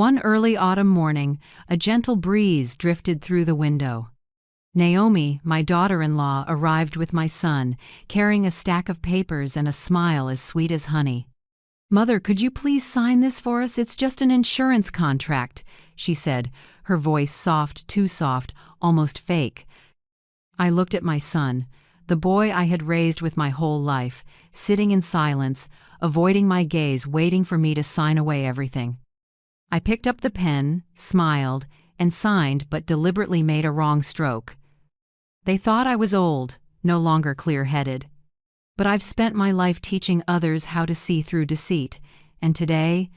One early autumn morning, a gentle breeze drifted through the window. Naomi, my daughter-in-law, arrived with my son, carrying a stack of papers and a smile as sweet as honey. "Mother, could you please sign this for us? It's just an insurance contract," she said, her voice soft, too soft, almost fake. I looked at my son, the boy I had raised with my whole life, sitting in silence, avoiding my gaze, waiting for me to sign away everything. I picked up the pen, smiled, and signed, but deliberately made a wrong stroke. They thought I was old, no longer clear-headed. But I've spent my life teaching others how to see through deceit, and today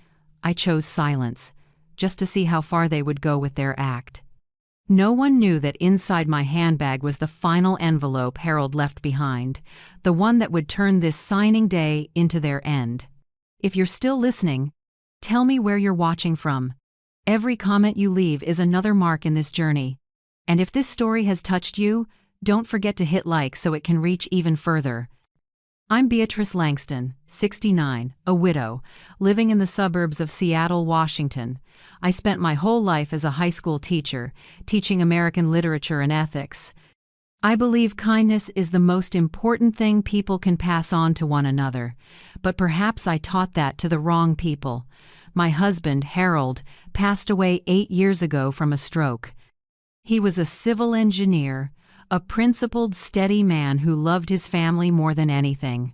I chose silence, just to see how far they would go with their act. No one knew that inside my handbag was the final envelope Harold left behind, the one that would turn this signing day into their end. If you're still listening, tell me where you're watching from. Every comment you leave is another mark in this journey. And if this story has touched you, don't forget to hit like so it can reach even further. I'm Beatrice Langston, 69, a widow, living in the suburbs of Seattle, Washington. I spent my whole life as a high school teacher, teaching American literature and ethics. I believe kindness is the most important thing people can pass on to one another, but perhaps I taught that to the wrong people. My husband, Harold, passed away 8 years ago from a stroke. He was a civil engineer, a principled, steady man who loved his family more than anything.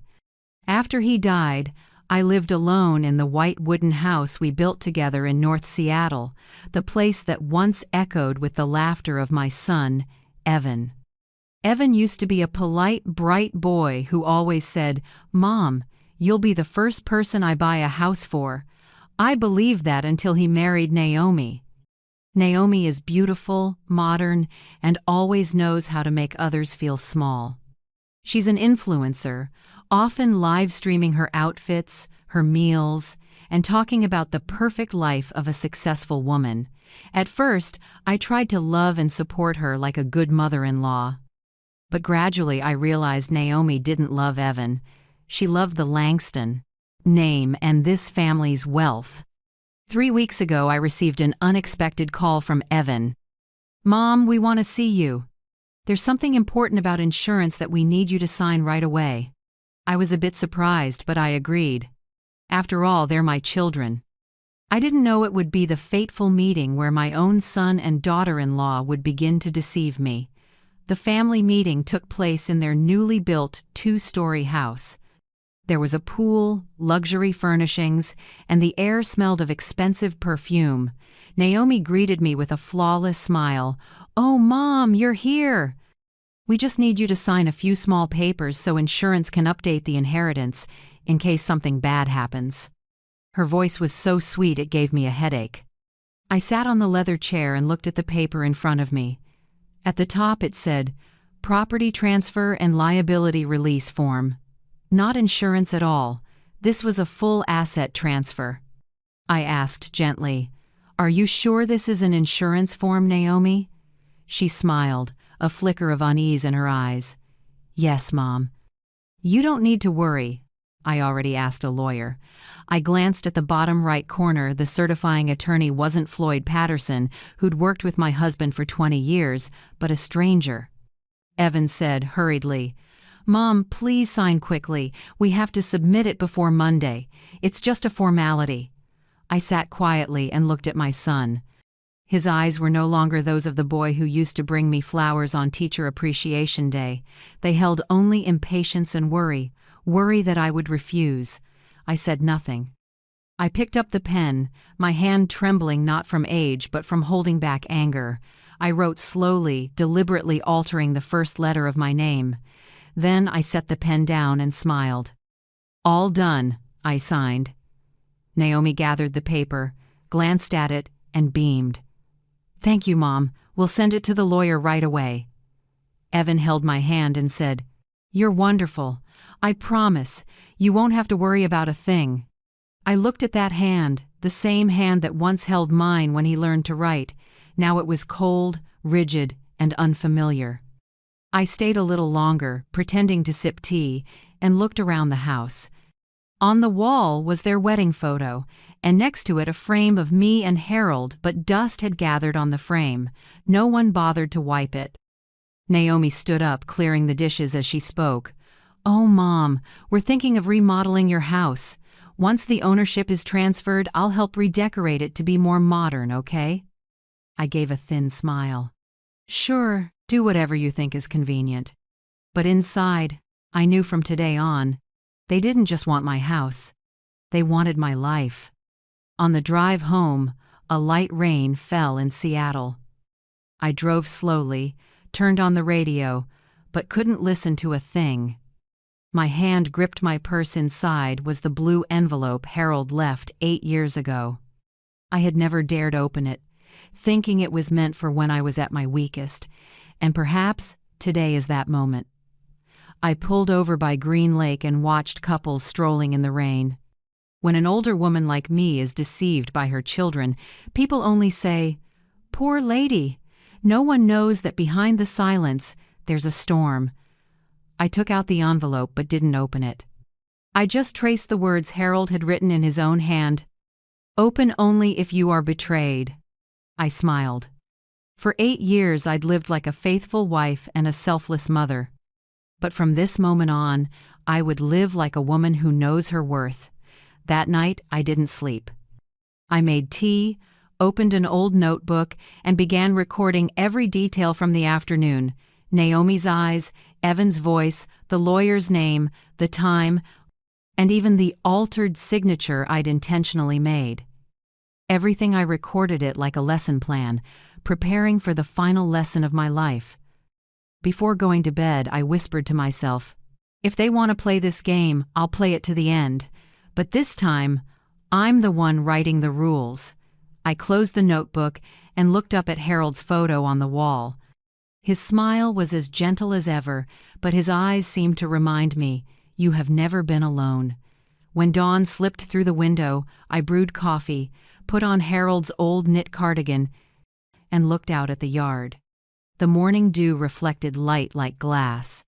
After he died, I lived alone in the white wooden house we built together in North Seattle, the place that once echoed with the laughter of my son, Evan. Evan used to be a polite, bright boy who always said, "Mom, you'll be the first person I buy a house for." I believed that until he married Naomi. Naomi is beautiful, modern, and always knows how to make others feel small. She's an influencer, often live streaming her outfits, her meals, and talking about the perfect life of a successful woman. At first, I tried to love and support her like a good mother-in-law. But gradually I realized Naomi didn't love Evan. She loved the Langston name and this family's wealth. 3 weeks ago, I received an unexpected call from Evan. "Mom, we want to see you. There's something important about insurance that we need you to sign right away." I was a bit surprised, but I agreed. After all, they're my children. I didn't know it would be the fateful meeting where my own son and daughter-in-law would begin to deceive me. The family meeting took place in their newly built 2-story house. There was a pool, luxury furnishings, and the air smelled of expensive perfume. Naomi greeted me with a flawless smile. "Oh, Mom, you're here. We just need you to sign a few small papers so insurance can update the inheritance in case something bad happens." Her voice was so sweet it gave me a headache. I sat on the leather chair and looked at the paper in front of me. At the top it said, "Property Transfer and Liability Release Form." Not insurance at all. This was a full asset transfer. I asked gently, "Are you sure this is an insurance form, Naomi?" She smiled, a flicker of unease in her eyes. "Yes, Mom." "You don't need to worry." I already asked a lawyer. I glanced at the bottom right corner. The certifying attorney wasn't Floyd Patterson, who'd worked with my husband for 20 years, but a stranger. Evan said hurriedly, "Mom, please sign quickly. We have to submit it before Monday. It's just a formality." I sat quietly and looked at my son. His eyes were no longer those of the boy who used to bring me flowers on Teacher Appreciation Day. They held only impatience and worry that I would refuse. I said nothing. I picked up the pen, my hand trembling not from age but from holding back anger. I wrote slowly, deliberately altering the first letter of my name. Then I set the pen down and smiled. "All done," I signed. Naomi gathered the paper, glanced at it, and beamed. "Thank you, Mom. We'll send it to the lawyer right away." Evan held my hand and said, "You're wonderful. I promise, you won't have to worry about a thing." I looked at that hand, the same hand that once held mine when he learned to write. Now it was cold, rigid, and unfamiliar. I stayed a little longer, pretending to sip tea, and looked around the house. On the wall was their wedding photo, and next to it a frame of me and Harold, but dust had gathered on the frame. No one bothered to wipe it. Naomi stood up, clearing the dishes as she spoke. "Oh, Mom, we're thinking of remodeling your house. Once the ownership is transferred, I'll help redecorate it to be more modern, okay?" I gave a thin smile. "Sure, do whatever you think is convenient." But inside, I knew from today on, they didn't just want my house. They wanted my life. On the drive home, a light rain fell in Seattle. I drove slowly, turned on the radio, but couldn't listen to a thing. My hand gripped my purse. Inside was the blue envelope Harold left 8 years ago. I had never dared open it, thinking it was meant for when I was at my weakest, and perhaps today is that moment. I pulled over by Green Lake and watched couples strolling in the rain. When an older woman like me is deceived by her children, people only say, "Poor lady." No one knows that behind the silence, there's a storm. I took out the envelope but didn't open it. I just traced the words Harold had written in his own hand. "Open only if you are betrayed." I smiled. For 8 years I'd lived like a faithful wife and a selfless mother. But from this moment on, I would live like a woman who knows her worth. That night, I didn't sleep. I made tea, opened an old notebook, and began recording every detail from the afternoon: Naomi's eyes, Evan's voice, the lawyer's name, the time, and even the altered signature I'd intentionally made. Everything I recorded it like a lesson plan, preparing for the final lesson of my life. Before going to bed, I whispered to myself, "If they want to play this game, I'll play it to the end. But this time, I'm the one writing the rules." I closed the notebook and looked up at Harold's photo on the wall. His smile was as gentle as ever, but his eyes seemed to remind me, "You have never been alone." When dawn slipped through the window, I brewed coffee, put on Harold's old knit cardigan, and looked out at the yard. The morning dew reflected light like glass.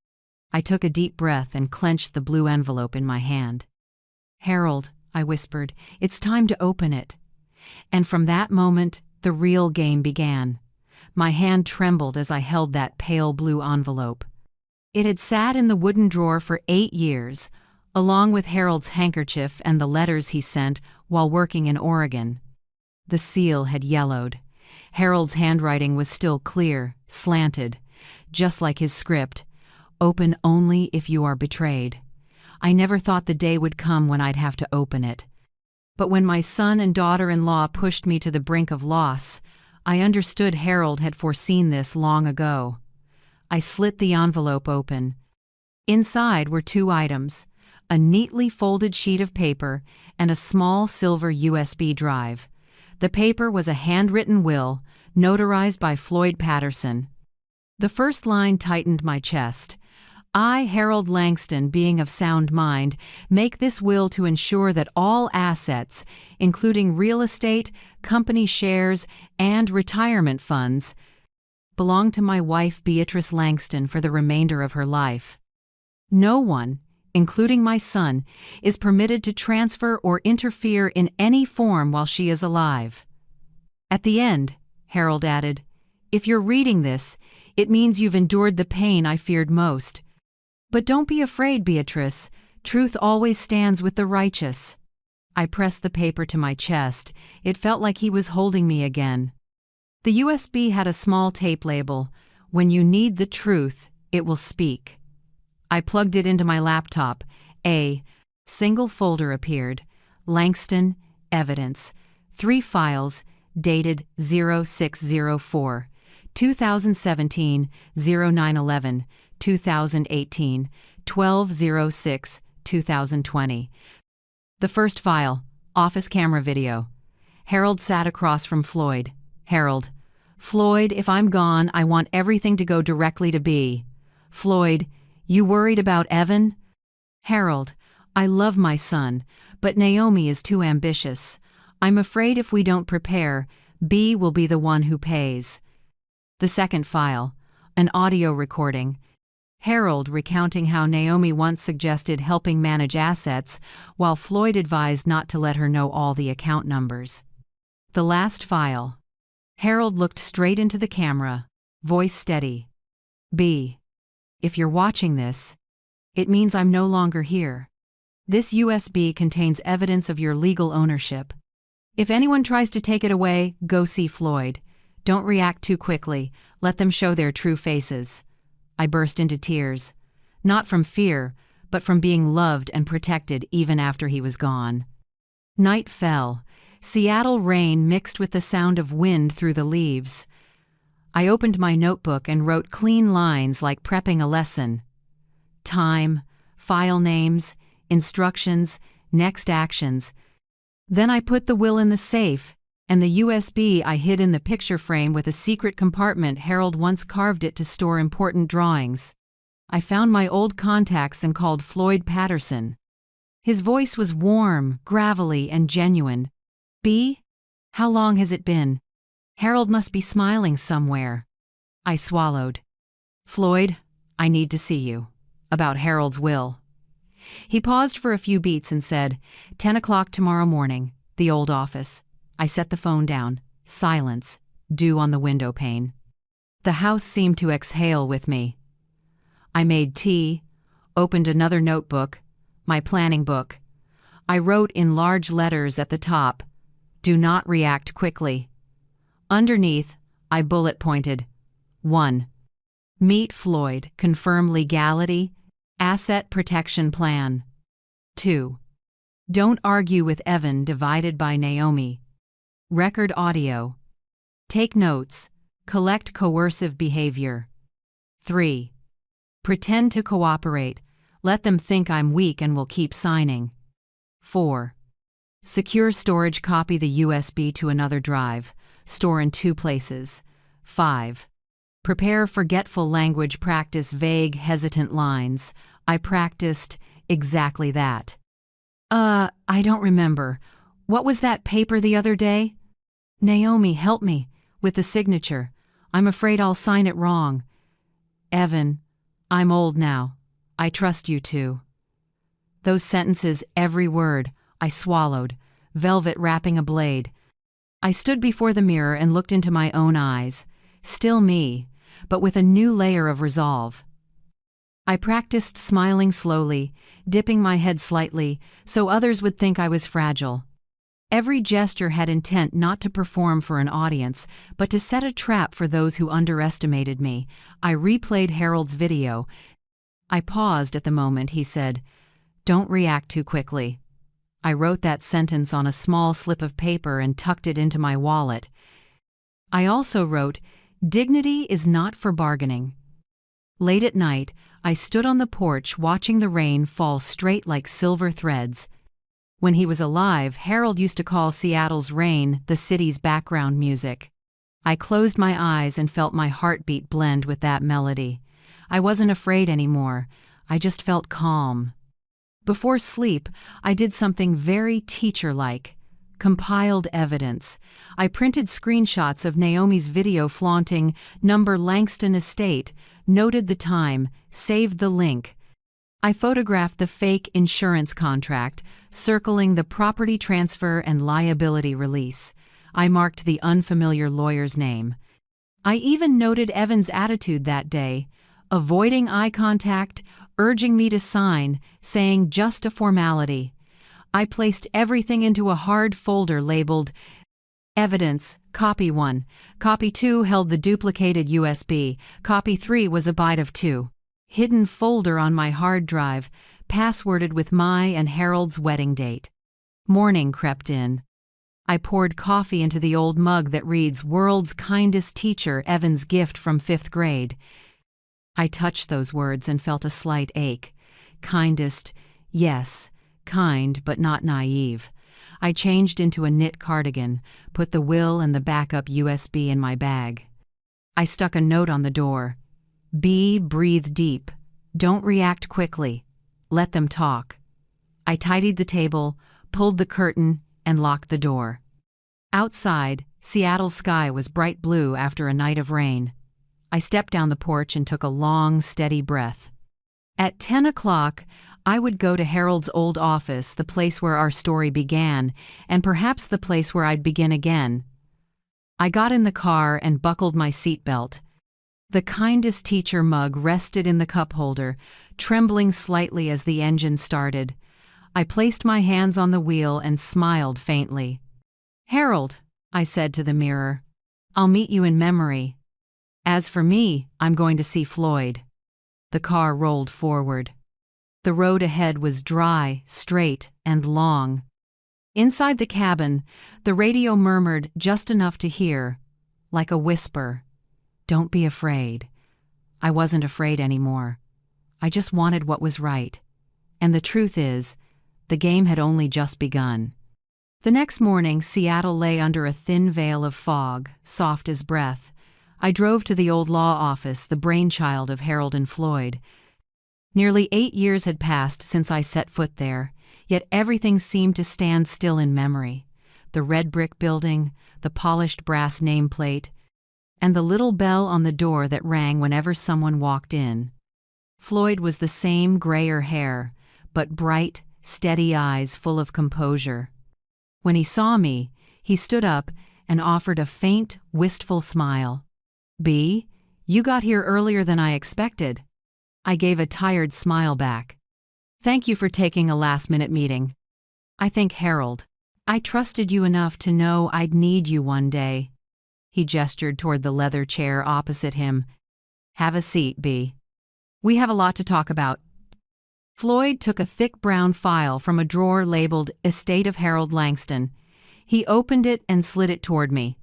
I took a deep breath and clenched the blue envelope in my hand. "Harold," I whispered, "it's time to open it." And from that moment, the real game began. My hand trembled as I held that pale blue envelope. It had sat in the wooden drawer for 8 years, along with Harold's handkerchief and the letters he sent while working in Oregon. The seal had yellowed. Harold's handwriting was still clear, slanted, just like his script: "Open only if you are betrayed." I never thought the day would come when I'd have to open it. But when my son and daughter-in-law pushed me to the brink of loss, I understood Harold had foreseen this long ago. I slit the envelope open. Inside were 2 items: a neatly folded sheet of paper and a small silver USB drive. The paper was a handwritten will, notarized by Floyd Patterson. The first line tightened my chest. "I, Harold Langston, being of sound mind, make this will to ensure that all assets, including real estate, company shares, and retirement funds, belong to my wife Beatrice Langston for the remainder of her life. No one, including my son, is permitted to transfer or interfere in any form while she is alive." At the end, Harold added, "If you're reading this, it means you've endured the pain I feared most. But don't be afraid, Beatrice. Truth always stands with the righteous." I pressed the paper to my chest. It felt like he was holding me again. The USB had a small tape label: "When you need the truth, it will speak." I plugged it into my laptop. A single folder appeared: Langston, Evidence, 3 files, dated 0604, 2017, 0911, 2018, 12/06, 2020. The first file, office camera video. Harold sat across from Floyd. Harold: "Floyd, if I'm gone, I want everything to go directly to B." Floyd: "You worried about Evan?" Harold: "I love my son, but Naomi is too ambitious. I'm afraid if we don't prepare, B will be the one who pays." The second file, an audio recording. Harold recounting how Naomi once suggested helping manage assets, while Floyd advised not to let her know all the account numbers. The last file. Harold looked straight into the camera, voice steady. B. If you're watching this, it means I'm no longer here. This USB contains evidence of your legal ownership. If anyone tries to take it away, go see Floyd. Don't react too quickly. Let them show their true faces. I burst into tears. Not from fear, but from being loved and protected even after he was gone. Night fell. Seattle rain mixed with the sound of wind through the leaves. I opened my notebook and wrote clean lines like prepping a lesson. Time, file names, instructions, next actions. Then I put the will in the safe, and the USB I hid in the picture frame with a secret compartment Harold once carved it to store important drawings. I found my old contacts and called Floyd Patterson. His voice was warm, gravelly, and genuine. B? How long has it been? Harold must be smiling somewhere. I swallowed. Floyd, I need to see you. About Harold's will. He paused for a few beats and said, 10 o'clock tomorrow morning, the old office. I set the phone down. Silence, dew on the window pane. The house seemed to exhale with me. I made tea, opened another notebook, my planning book. I wrote in large letters at the top, do not react quickly. Underneath, I bullet pointed. 1. Meet Floyd, confirm legality, asset protection plan. 2. Don't argue with Evan divided by Naomi. Record audio. Take notes. Collect coercive behavior. 3. Pretend to cooperate. Let them think I'm weak and will keep signing. 4. Secure storage. Copy the USB to another drive. Store in 2 places. 5. Prepare forgetful language. Practice vague, hesitant lines. I practiced exactly that. I don't remember. What was that paper the other day? Naomi, help me. With the signature. I'm afraid I'll sign it wrong. Evan, I'm old now. I trust you too. Those sentences, every word, I swallowed, velvet wrapping a blade. I stood before the mirror and looked into my own eyes. Still me, but with a new layer of resolve. I practiced smiling slowly, dipping my head slightly, so others would think I was fragile. Every gesture had intent not to perform for an audience, but to set a trap for those who underestimated me. I replayed Harold's video. I paused at the moment he said, "Don't react too quickly." I wrote that sentence on a small slip of paper and tucked it into my wallet. I also wrote, "Dignity is not for bargaining." Late at night, I stood on the porch watching the rain fall straight like silver threads. When he was alive, Harold used to call Seattle's rain the city's background music. I closed my eyes and felt my heartbeat blend with that melody. I wasn't afraid anymore. I just felt calm. Before sleep, I did something very teacher-like. Compiled evidence. I printed screenshots of Naomi's video flaunting number Langston Estate, noted the time, saved the link. I photographed the fake insurance contract, circling the property transfer and liability release. I marked the unfamiliar lawyer's name. I even noted Evan's attitude that day, avoiding eye contact, urging me to sign, saying just a formality. I placed everything into a hard folder labeled Evidence, Copy 1. Copy 2 held the duplicated USB. Copy 3 was a byte of 2. Hidden folder on my hard drive, passworded with my and Harold's wedding date. Morning crept in. I poured coffee into the old mug that reads, "World's kindest teacher, Evan's gift from 5th grade." I touched those words and felt a slight ache. Kindest, yes, kind but not naive. I changed into a knit cardigan, put the will and the backup USB in my bag. I stuck a note on the door. B, breathe deep. Don't react quickly. Let them talk. I tidied the table, pulled the curtain, and locked the door. Outside, Seattle's sky was bright blue after a night of rain. I stepped down the porch and took a long, steady breath. At 10 o'clock, I would go to Harold's old office, the place where our story began, and perhaps the place where I'd begin again. I got in the car and buckled my seatbelt. The kindest teacher mug rested in the cup holder, trembling slightly as the engine started. I placed my hands on the wheel and smiled faintly. "Harold," I said to the mirror, "I'll meet you in memory. As for me, I'm going to see Floyd." The car rolled forward. The road ahead was dry, straight, and long. Inside the cabin, the radio murmured just enough to hear, like a whisper, "Don't be afraid." I wasn't afraid anymore. I just wanted what was right. And the truth is, the game had only just begun. The next morning, Seattle lay under a thin veil of fog, soft as breath. I drove to the old law office, the brainchild of Harold and Floyd. Nearly 8 years had passed since I set foot there, yet everything seemed to stand still in memory. The red brick building, the polished brass nameplate, and the little bell on the door that rang whenever someone walked in. Floyd was the same grayer hair, but bright, steady eyes full of composure. When he saw me, he stood up and offered a faint, wistful smile. "B, you got here earlier than I expected." I gave a tired smile back. "Thank you for taking a last-minute meeting. I think Harold. I trusted you enough to know I'd need you one day." He gestured toward the leather chair opposite him. "Have a seat, B. We have a lot to talk about." Floyd took a thick brown file from a drawer labeled Estate of Harold Langston. He opened it and slid it toward me.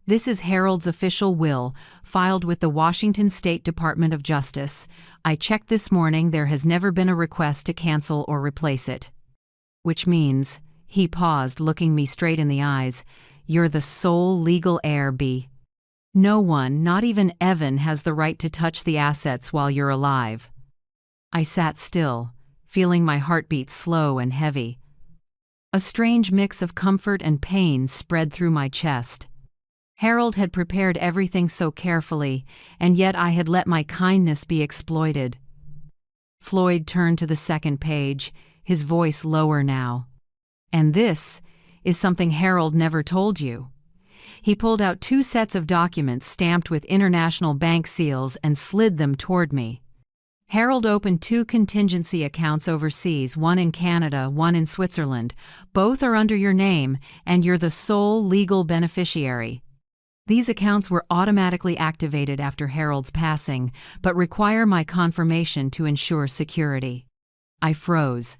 "This is Harold's official will, filed with the Washington State Department of Justice. I checked this morning. There has never been a request to cancel or replace it. Which means," he paused, looking me straight in the eyes, "you're the sole legal heir, B. No one, not even Evan, has the right to touch the assets while you're alive." I sat still, feeling my heartbeat slow and heavy. A strange mix of comfort and pain spread through my chest. Harold had prepared everything so carefully, and yet I had let my kindness be exploited. Floyd turned to the second page, his voice lower now. "And this is something Harold never told you." He pulled out 2 sets of documents stamped with international bank seals and slid them toward me. "Harold opened 2 contingency accounts overseas, one in Canada, one in Switzerland. Both are under your name, and you're the sole legal beneficiary. These accounts were automatically activated after Harold's passing, but require my confirmation to ensure security." I froze.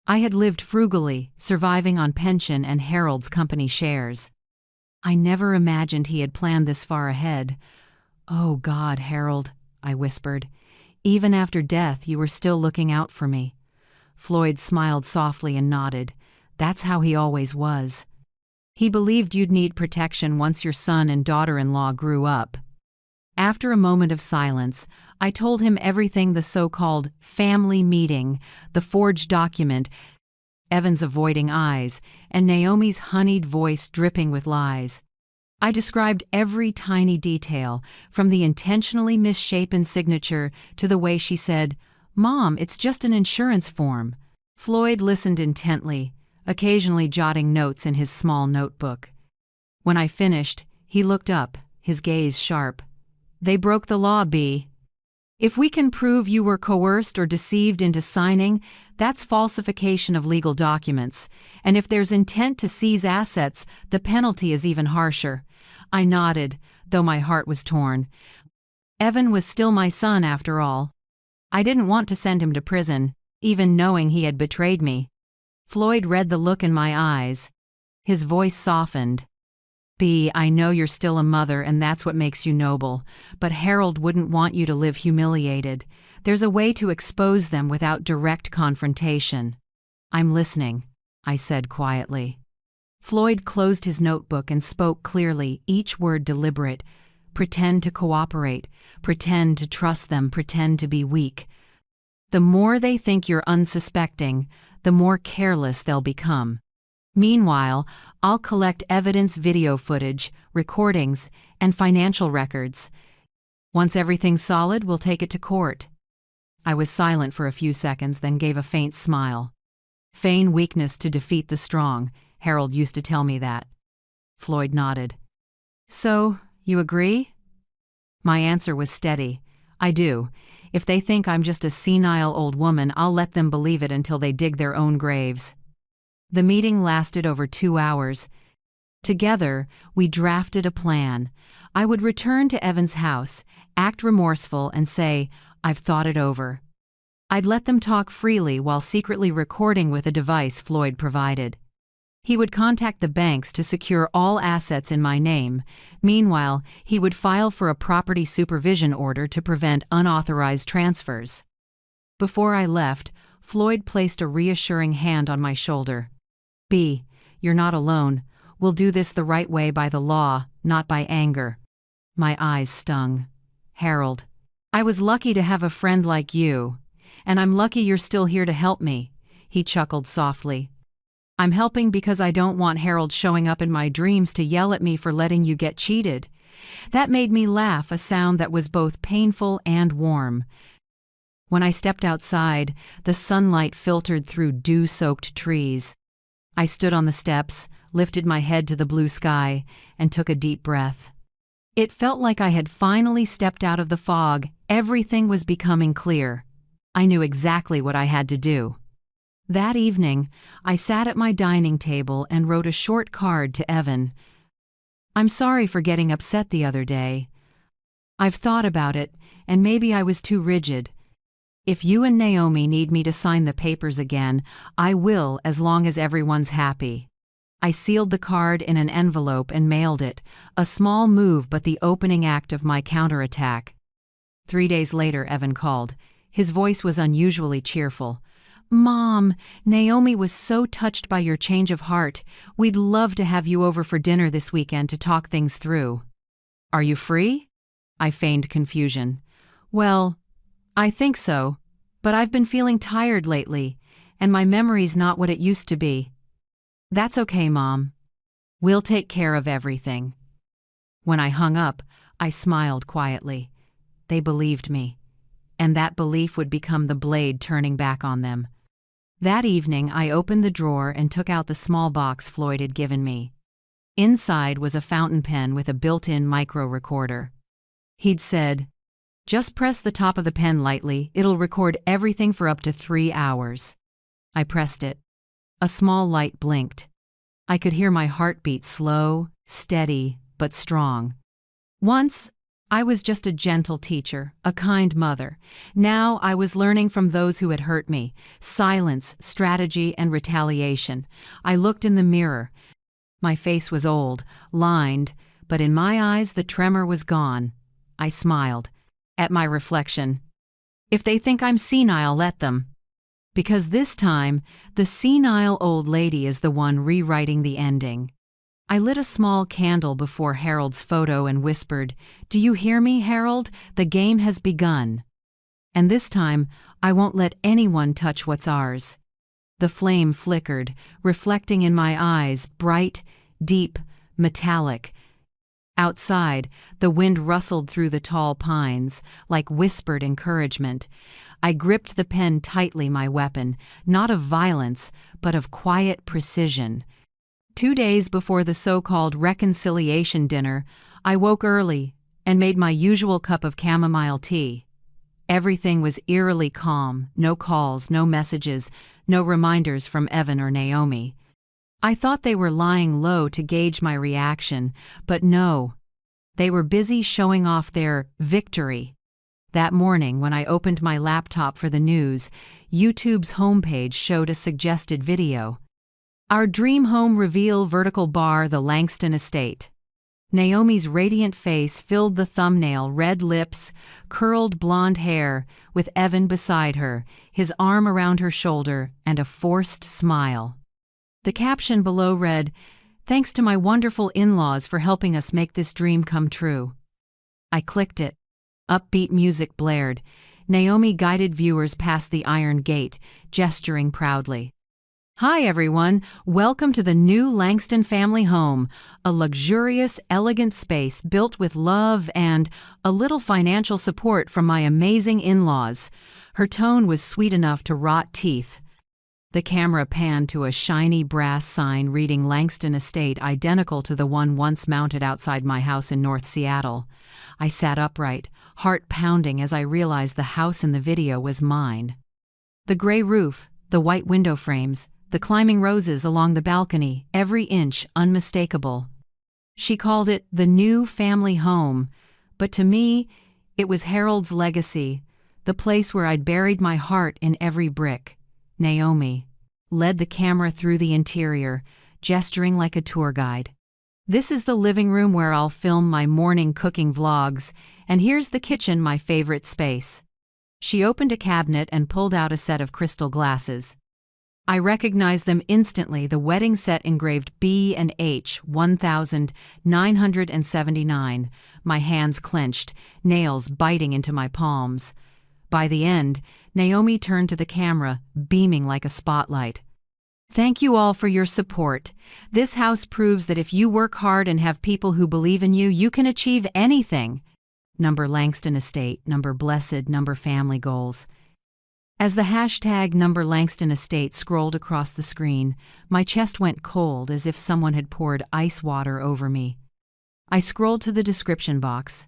I had lived frugally, surviving on pension and Harold's company shares. I never imagined he had planned this far ahead. "Oh God, Harold," I whispered. "Even after death, you were still looking out for me." Floyd smiled softly and nodded. "That's how he always was. He believed you'd need protection once your son and daughter-in-law grew up." After a moment of silence, I told him everything: the so-called family meeting, the forged document, Evan's avoiding eyes, and Naomi's honeyed voice dripping with lies. I described every tiny detail, from the intentionally misshapen signature to the way she said, "Mom, it's just an insurance form." Floyd listened intently, occasionally jotting notes in his small notebook. When I finished, he looked up, his gaze sharp. "They broke the law, B. If we can prove you were coerced or deceived into signing, that's falsification of legal documents. And if there's intent to seize assets, the penalty is even harsher." I nodded, though my heart was torn. Evan was still my son, after all. I didn't want to send him to prison, even knowing he had betrayed me. Floyd read the look in my eyes. His voice softened. "B, I know you're still a mother, and that's what makes you noble, but Harold wouldn't want you to live humiliated. There's a way to expose them without direct confrontation." "I'm listening," I said quietly. Floyd closed his notebook and spoke clearly, each word deliberate. "Pretend to cooperate, pretend to trust them, pretend to be weak. The more they think you're unsuspecting, the more careless they'll become. Meanwhile, I'll collect evidence, video footage, recordings, and financial records. Once everything's solid, we'll take it to court." I was silent for a few seconds, then gave a faint smile. Feign weakness to defeat the strong. Harold used to tell me that. Floyd nodded. So, you agree? My answer was steady. I do. If they think I'm just a senile old woman, I'll let them believe it until they dig their own graves. The meeting lasted over 2 hours. Together, we drafted a plan. I would return to Evan's house, act remorseful, and say, "I've thought it over." I'd let them talk freely while secretly recording with a device Floyd provided. He would contact the banks to secure all assets in my name. Meanwhile, he would file for a property supervision order to prevent unauthorized transfers. Before I left, Floyd placed a reassuring hand on my shoulder. "B, you're not alone. We'll do this the right way by the law, not by anger." My eyes stung. "Harold, I was lucky to have a friend like you, and I'm lucky you're still here to help me." He chuckled softly. "I'm helping because I don't want Harold showing up in my dreams to yell at me for letting you get cheated." That made me laugh, a sound that was both painful and warm. When I stepped outside, the sunlight filtered through dew-soaked trees. I stood on the steps, lifted my head to the blue sky, and took a deep breath. It felt like I had finally stepped out of the fog. Everything was becoming clear. I knew exactly what I had to do. That evening, I sat at my dining table and wrote a short card to Evan. "I'm sorry for getting upset the other day. I've thought about it, and maybe I was too rigid. If you and Naomi need me to sign the papers again, I will, as long as everyone's happy." I sealed the card in an envelope and mailed it, a small move but the opening act of my counterattack. 3 days later, Evan called. His voice was unusually cheerful. "Mom, Naomi was so touched by your change of heart. We'd love to have you over for dinner this weekend to talk things through." "Are you free?" I feigned confusion. "Well, I think so, but I've been feeling tired lately, and my memory's not what it used to be." "That's okay, Mom. We'll take care of everything." When I hung up, I smiled quietly. They believed me, and that belief would become the blade turning back on them. That evening, I opened the drawer and took out the small box Floyd had given me. Inside was a fountain pen with a built-in micro recorder. He'd said, "Just press the top of the pen lightly. It'll record everything for up to 3 hours." I pressed it. A small light blinked. I could hear my heartbeat, slow, steady, but strong. Once, I was just a gentle teacher, a kind mother. Now I was learning from those who had hurt me: silence, strategy, and retaliation. I looked in the mirror. My face was old, lined, but in my eyes the tremor was gone. I smiled at my reflection. If they think I'm senile, let them. Because this time, the senile old lady is the one rewriting the ending. I lit a small candle before Harold's photo and whispered, "Do you hear me, Harold? The game has begun." And this time, I won't let anyone touch what's ours. The flame flickered, reflecting in my eyes, bright, deep, metallic. Outside, the wind rustled through the tall pines, like whispered encouragement. I gripped the pen tightly, my weapon, not of violence, but of quiet precision. 2 days before the so-called reconciliation dinner, I woke early and made my usual cup of chamomile tea. Everything was eerily calm, no calls, no messages, no reminders from Evan or Naomi. I thought they were lying low to gauge my reaction, but no. They were busy showing off their victory. That morning, when I opened my laptop for the news, YouTube's homepage showed a suggested video. "Our dream home reveal vertical bar, the Langston estate." Naomi's radiant face filled the thumbnail, red lips, curled blonde hair, with Evan beside her, his arm around her shoulder, and a forced smile. The caption below read, "Thanks to my wonderful in-laws for helping us make this dream come true." I clicked it. Upbeat music blared. Naomi guided viewers past the iron gate, gesturing proudly. "Hi everyone, welcome to the new Langston family home, a luxurious, elegant space built with love and a little financial support from my amazing in-laws. Her tone was sweet enough to rot teeth. The camera panned to a shiny brass sign reading Langston Estate, identical to the one once mounted outside my house in North Seattle. I sat upright, heart pounding as I realized the house in the video was mine. The gray roof, the white window frames, the climbing roses along the balcony, every inch unmistakable. She called it the new family home, but to me, it was Harold's legacy, the place where I'd buried my heart in every brick. Naomi led the camera through the interior, gesturing like a tour guide. This is the living room where I'll film my morning cooking vlogs, and here's the kitchen, my favorite space. She opened a cabinet and pulled out a set of crystal glasses. I recognized them instantly, the wedding set engraved B and H 1979. My hands clenched, nails biting into my palms. By the end, Naomi turned to the camera, beaming like a spotlight. Thank you all for your support. This house proves that if you work hard and have people who believe in you, you can achieve anything. Number Langston Estate, number blessed, number family goals. As the hashtag number Langston Estate scrolled across the screen, my chest went cold as if someone had poured ice water over me. I scrolled to the description box.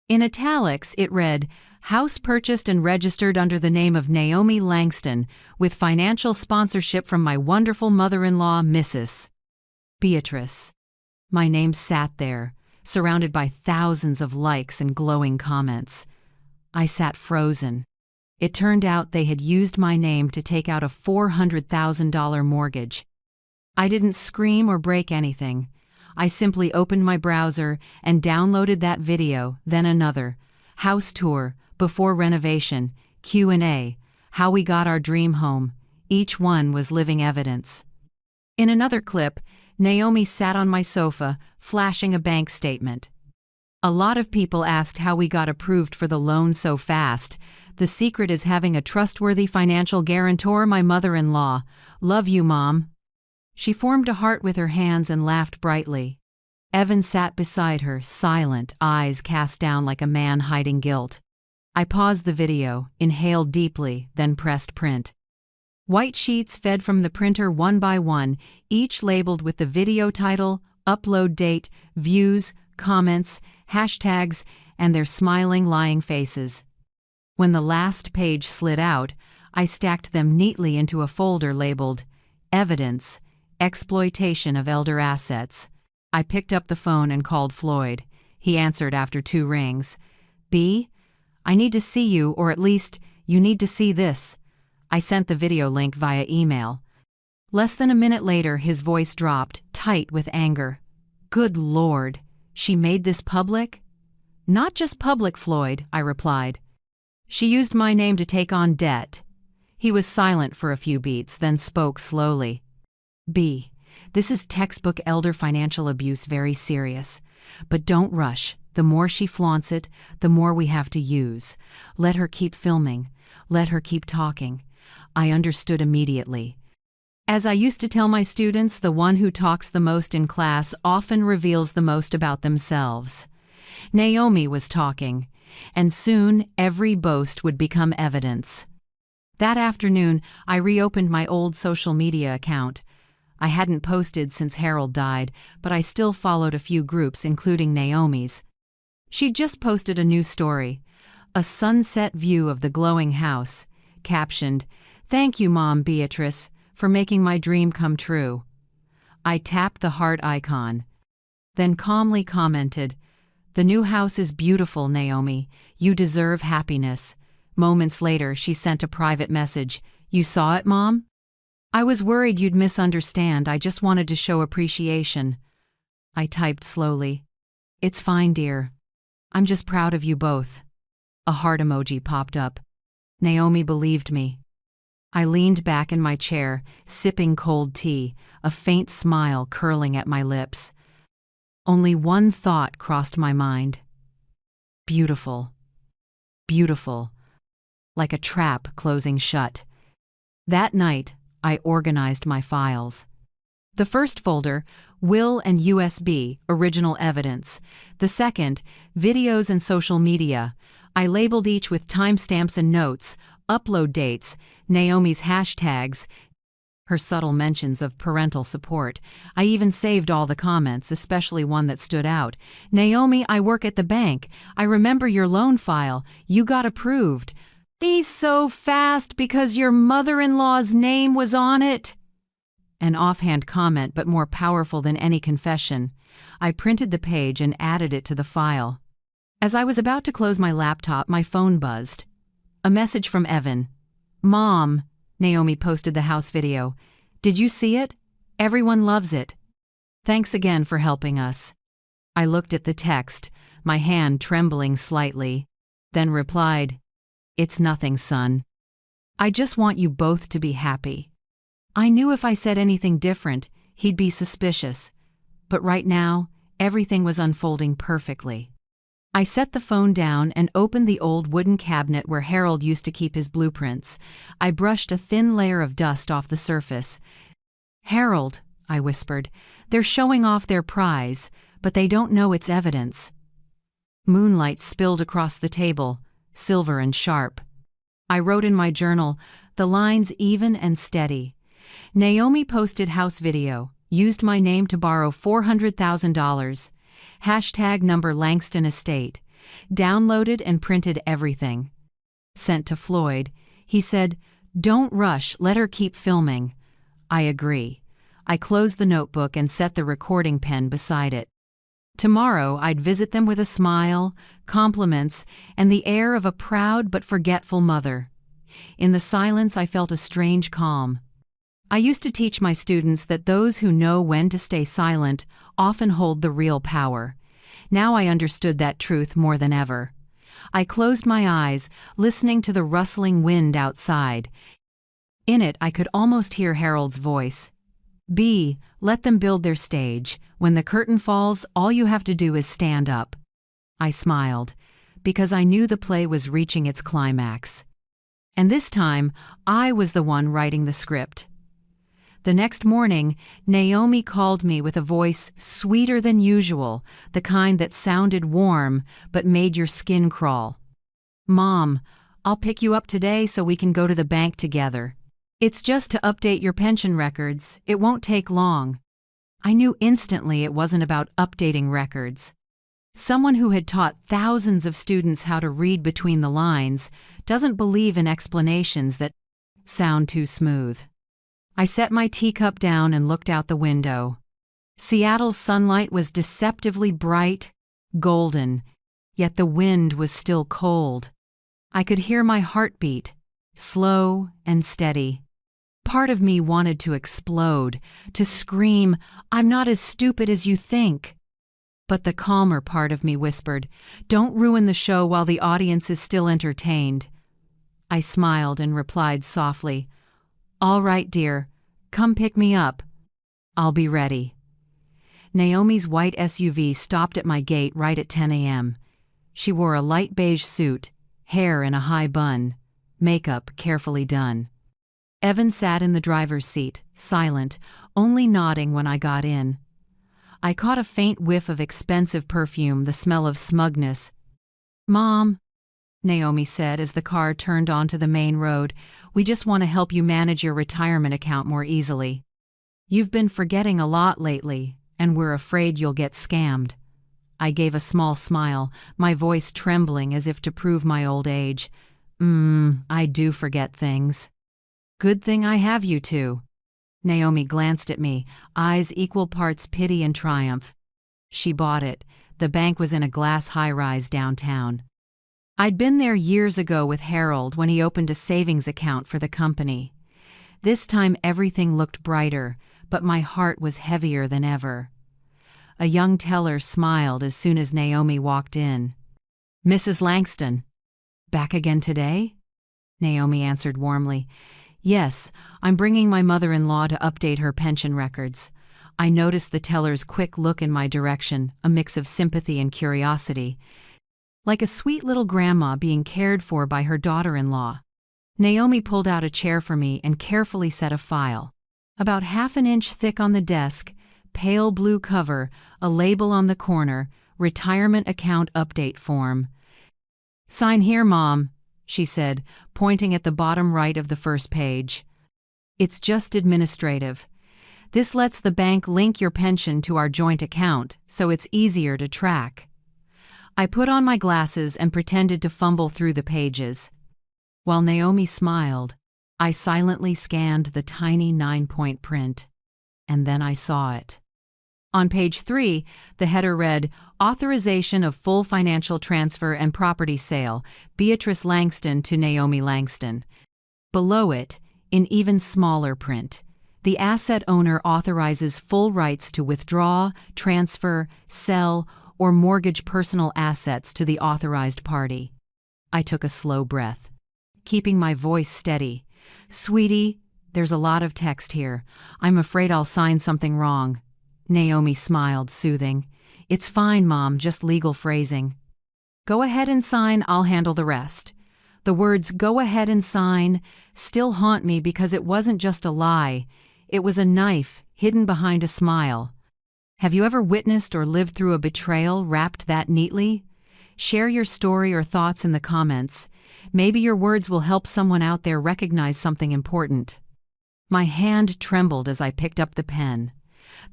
In italics, it read, "House purchased and registered under the name of Naomi Langston, with financial sponsorship from my wonderful mother-in-law, Mrs. Beatrice." My name sat there, surrounded by thousands of likes and glowing comments. I sat frozen. It turned out they had used my name to take out a $400,000 mortgage. I didn't scream or break anything. I simply opened my browser and downloaded that video, then another. House tour, before renovation, Q&A, how we got our dream home. Each one was living evidence. In another clip, Naomi sat on my sofa, flashing a bank statement. A lot of people asked how we got approved for the loan so fast. The secret is having a trustworthy financial guarantor, my mother-in-law. Love you, Mom. She formed a heart with her hands and laughed brightly. Evan sat beside her, silent, eyes cast down like a man hiding guilt. I paused the video, inhaled deeply, then pressed print. White sheets fed from the printer one by one, each labeled with the video title, upload date, views, comments, hashtags, and their smiling, lying faces. When the last page slid out, I stacked them neatly into a folder labeled Evidence, Exploitation of Elder Assets. I picked up the phone and called Floyd. He answered after 2 rings. "B, I need to see you, or at least, you need to see this." I sent the video link via email. Less than a minute later, his voice dropped, tight with anger. "Good Lord, she made this public?" "Not just public, Floyd," I replied. "She used my name to take on debt." He was silent for a few beats, then spoke slowly. "B, this is textbook elder financial abuse, very serious. But don't rush. The more she flaunts it, the more we have to use. Let her keep filming. Let her keep talking." I understood immediately. As I used to tell my students, the one who talks the most in class often reveals the most about themselves. Naomi was talking, and soon every boast would become evidence. That afternoon, I reopened my old social media account. I hadn't posted since Harold died, but I still followed a few groups, including Naomi's. She'd just posted a new story, a sunset view of the glowing house, captioned, "Thank you, Mom Beatrice, for making my dream come true." I tapped the heart icon, then calmly commented, "The new house is beautiful, Naomi. You deserve happiness." Moments later, she sent a private message. "You saw it, Mom? I was worried you'd misunderstand. I just wanted to show appreciation." I typed slowly, "It's fine, dear. I'm just proud of you both." A heart emoji popped up. Naomi believed me. I leaned back in my chair, sipping cold tea, a faint smile curling at my lips. Only one thought crossed my mind. Beautiful. Beautiful. Like a trap closing shut. That night, I organized my files. The first folder, Will and USB, original evidence. The second, videos and social media. I labeled each with timestamps and notes, upload dates, Naomi's hashtags, her subtle mentions of parental support. I even saved all the comments, especially one that stood out. "Naomi, I work at the bank. I remember your loan file. You got approved. Be so fast because your mother-in-law's name was on it." An offhand comment, but more powerful than any confession. I printed the page and added it to the file. As I was about to close my laptop, my phone buzzed. A message from Evan. "Mom," Naomi posted the house video. "Did you see it? Everyone loves it. Thanks again for helping us." I looked at the text, my hand trembling slightly, then replied, "It's nothing, son. I just want you both to be happy." I knew if I said anything different, he'd be suspicious. But right now, everything was unfolding perfectly. I set the phone down and opened the old wooden cabinet where Harold used to keep his blueprints. I brushed a thin layer of dust off the surface. "Harold," I whispered, "they're showing off their prize, but they don't know it's evidence." Moonlight spilled across the table, silver and sharp. I wrote in my journal, the lines even and steady. "Naomi posted house video, used my name to borrow $400,000. #number Langston Estate. Downloaded and printed everything." Sent to Floyd. He said, "Don't rush, let her keep filming." I agree. I closed the notebook and set the recording pen beside it. Tomorrow I'd visit them with a smile, compliments, and the air of a proud but forgetful mother. In the silence I felt a strange calm. I used to teach my students that those who know when to stay silent often hold the real power. Now I understood that truth more than ever. I closed my eyes, listening to the rustling wind outside. In it I could almost hear Harold's voice. Let them build their stage. When the curtain falls, all you have to do is stand up." I smiled, because I knew the play was reaching its climax. And this time, I was the one writing the script. The next morning, Naomi called me with a voice sweeter than usual, the kind that sounded warm but made your skin crawl. "Mom, I'll pick you up today so we can go to the bank together. It's just to update your pension records. It won't take long." I knew instantly it wasn't about updating records. Someone who had taught thousands of students how to read between the lines doesn't believe in explanations that sound too smooth. I set my teacup down and looked out the window. Seattle's sunlight was deceptively bright, golden, yet the wind was still cold. I could hear my heartbeat, slow and steady. Part of me wanted to explode, to scream, "I'm not as stupid as you think." But the calmer part of me whispered, "Don't ruin the show while the audience is still entertained." I smiled and replied softly, "All right, dear, come pick me up. I'll be ready." Naomi's white SUV stopped at my gate right at 10 a.m. She wore a light beige suit, hair in a high bun, makeup carefully done. Evan sat in the driver's seat, silent, only nodding when I got in. I caught a faint whiff of expensive perfume, the smell of smugness. "Mom," Naomi said as the car turned onto the main road, "we just want to help you manage your retirement account more easily. You've been forgetting a lot lately, and we're afraid you'll get scammed." I gave a small smile, my voice trembling as if to prove my old age. I do forget things." "Good thing I have you two." Naomi glanced at me, eyes equal parts pity and triumph. She bought it. The bank was in a glass high-rise downtown. I'd been there years ago with Harold when he opened a savings account for the company. This time everything looked brighter, but my heart was heavier than ever. A young teller smiled as soon as Naomi walked in. "Mrs. Langston." "Back again today?" Naomi answered warmly. "Yes, I'm bringing my mother-in-law to update her pension records." I noticed the teller's quick look in my direction, a mix of sympathy and curiosity. Like a sweet little grandma being cared for by her daughter-in-law. Naomi pulled out a chair for me and carefully set a file. About half an inch thick on the desk, pale blue cover, a label on the corner, retirement account update form. "Sign here, Mom," she said, pointing at the bottom right of the first page. "It's just administrative. This lets the bank link your pension to our joint account, so it's easier to track." I put on my glasses and pretended to fumble through the pages. While Naomi smiled, I silently scanned the tiny 9-point print. And then I saw it. On page 3, the header read, "Authorization of full financial transfer and property sale, Beatrice Langston to Naomi Langston." Below it, in even smaller print, "The asset owner authorizes full rights to withdraw, transfer, sell, or mortgage personal assets to the authorized party." I took a slow breath, keeping my voice steady. "Sweetie, there's a lot of text here. I'm afraid I'll sign something wrong." Naomi smiled, soothing. "It's fine, Mom, just legal phrasing." "Go ahead and sign, I'll handle the rest." The words "go ahead and sign" still haunt me because it wasn't just a lie. It was a knife hidden behind a smile. Have you ever witnessed or lived through a betrayal wrapped that neatly? Share your story or thoughts in the comments. Maybe your words will help someone out there recognize something important. My hand trembled as I picked up the pen.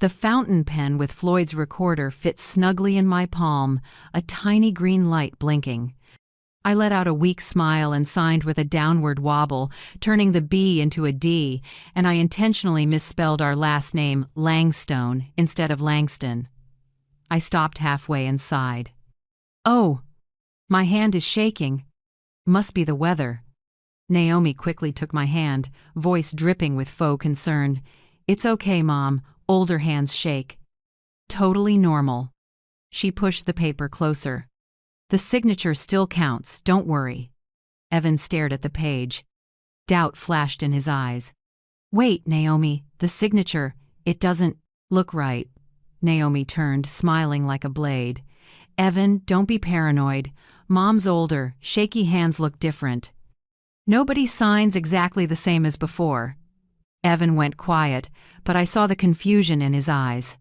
The fountain pen with Floyd's recorder fit snugly in my palm, a tiny green light blinking. I let out a weak smile and signed with a downward wobble, turning the B into a D, and I intentionally misspelled our last name, Langstone, instead of Langston. I stopped halfway and sighed. "Oh, my hand is shaking. Must be the weather." Naomi quickly took my hand, voice dripping with faux concern. "It's okay, Mom. Older hands shake." "Totally normal." She pushed the paper closer. "The signature still counts, don't worry." Evan stared at the page. Doubt flashed in his eyes. "Wait, Naomi, the signature, it doesn't look right." Naomi turned, smiling like a blade. "Evan, don't be paranoid. Mom's older, shaky hands look different. Nobody signs exactly the same as before." Evan went quiet, but I saw the confusion in his eyes.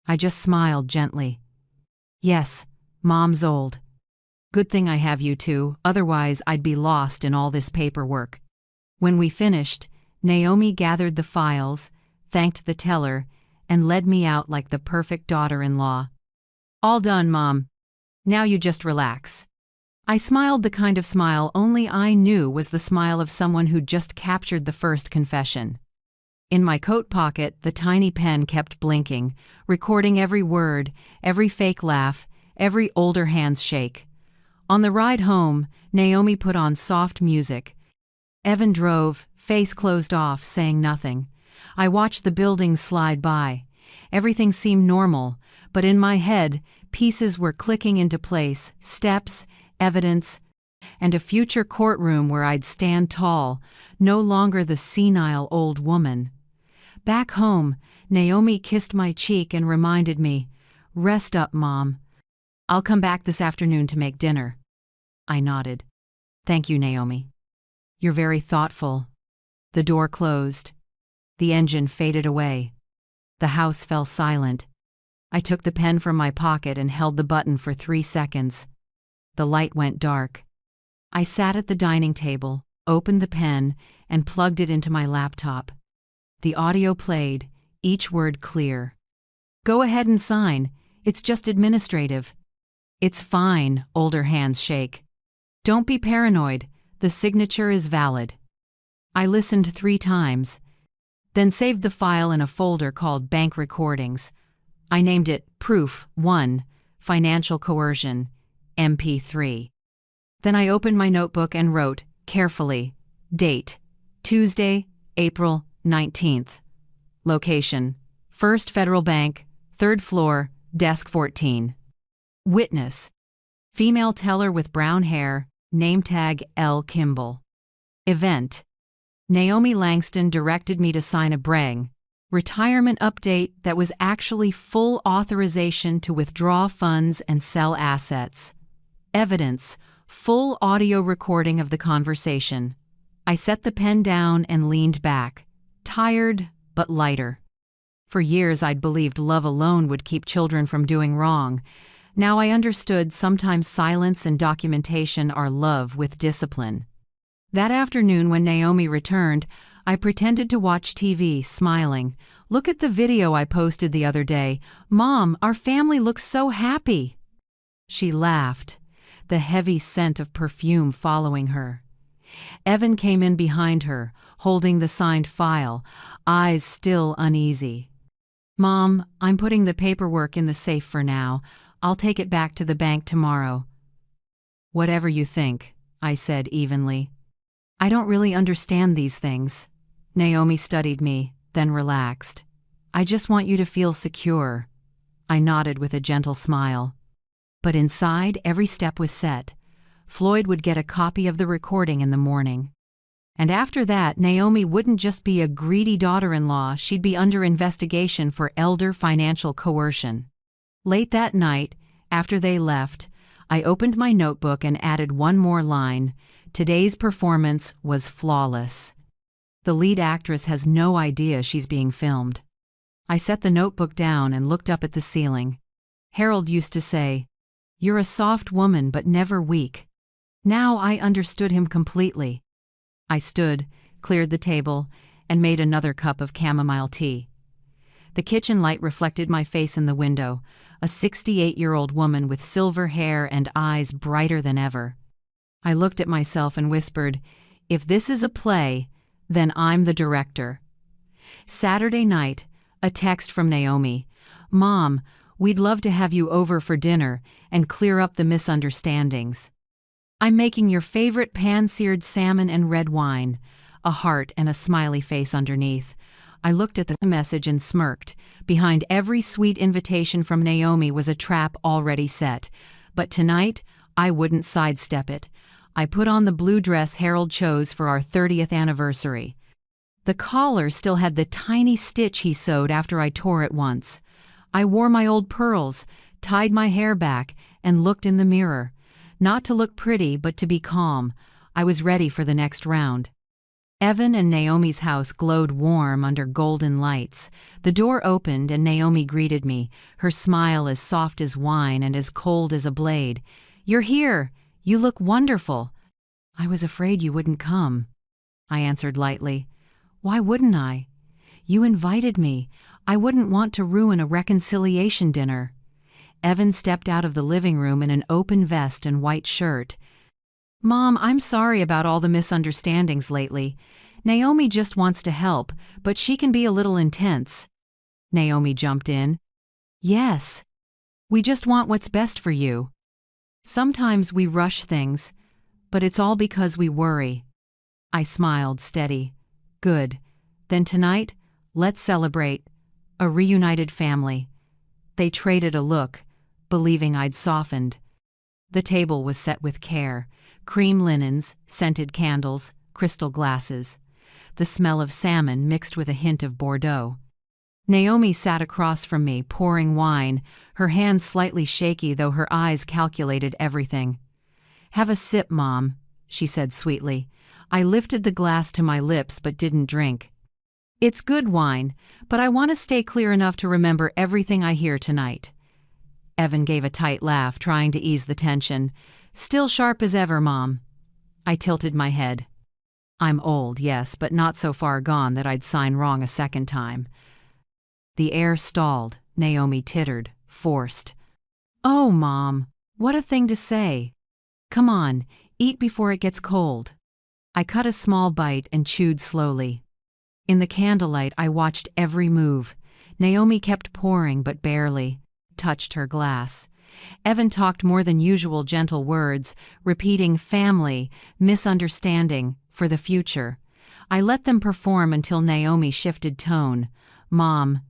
I just smiled gently. "Yes, Mom's old. Good thing I have you two, otherwise I'd be lost in all this paperwork." When we finished, Naomi gathered the files, thanked the teller, and led me out like the perfect daughter-in-law. "All done, Mom. Now you just relax." I smiled the kind of smile only I knew was the smile of someone who'd just captured the first confession. In my coat pocket, the tiny pen kept blinking, recording every word, every fake laugh, every older hand's shake. On the ride home, Naomi put on soft music. Evan drove, face closed off, saying nothing. I watched the buildings slide by. Everything seemed normal, but in my head, pieces were clicking into place, steps, evidence, and a future courtroom where I'd stand tall, no longer the senile old woman. Back home, Naomi kissed my cheek and reminded me, "Rest up, Mom. I'll come back this afternoon to make dinner." I nodded. "Thank you, Naomi. You're very thoughtful." The door closed. The engine faded away. The house fell silent. I took the pen from my pocket and held the button for 3 seconds. The light went dark. I sat at the dining table, opened the pen, and plugged it into my laptop. The audio played, each word clear. "Go ahead and sign. It's just administrative." "It's fine," older hands shake. "Don't be paranoid. The signature is valid." I listened 3 times, then saved the file in a folder called Bank Recordings. I named it Proof 1, Financial Coercion, MP3. Then I opened my notebook and wrote, carefully, date, Tuesday, April 19th. Location, First Federal Bank, 3rd floor, desk 14. Witness, female teller with brown hair, name tag L. Kimball. Event, Naomi Langston directed me to sign a BRANG, retirement update that was actually full authorization to withdraw funds and sell assets. Evidence, full audio recording of the conversation. I set the pen down and leaned back, tired but lighter. For years I'd believed love alone would keep children from doing wrong. Now I understood sometimes silence and documentation are love with discipline. That afternoon when Naomi returned, I pretended to watch TV, smiling. "Look at the video I posted the other day. Mom, our family looks so happy." She laughed, the heavy scent of perfume following her. Evan came in behind her, holding the signed file, eyes still uneasy. "Mom, I'm putting the paperwork in the safe for now. I'll take it back to the bank tomorrow." "Whatever you think," I said evenly. "I don't really understand these things." Naomi studied me, then relaxed. "I just want you to feel secure." I nodded with a gentle smile. But inside, every step was set. Floyd would get a copy of the recording in the morning. And after that, Naomi wouldn't just be a greedy daughter-in-law, she'd be under investigation for elder financial coercion. Late that night, after they left, I opened my notebook and added one more line. Today's performance was flawless. The lead actress has no idea she's being filmed. I set the notebook down and looked up at the ceiling. Harold used to say, "You're a soft woman but never weak." Now I understood him completely. I stood, cleared the table, and made another cup of chamomile tea. The kitchen light reflected my face in the window, a 68-year-old woman with silver hair and eyes brighter than ever. I looked at myself and whispered, "If this is a play, then I'm the director." Saturday night, a text from Naomi. "Mom, we'd love to have you over for dinner and clear up the misunderstandings. I'm making your favorite pan-seared salmon and red wine," a heart and a smiley face underneath. I looked at the message and smirked. Behind every sweet invitation from Naomi was a trap already set. But tonight, I wouldn't sidestep it. I put on the blue dress Harold chose for our 30th anniversary. The collar still had the tiny stitch he sewed after I tore it once. I wore my old pearls, tied my hair back, and looked in the mirror. Not to look pretty, but to be calm. I was ready for the next round. Evan and Naomi's house glowed warm under golden lights. The door opened and Naomi greeted me, her smile as soft as wine and as cold as a blade. "You're here. You look wonderful." "I was afraid you wouldn't come," I answered lightly. "Why wouldn't I? You invited me. I wouldn't want to ruin a reconciliation dinner." Evan stepped out of the living room in an open vest and white shirt. "Mom, I'm sorry about all the misunderstandings lately. Naomi just wants to help, but she can be a little intense." Naomi jumped in. "Yes. We just want what's best for you. Sometimes we rush things, but it's all because we worry." I smiled, steady. "Good. Then tonight, let's celebrate. A reunited family." They traded a look, believing I'd softened. The table was set with care. Cream linens, scented candles, crystal glasses. The smell of salmon mixed with a hint of Bordeaux. Naomi sat across from me, pouring wine, her hands slightly shaky though her eyes calculated everything. "Have a sip, Mom," she said sweetly. I lifted the glass to my lips but didn't drink. "It's good wine, but I want to stay clear enough to remember everything I hear tonight." Evan gave a tight laugh, trying to ease the tension. "Still sharp as ever, Mom." I tilted my head. I'm old, yes, but not so far gone that I'd sign wrong a second time. The air stalled. Naomi tittered, forced. "Oh, Mom, what a thing to say. Come on, eat before it gets cold." I cut a small bite and chewed slowly. In the candlelight, I watched every move. Naomi kept pouring, but barely. Touched her glass. Evan talked more than usual gentle words, repeating family, misunderstanding, for the future. I let them perform until Naomi shifted tone. "Mom,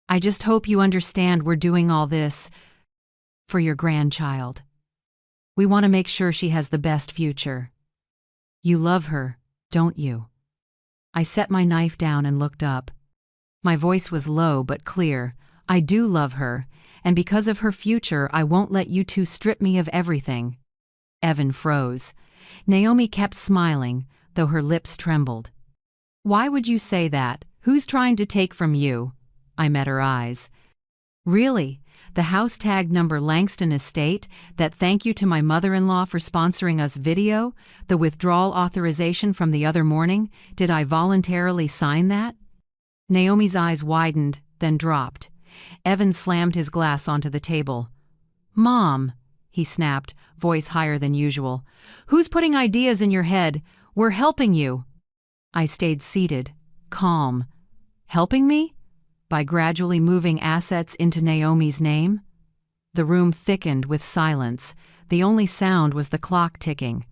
I just hope you understand we're doing all this for your grandchild. We want to make sure she has the best future. You love her, don't you?" I set my knife down and looked up. My voice was low but clear. "I do love her, and because of her future, I won't let you two strip me of everything." Evan froze. Naomi kept smiling, though her lips trembled. "Why would you say that? Who's trying to take from you?" I met her eyes. Really? The house tag number Langston Estate, that thank you to my mother-in-law for sponsoring us video, the withdrawal authorization from the other morning, did I voluntarily sign that? Naomi's eyes widened, then dropped. Evan slammed his glass onto the table. Mom, he snapped, voice higher than usual. Who's putting ideas in your head? We're helping you. I stayed seated, calm. Helping me? By gradually moving assets into Naomi's name? The room thickened with silence. The only sound was the clock ticking.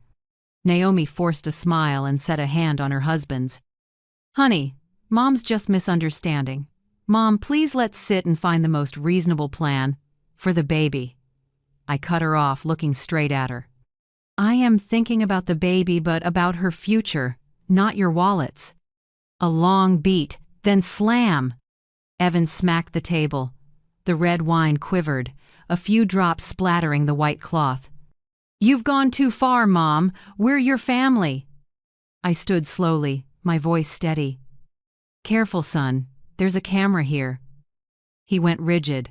Naomi forced a smile and set a hand on her husband's. Honey, Mom's just misunderstanding. Mom, please let's sit and find the most reasonable plan for the baby. I cut her off, looking straight at her. I am thinking about the baby, but about her future, not your wallets. A long beat, then slam. Evan smacked the table. The red wine quivered, a few drops splattering the white cloth. You've gone too far, Mom. We're your family. I stood slowly, my voice steady. Careful, son. There's a camera here. He went rigid.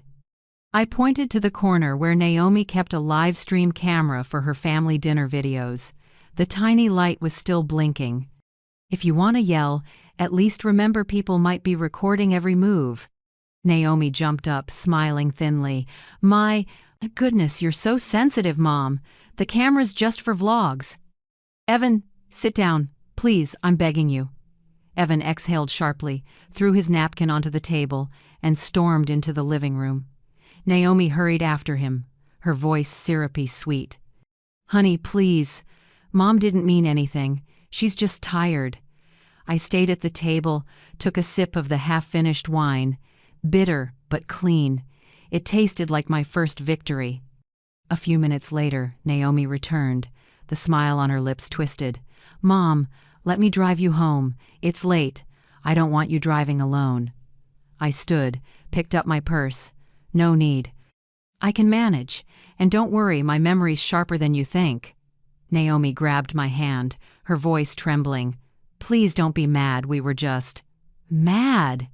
I pointed to the corner where Naomi kept a live stream camera for her family dinner videos. The tiny light was still blinking. If you want to yell, at least remember people might be recording every move. Naomi jumped up, smiling thinly. My goodness, you're so sensitive, Mom. The camera's just for vlogs. Evan, sit down. Please, I'm begging you. Evan exhaled sharply, threw his napkin onto the table, and stormed into the living room. Naomi hurried after him, her voice syrupy sweet. Honey, please. Mom didn't mean anything. She's just tired. I stayed at the table, took a sip of the half-finished wine. Bitter, but clean. It tasted like my first victory. A few minutes later, Naomi returned, the smile on her lips twisted. Mom, let me drive you home. It's late. I don't want you driving alone. I stood, picked up my purse. No need. I can manage. And don't worry, my memory's sharper than you think. Naomi grabbed my hand, her voice trembling. Please don't be mad, we were just… Mad?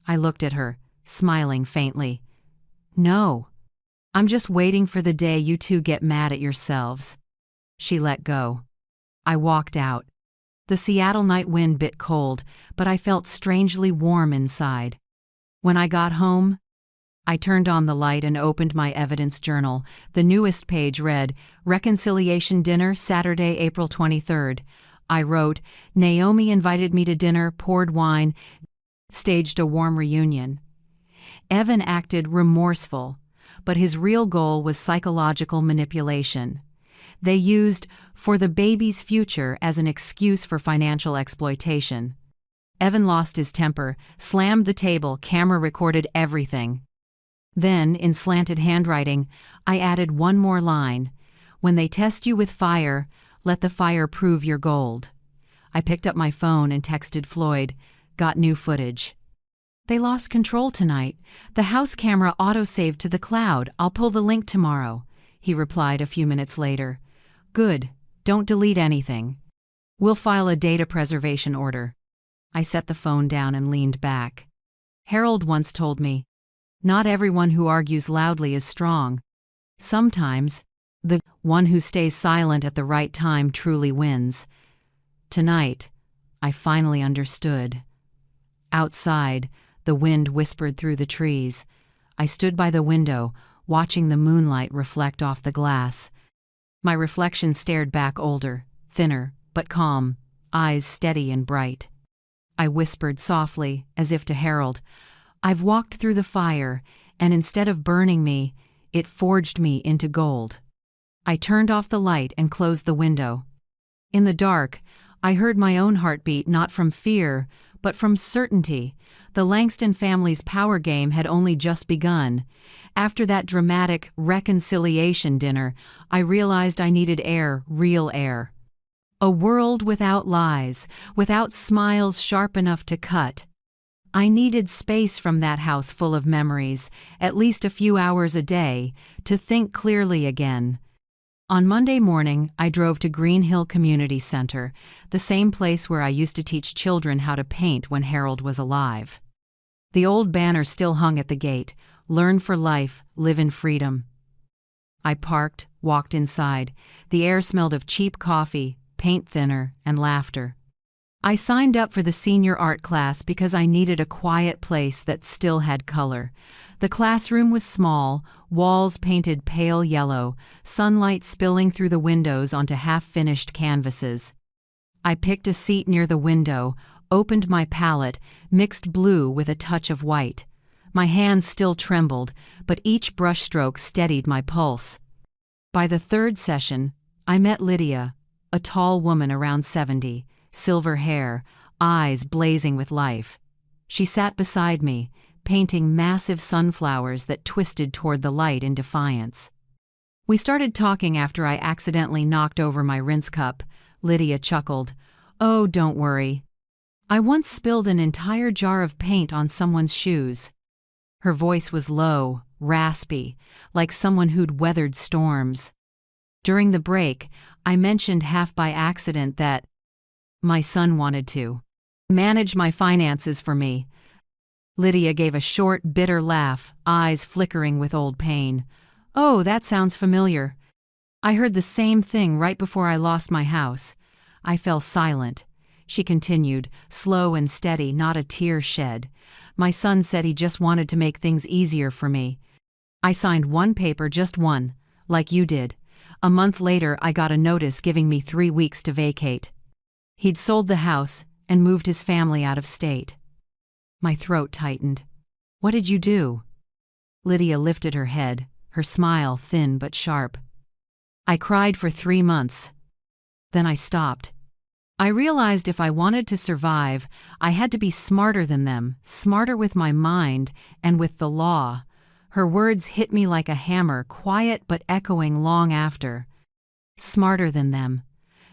I looked at her, smiling faintly. No. I'm just waiting for the day you two get mad at yourselves. She let go. I walked out. The Seattle night wind bit cold, but I felt strangely warm inside. When I got home, I turned on the light and opened my evidence journal. The newest page read, Reconciliation Dinner, Saturday, April 23rd. I wrote, Naomi invited me to dinner, poured wine, staged a warm reunion. Evan acted remorseful, but his real goal was psychological manipulation. They used for the baby's future as an excuse for financial exploitation. Evan lost his temper, slammed the table, camera recorded everything. Then, in slanted handwriting, I added one more line. When they test you with fire, let the fire prove your gold. I picked up my phone and texted Floyd, got new footage. They lost control tonight. The house camera autosaved to the cloud. I'll pull the link tomorrow, he replied a few minutes later. Good. Don't delete anything. We'll file a data preservation order. I set the phone down and leaned back. Harold once told me, not everyone who argues loudly is strong. Sometimes, the one who stays silent at the right time truly wins. Tonight, I finally understood. Outside, the wind whispered through the trees. I stood by the window, watching the moonlight reflect off the glass. My reflection stared back older, thinner, but calm, eyes steady and bright. I whispered softly, as if to Harold, I've walked through the fire, and instead of burning me, it forged me into gold. I turned off the light and closed the window. In the dark, I heard my own heartbeat, not from fear, but from certainty. The Langston family's power game had only just begun. After that dramatic reconciliation dinner, I realized I needed air, real air. A world without lies, without smiles sharp enough to cut. I needed space from that house full of memories, at least a few hours a day, to think clearly again. On Monday morning, I drove to Green Hill Community Center, the same place where I used to teach children how to paint when Harold was alive. The old banner still hung at the gate: "Learn for life, live in freedom." I parked, walked inside. The air smelled of cheap coffee, paint thinner, and laughter. I signed up for the senior art class because I needed a quiet place that still had color. The classroom was small, walls painted pale yellow, sunlight spilling through the windows onto half-finished canvases. I picked a seat near the window, opened my palette, mixed blue with a touch of white. My hands still trembled, but each brushstroke steadied my pulse. By the third session, I met Lydia, a tall woman around 70, silver hair, eyes blazing with life. She sat beside me, painting massive sunflowers that twisted toward the light in defiance. We started talking after I accidentally knocked over my rinse cup. Lydia chuckled. "Oh, don't worry. I once spilled an entire jar of paint on someone's shoes." Her voice was low, raspy, like someone who'd weathered storms. During the break, I mentioned half by accident that my son wanted to manage my finances for me. Lydia gave a short, bitter laugh, eyes flickering with old pain. "Oh, that sounds familiar. I heard the same thing right before I lost my house." I fell silent. She continued, slow and steady, not a tear shed. "My son said he just wanted to make things easier for me. I signed one paper, just one, like you did. A month later, I got a notice giving me 3 weeks to vacate. He'd sold the house and moved his family out of state." My throat tightened. "What did you do?" Lydia lifted her head, her smile thin but sharp. "I cried for 3 months. Then I stopped. I realized if I wanted to survive, I had to be smarter than them, smarter with my mind and with the law." Her words hit me like a hammer, quiet but echoing long after. Smarter than them.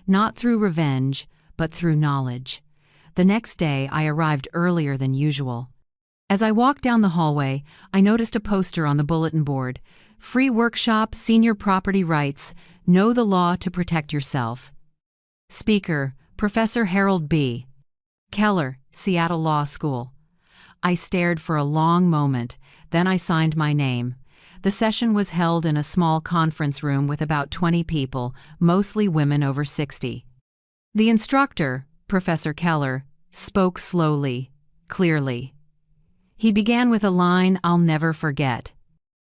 Not through revenge, but through knowledge. The next day, I arrived earlier than usual. As I walked down the hallway, I noticed a poster on the bulletin board: "Free workshop, senior property rights. Know the law to protect yourself." Speaker: Professor Harold B. Keller, Seattle Law School. I stared for a long moment, then I signed my name. The session was held in a small conference room with about 20 people, mostly women over 60. The instructor, Professor Keller, spoke slowly, clearly. He began with a line I'll never forget.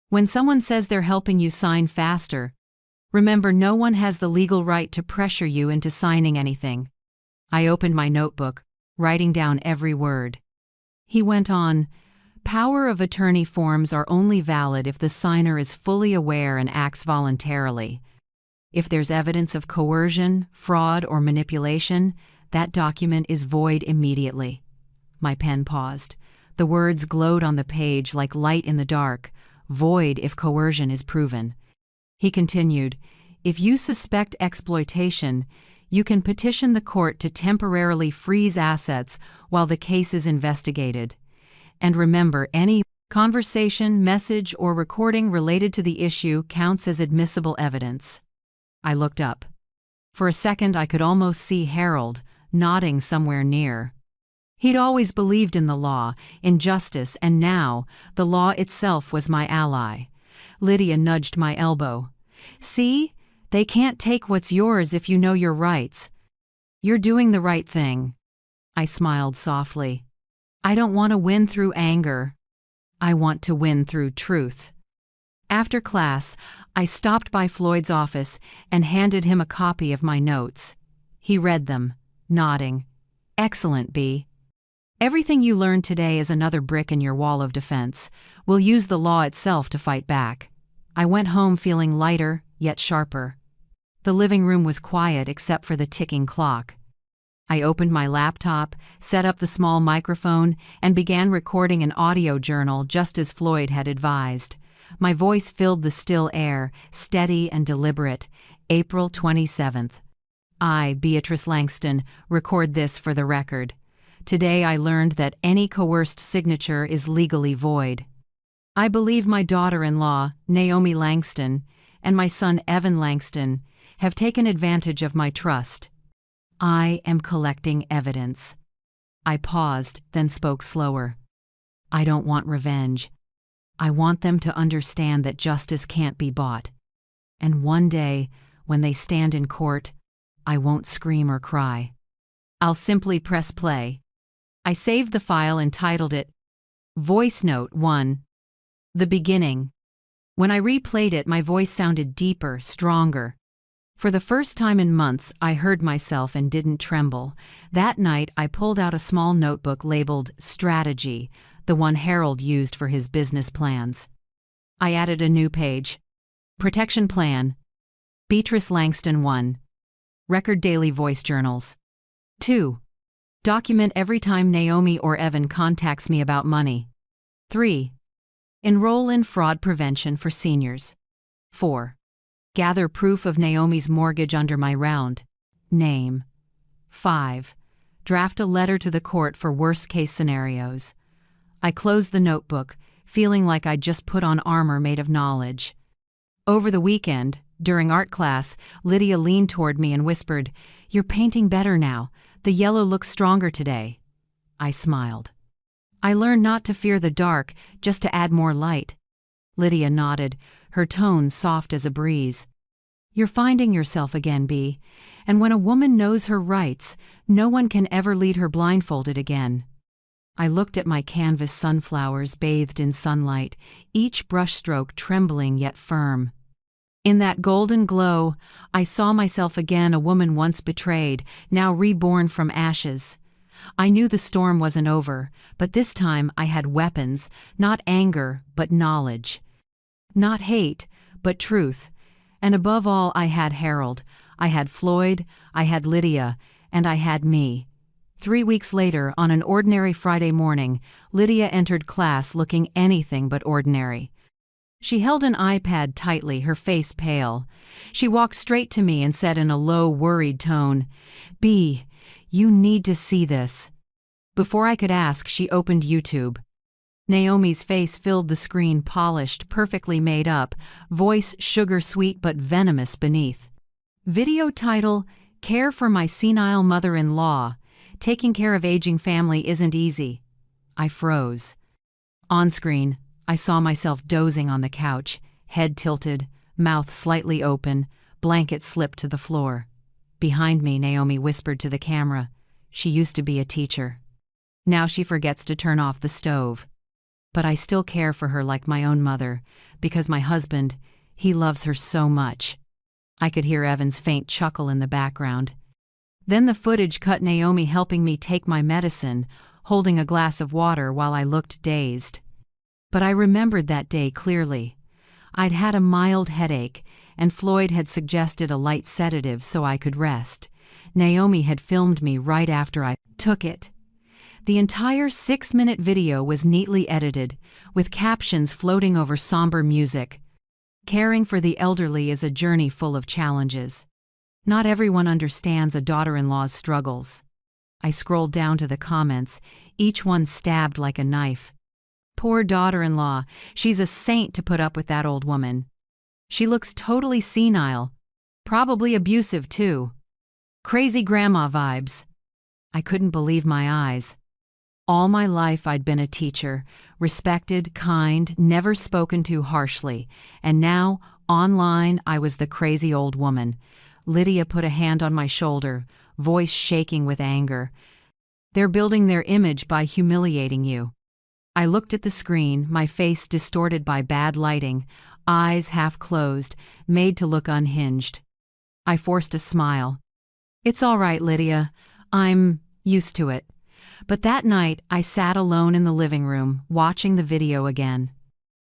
"When someone says they're helping you sign faster, remember no one has the legal right to pressure you into signing anything." I opened my notebook, writing down every word. He went on, "Power of attorney forms are only valid if the signer is fully aware and acts voluntarily. If there's evidence of coercion, fraud, or manipulation, that document is void immediately." My pen paused. The words glowed on the page like light in the dark: void if coercion is proven. He continued, "If you suspect exploitation, you can petition the court to temporarily freeze assets while the case is investigated. And remember, any conversation, message, or recording related to the issue counts as admissible evidence." I looked up. For a second, I could almost see Harold, nodding somewhere near. He'd always believed in the law, in justice, and now the law itself was my ally. Lydia nudged my elbow. "See? They can't take what's yours if you know your rights. You're doing the right thing." I smiled softly. "I don't want to win through anger. I want to win through truth." After class, I stopped by Floyd's office and handed him a copy of my notes. He read them, nodding. "Excellent, B. Everything you learned today is another brick in your wall of defense. We'll use the law itself to fight back." I went home feeling lighter, yet sharper. The living room was quiet except for the ticking clock. I opened my laptop, set up the small microphone, and began recording an audio journal just as Floyd had advised. My voice filled the still air, steady and deliberate. April 27th. I, Beatrice Langston, record this for the record. Today I learned that any coerced signature is legally void. I believe my daughter-in-law, Naomi Langston, and my son Evan Langston have taken advantage of my trust. I am collecting evidence." I paused, then spoke slower. I don't want revenge. I want them to understand that justice can't be bought. And one day, when they stand in court, I won't scream or cry. I'll simply press play. I saved the file and titled it Voice Note 1. The Beginning. When I replayed it, my voice sounded deeper, stronger. For the first time in months, I heard myself and didn't tremble. That night, I pulled out a small notebook labeled Strategy, the one Harold used for his business plans. I added a new page. Protection Plan. Beatrice Langston 1. Record daily voice journals. 2. Document every time Naomi or Evan contacts me about money. 3. Enroll in fraud prevention for seniors. 4. Gather proof of Naomi's mortgage under my round name. 5. Draft a letter to the court for worst-case scenarios. I closed the notebook, feeling like I'd just put on armor made of knowledge. Over the weekend, during art class, Lydia leaned toward me and whispered, "You're painting better now. The yellow looks stronger today." I smiled. I learned not to fear the dark, just to add more light. Lydia nodded, her tone soft as a breeze. "You're finding yourself again, Bee. And when a woman knows her rights, no one can ever lead her blindfolded again." I looked at my canvas sunflowers bathed in sunlight, each brushstroke trembling yet firm. In that golden glow, I saw myself again, a woman once betrayed, now reborn from ashes. I knew the storm wasn't over, but this time I had weapons, not anger, but knowledge. Not hate, but truth. And above all, I had Harold. I had Floyd, I had Lydia, and I had me. 3 weeks later, on an ordinary Friday morning, Lydia entered class looking anything but ordinary. She held an iPad tightly, her face pale. She walked straight to me and said in a low, worried tone, "Bee, you need to see this." Before I could ask, she opened YouTube. Naomi's face filled the screen, polished, perfectly made up, voice sugar-sweet but venomous beneath. Video title, Care for My Senile Mother-in-Law. Taking care of aging family isn't easy. I froze. On screen, I saw myself dozing on the couch, head tilted, mouth slightly open, blanket slipped to the floor. Behind me, Naomi whispered to the camera, "She used to be a teacher. Now she forgets to turn off the stove. But I still care for her like my own mother, because my husband, he loves her so much." I could hear Evan's faint chuckle in the background. Then the footage cut Naomi helping me take my medicine, holding a glass of water while I looked dazed. But I remembered that day clearly. I'd had a mild headache, and Floyd had suggested a light sedative so I could rest. Naomi had filmed me right after I took it. The entire 6-minute video was neatly edited, with captions floating over somber music. Caring for the elderly is a journey full of challenges. Not everyone understands a daughter-in-law's struggles. I scrolled down to the comments, each one stabbed like a knife. "Poor daughter-in-law, she's a saint to put up with that old woman. She looks totally senile. Probably abusive, too. Crazy grandma vibes." I couldn't believe my eyes. All my life I'd been a teacher, respected, kind, never spoken to harshly, and now, online, I was the crazy old woman. Lydia put a hand on my shoulder, voice shaking with anger. "They're building their image by humiliating you." I looked at the screen, my face distorted by bad lighting, eyes half closed, made to look unhinged. I forced a smile. "It's all right, Lydia. I'm used to it." But that night, I sat alone in the living room, watching the video again.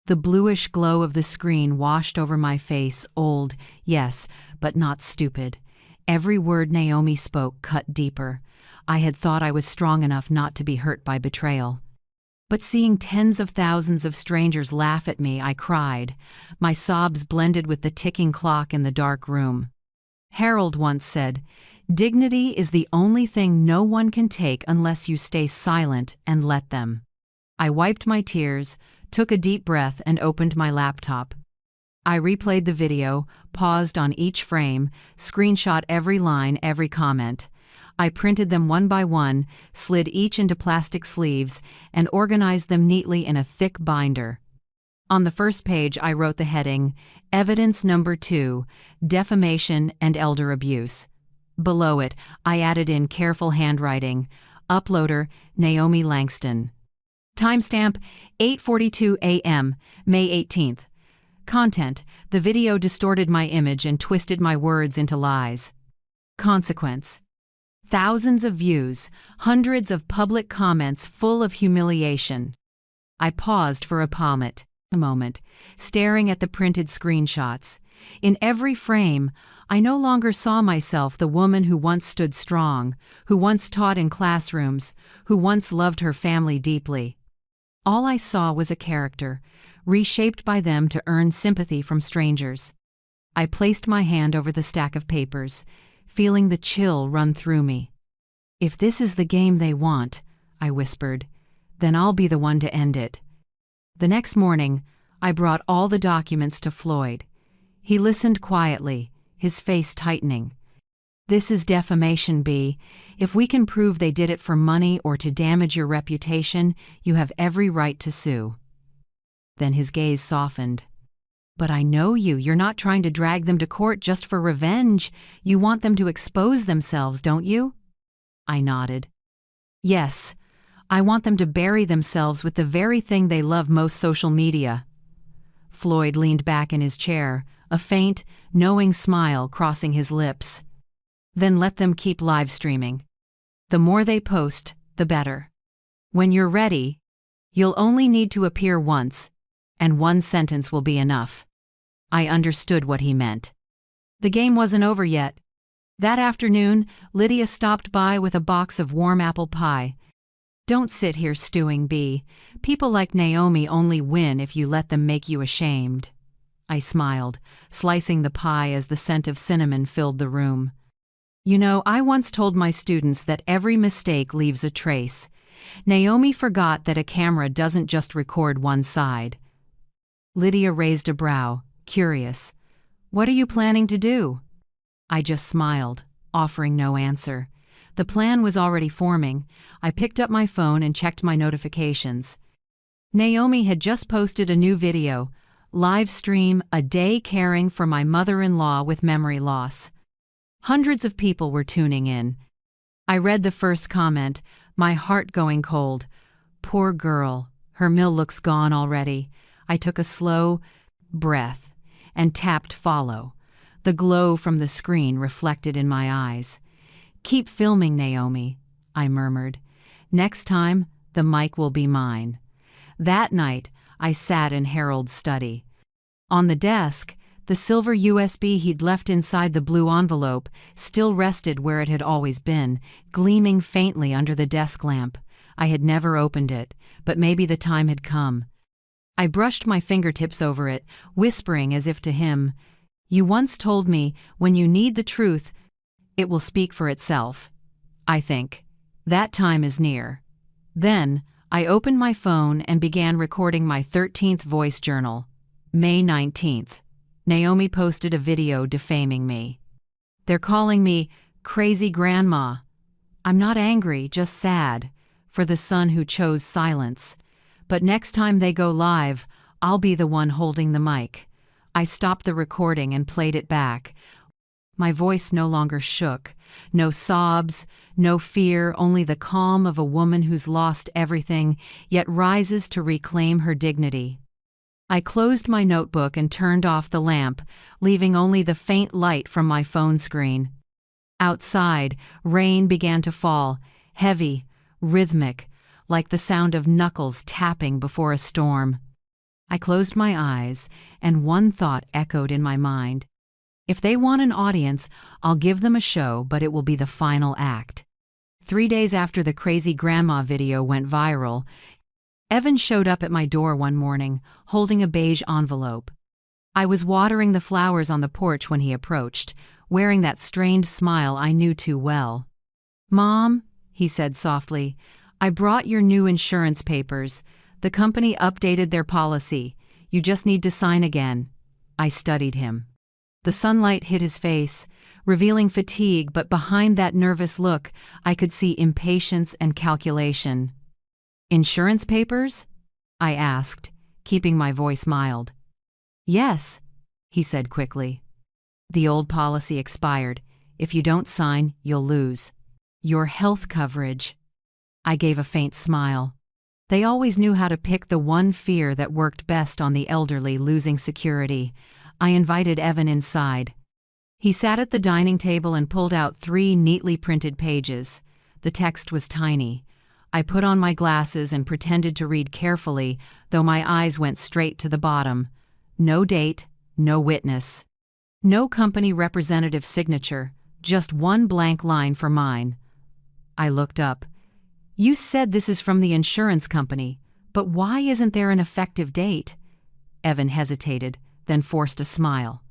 The bluish glow of the screen washed over my face, old, yes, but not stupid. Every word Naomi spoke cut deeper. I had thought I was strong enough not to be hurt by betrayal. But seeing tens of thousands of strangers laugh at me, I cried. My sobs blended with the ticking clock in the dark room. Harold once said, "Dignity is the only thing no one can take unless you stay silent and let them." I wiped my tears, took a deep breath, and opened my laptop. I replayed the video, paused on each frame, screenshot every line, every comment. I printed them one by one, slid each into plastic sleeves, and organized them neatly in a thick binder. On the first page, I wrote the heading, Evidence Number 2, Defamation and Elder Abuse. Below it, I added in careful handwriting, Uploader, Naomi Langston. Timestamp, 8:42 a.m., May 18th. Content, the video distorted my image and twisted my words into lies. Consequence, thousands of views, hundreds of public comments full of humiliation. I paused for a moment, staring at the printed screenshots. In every frame, I no longer saw myself the woman who once stood strong, who once taught in classrooms, who once loved her family deeply. All I saw was a character, reshaped by them to earn sympathy from strangers. I placed my hand over the stack of papers, feeling the chill run through me. If this is the game they want, I whispered, then I'll be the one to end it. The next morning, I brought all the documents to Floyd. He listened quietly, his face tightening. This is defamation, B. If we can prove they did it for money or to damage your reputation, you have every right to sue. Then his gaze softened. But I know you. You're not trying to drag them to court just for revenge. You want them to expose themselves, don't you? I nodded. Yes. I want them to bury themselves with the very thing they love most, social media. Floyd leaned back in his chair, a faint, knowing smile crossing his lips. Then let them keep live streaming. The more they post, the better. When you're ready, you'll only need to appear once, and one sentence will be enough. I understood what he meant. The game wasn't over yet. That afternoon, Lydia stopped by with a box of warm apple pie. Don't sit here stewing, B. People like Naomi only win if you let them make you ashamed. I smiled, slicing the pie as the scent of cinnamon filled the room. You know, I once told my students that every mistake leaves a trace. Naomi forgot that a camera doesn't just record one side. Lydia raised a brow, curious. What are you planning to do? I just smiled, offering no answer. The plan was already forming. I picked up my phone and checked my notifications. Naomi had just posted a new video, live stream, a day caring for my mother-in-law with memory loss. Hundreds of people were tuning in. I read the first comment, my heart going cold. Poor girl, her mill looks gone already. I took a slow breath and tapped follow. The glow from the screen reflected in my eyes. Keep filming, Naomi, I murmured. Next time, the mic will be mine. That night, I sat in Harold's study. On the desk, the silver USB he'd left inside the blue envelope still rested where it had always been, gleaming faintly under the desk lamp. I had never opened it, but maybe the time had come. I brushed my fingertips over it, whispering as if to him, You once told me, when you need the truth, it will speak for itself. I think. That time is near. Then, I opened my phone and began recording my 13th voice journal. May 19th. Naomi posted a video defaming me. They're calling me crazy grandma. I'm not angry, just sad, for the son who chose silence. But next time they go live, I'll be the one holding the mic. I stopped the recording and played it back. My voice no longer shook. No sobs, no fear, only the calm of a woman who's lost everything, yet rises to reclaim her dignity. I closed my notebook and turned off the lamp, leaving only the faint light from my phone screen. Outside, rain began to fall, heavy, rhythmic, like the sound of knuckles tapping before a storm. I closed my eyes, and one thought echoed in my mind. If they want an audience, I'll give them a show, but it will be the final act. 3 days after the crazy grandma video went viral, Evan showed up at my door one morning, holding a beige envelope. I was watering the flowers on the porch when he approached, wearing that strained smile I knew too well. "Mom," he said softly, "I brought your new insurance papers. The company updated their policy. You just need to sign again." I studied him. The sunlight hit his face, revealing fatigue, but behind that nervous look, I could see impatience and calculation. "Insurance papers?" I asked, keeping my voice mild. "Yes," he said quickly. "The old policy expired. If you don't sign, you'll lose your health coverage." I gave a faint smile. They always knew how to pick the one fear that worked best on the elderly losing security. I invited Evan inside. He sat at the dining table and pulled out 3 neatly printed pages. The text was tiny. I put on my glasses and pretended to read carefully, though my eyes went straight to the bottom. No date, no witness. No company representative signature, just one blank line for mine. I looked up. "You said this is from the insurance company, but why isn't there an effective date?" Evan hesitated, then forced a smile.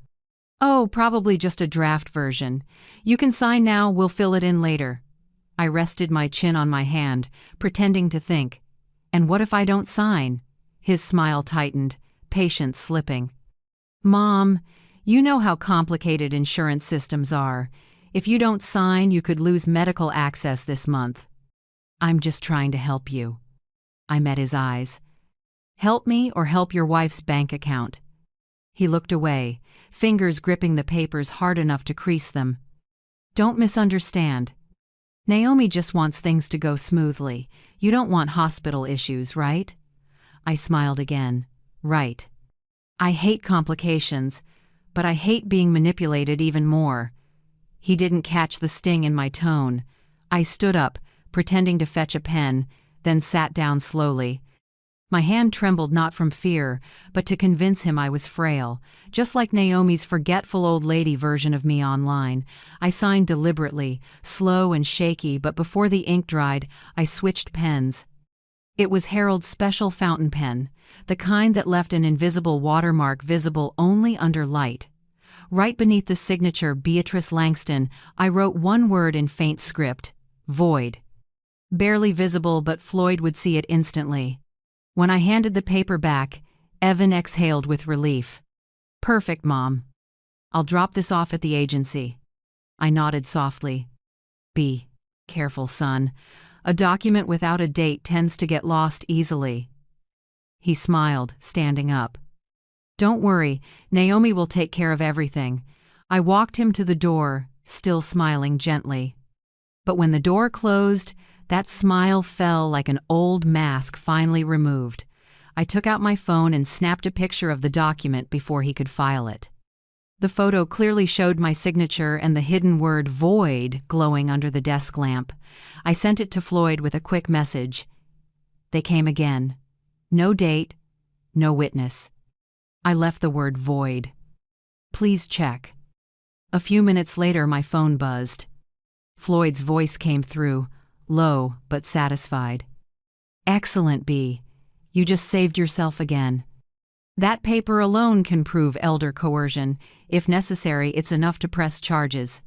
"Oh, probably just a draft version. You can sign now, we'll fill it in later." I rested my chin on my hand, pretending to think. "And what if I don't sign?" His smile tightened, patience slipping. "Mom, you know how complicated insurance systems are. If you don't sign, you could lose medical access this month." "I'm just trying to help you." I met his eyes. "Help me or help your wife's bank account?" He looked away, fingers gripping the papers hard enough to crease them. "Don't misunderstand. Naomi just wants things to go smoothly. You don't want hospital issues, right?" I smiled again. "Right. I hate complications, but I hate being manipulated even more." He didn't catch the sting in my tone. I stood up, pretending to fetch a pen, then sat down slowly. My hand trembled not from fear, but to convince him I was frail, just like Naomi's forgetful old lady version of me online. I signed deliberately, slow and shaky, but before the ink dried, I switched pens. It was Harold's special fountain pen, the kind that left an invisible watermark visible only under light. Right beneath the signature Beatrice Langston, I wrote one word in faint script: void. Barely visible, but Floyd would see it instantly. When I handed the paper back, Evan exhaled with relief. "Perfect, Mom. I'll drop this off at the agency." I nodded softly. "Be careful, son. A document without a date tends to get lost easily." He smiled, standing up. "Don't worry, Naomi will take care of everything." I walked him to the door, still smiling gently. But when the door closed, that smile fell like an old mask finally removed. I took out my phone and snapped a picture of the document before he could file it. The photo clearly showed my signature and the hidden word void glowing under the desk lamp. I sent it to Floyd with a quick message. They came again. No date, no witness. I left the word void. "Please check." A few minutes later, my phone buzzed. Floyd's voice came through, low but satisfied. "Excellent, B. You just saved yourself again. That paper alone can prove elder coercion. If necessary, it's enough to press charges."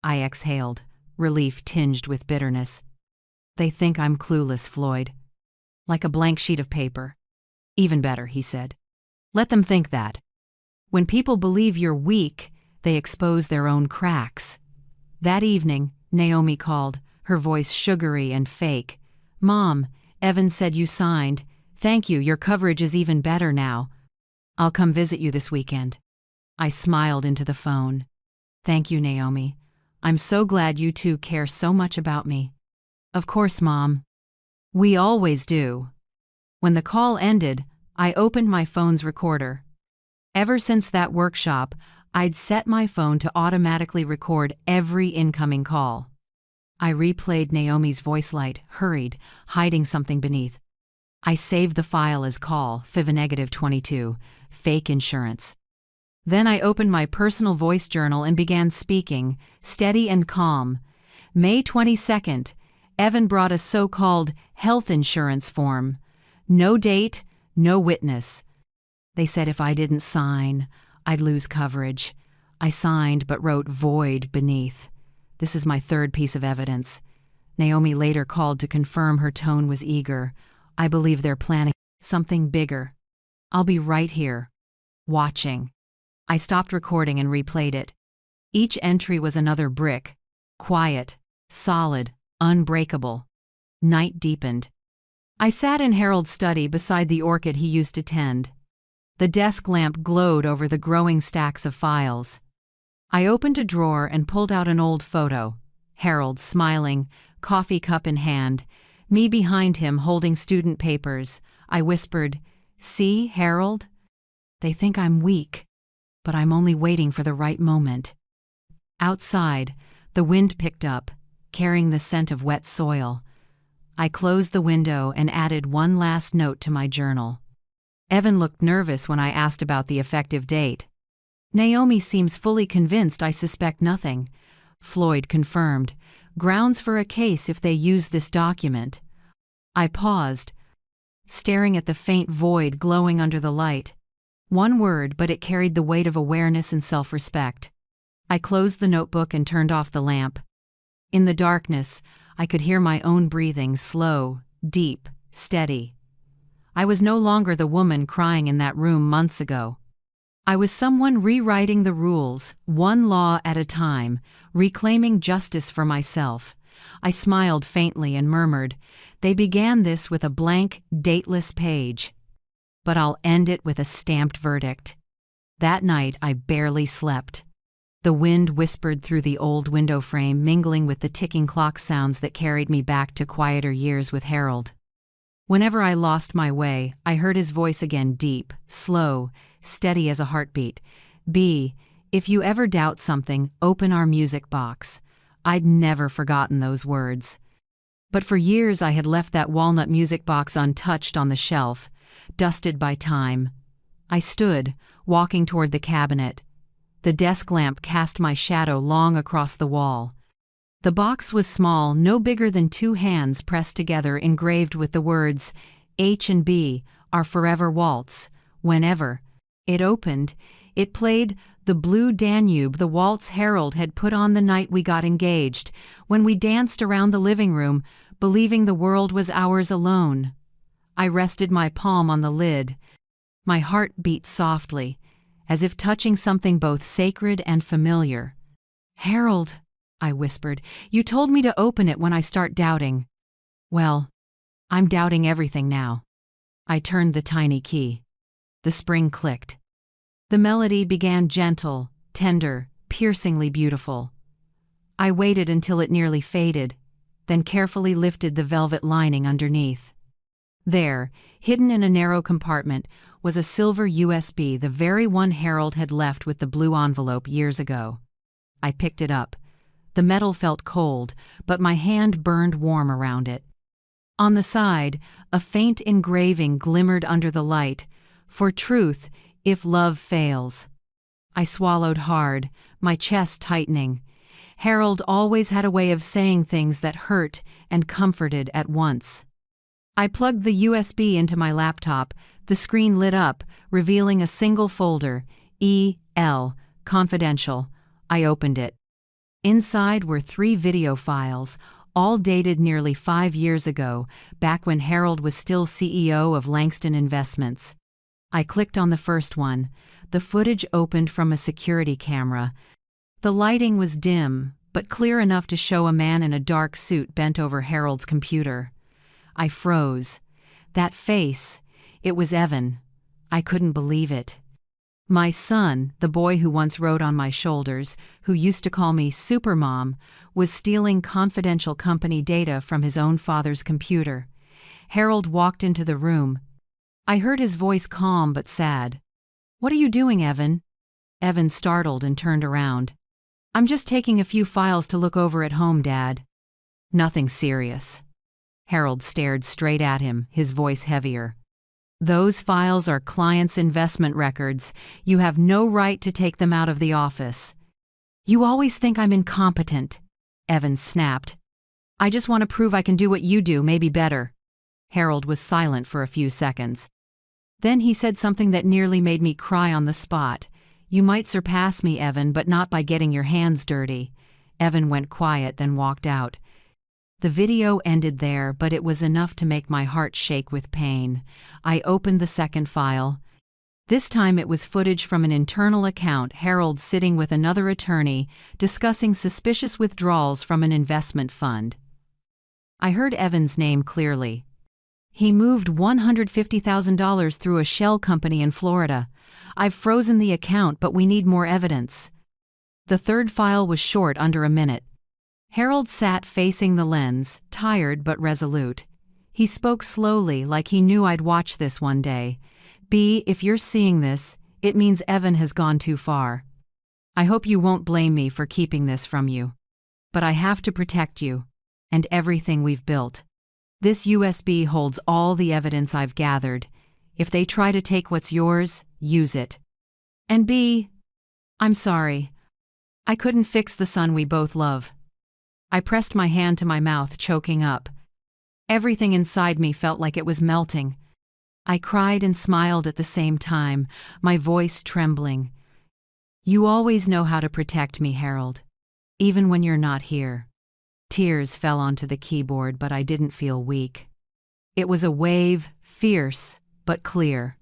I exhaled, relief tinged with bitterness. "They think I'm clueless, Floyd. Like a blank sheet of paper." "Even better," he said. "Let them think that. When people believe you're weak, they expose their own cracks." That evening, Naomi called, her voice sugary and fake. "Mom, Evan said you signed. Thank you, your coverage is even better now. I'll come visit you this weekend." I smiled into the phone. "Thank you, Naomi. I'm so glad you two care so much about me." "Of course, Mom. We always do." When the call ended, I opened my phone's recorder. Ever since that workshop, I'd set my phone to automatically record every incoming call. I replayed Naomi's voicelight, hurried, hiding something beneath. I saved the file as call, FIV-22, fake insurance. Then I opened my personal voice journal and began speaking, steady and calm. May 22nd, Evan brought a so-called health insurance form. No date, no witness. They said if I didn't sign, I'd lose coverage. I signed but wrote void beneath. This is my third piece of evidence. Naomi later called to confirm her tone was eager. I believe they're planning something bigger. I'll be right here, watching. I stopped recording and replayed it. Each entry was another brick. Quiet, solid, unbreakable. Night deepened. I sat in Harold's study beside the orchid he used to tend. The desk lamp glowed over the growing stacks of files. I opened a drawer and pulled out an old photo. Harold smiling, coffee cup in hand, me behind him holding student papers. I whispered, "See, Harold? They think I'm weak, but I'm only waiting for the right moment." Outside, the wind picked up, carrying the scent of wet soil. I closed the window and added one last note to my journal. Evan looked nervous when I asked about the effective date. "Naomi seems fully convinced I suspect nothing." Floyd confirmed, "Grounds for a case if they use this document." I paused, staring at the faint void glowing under the light. One word, but it carried the weight of awareness and self-respect. I closed the notebook and turned off the lamp. In the darkness, I could hear my own breathing, slow, deep, steady. I was no longer the woman crying in that room months ago. I was someone rewriting the rules, one law at a time, reclaiming justice for myself. I smiled faintly and murmured, "They began this with a blank, dateless page. But I'll end it with a stamped verdict." That night, I barely slept. The wind whispered through the old window frame, mingling with the ticking clock sounds that carried me back to quieter years with Harold. Whenever I lost my way, I heard his voice again, deep, slow, steady as a heartbeat. "B, if you ever doubt something, open our music box." I'd never forgotten those words. But for years I had left that walnut music box untouched on the shelf, dusted by time. I stood, walking toward the cabinet. The desk lamp cast my shadow long across the wall. The box was small, no bigger than two hands pressed together, engraved with the words, "H and B, our forever waltz." Whenever it opened, it played "The Blue Danube," the waltz Harold had put on the night we got engaged, when we danced around the living room, believing the world was ours alone. I rested my palm on the lid. My heart beat softly, as if touching something both sacred and familiar. "Harold," I whispered, "you told me to open it when I start doubting." Well, I'm doubting everything now. I turned the tiny key. The spring clicked. The melody began gentle, tender, piercingly beautiful. I waited until it nearly faded, then carefully lifted the velvet lining underneath. There, hidden in a narrow compartment, was a silver USB, the very one Harold had left with the blue envelope years ago. I picked it up. The metal felt cold, but my hand burned warm around it. On the side, a faint engraving glimmered under the light, "For truth, if love fails." I swallowed hard, my chest tightening. Harold always had a way of saying things that hurt and comforted at once. I plugged the USB into my laptop. The screen lit up, revealing a single folder, E.L. Confidential. I opened it. Inside were 3 video files, all dated nearly 5 years ago, back when Harold was still CEO of Langston Investments. I clicked on the first one. The footage opened from a security camera. The lighting was dim, but clear enough to show a man in a dark suit bent over Harold's computer. I froze. That face, it was Evan. I couldn't believe it. My son, the boy who once rode on my shoulders, who used to call me Supermom, was stealing confidential company data from his own father's computer. Harold walked into the room. I heard his voice calm but sad. "What are you doing, Evan?" Evan startled and turned around. "I'm just taking a few files to look over at home, Dad." "Nothing serious." Harold stared straight at him, his voice heavier. "Those files are clients' investment records. You have no right to take them out of the office." "You always think I'm incompetent," Evan snapped. "I just want to prove I can do what you do, maybe better." Harold was silent for a few seconds. Then he said something that nearly made me cry on the spot. "You might surpass me, Evan, but not by getting your hands dirty." Evan went quiet, then walked out. The video ended there, but it was enough to make my heart shake with pain. I opened the second file. This time it was footage from an internal account, Harold sitting with another attorney, discussing suspicious withdrawals from an investment fund. I heard Evan's name clearly. He moved $150,000 through a shell company in Florida. I've frozen the account, but we need more evidence. The third file was short, under a minute. Harold sat facing the lens, tired but resolute. He spoke slowly, like he knew I'd watch this one day. B, if you're seeing this, it means Evan has gone too far. I hope you won't blame me for keeping this from you. But I have to protect you, and everything we've built. This USB holds all the evidence I've gathered. If they try to take what's yours, use it. And B, I'm sorry. I couldn't fix the son we both love. I pressed my hand to my mouth, choking up. Everything inside me felt like it was melting. I cried and smiled at the same time, my voice trembling. You always know how to protect me, Harold, even when you're not here. Tears fell onto the keyboard, but I didn't feel weak. It was a wave, fierce but clear.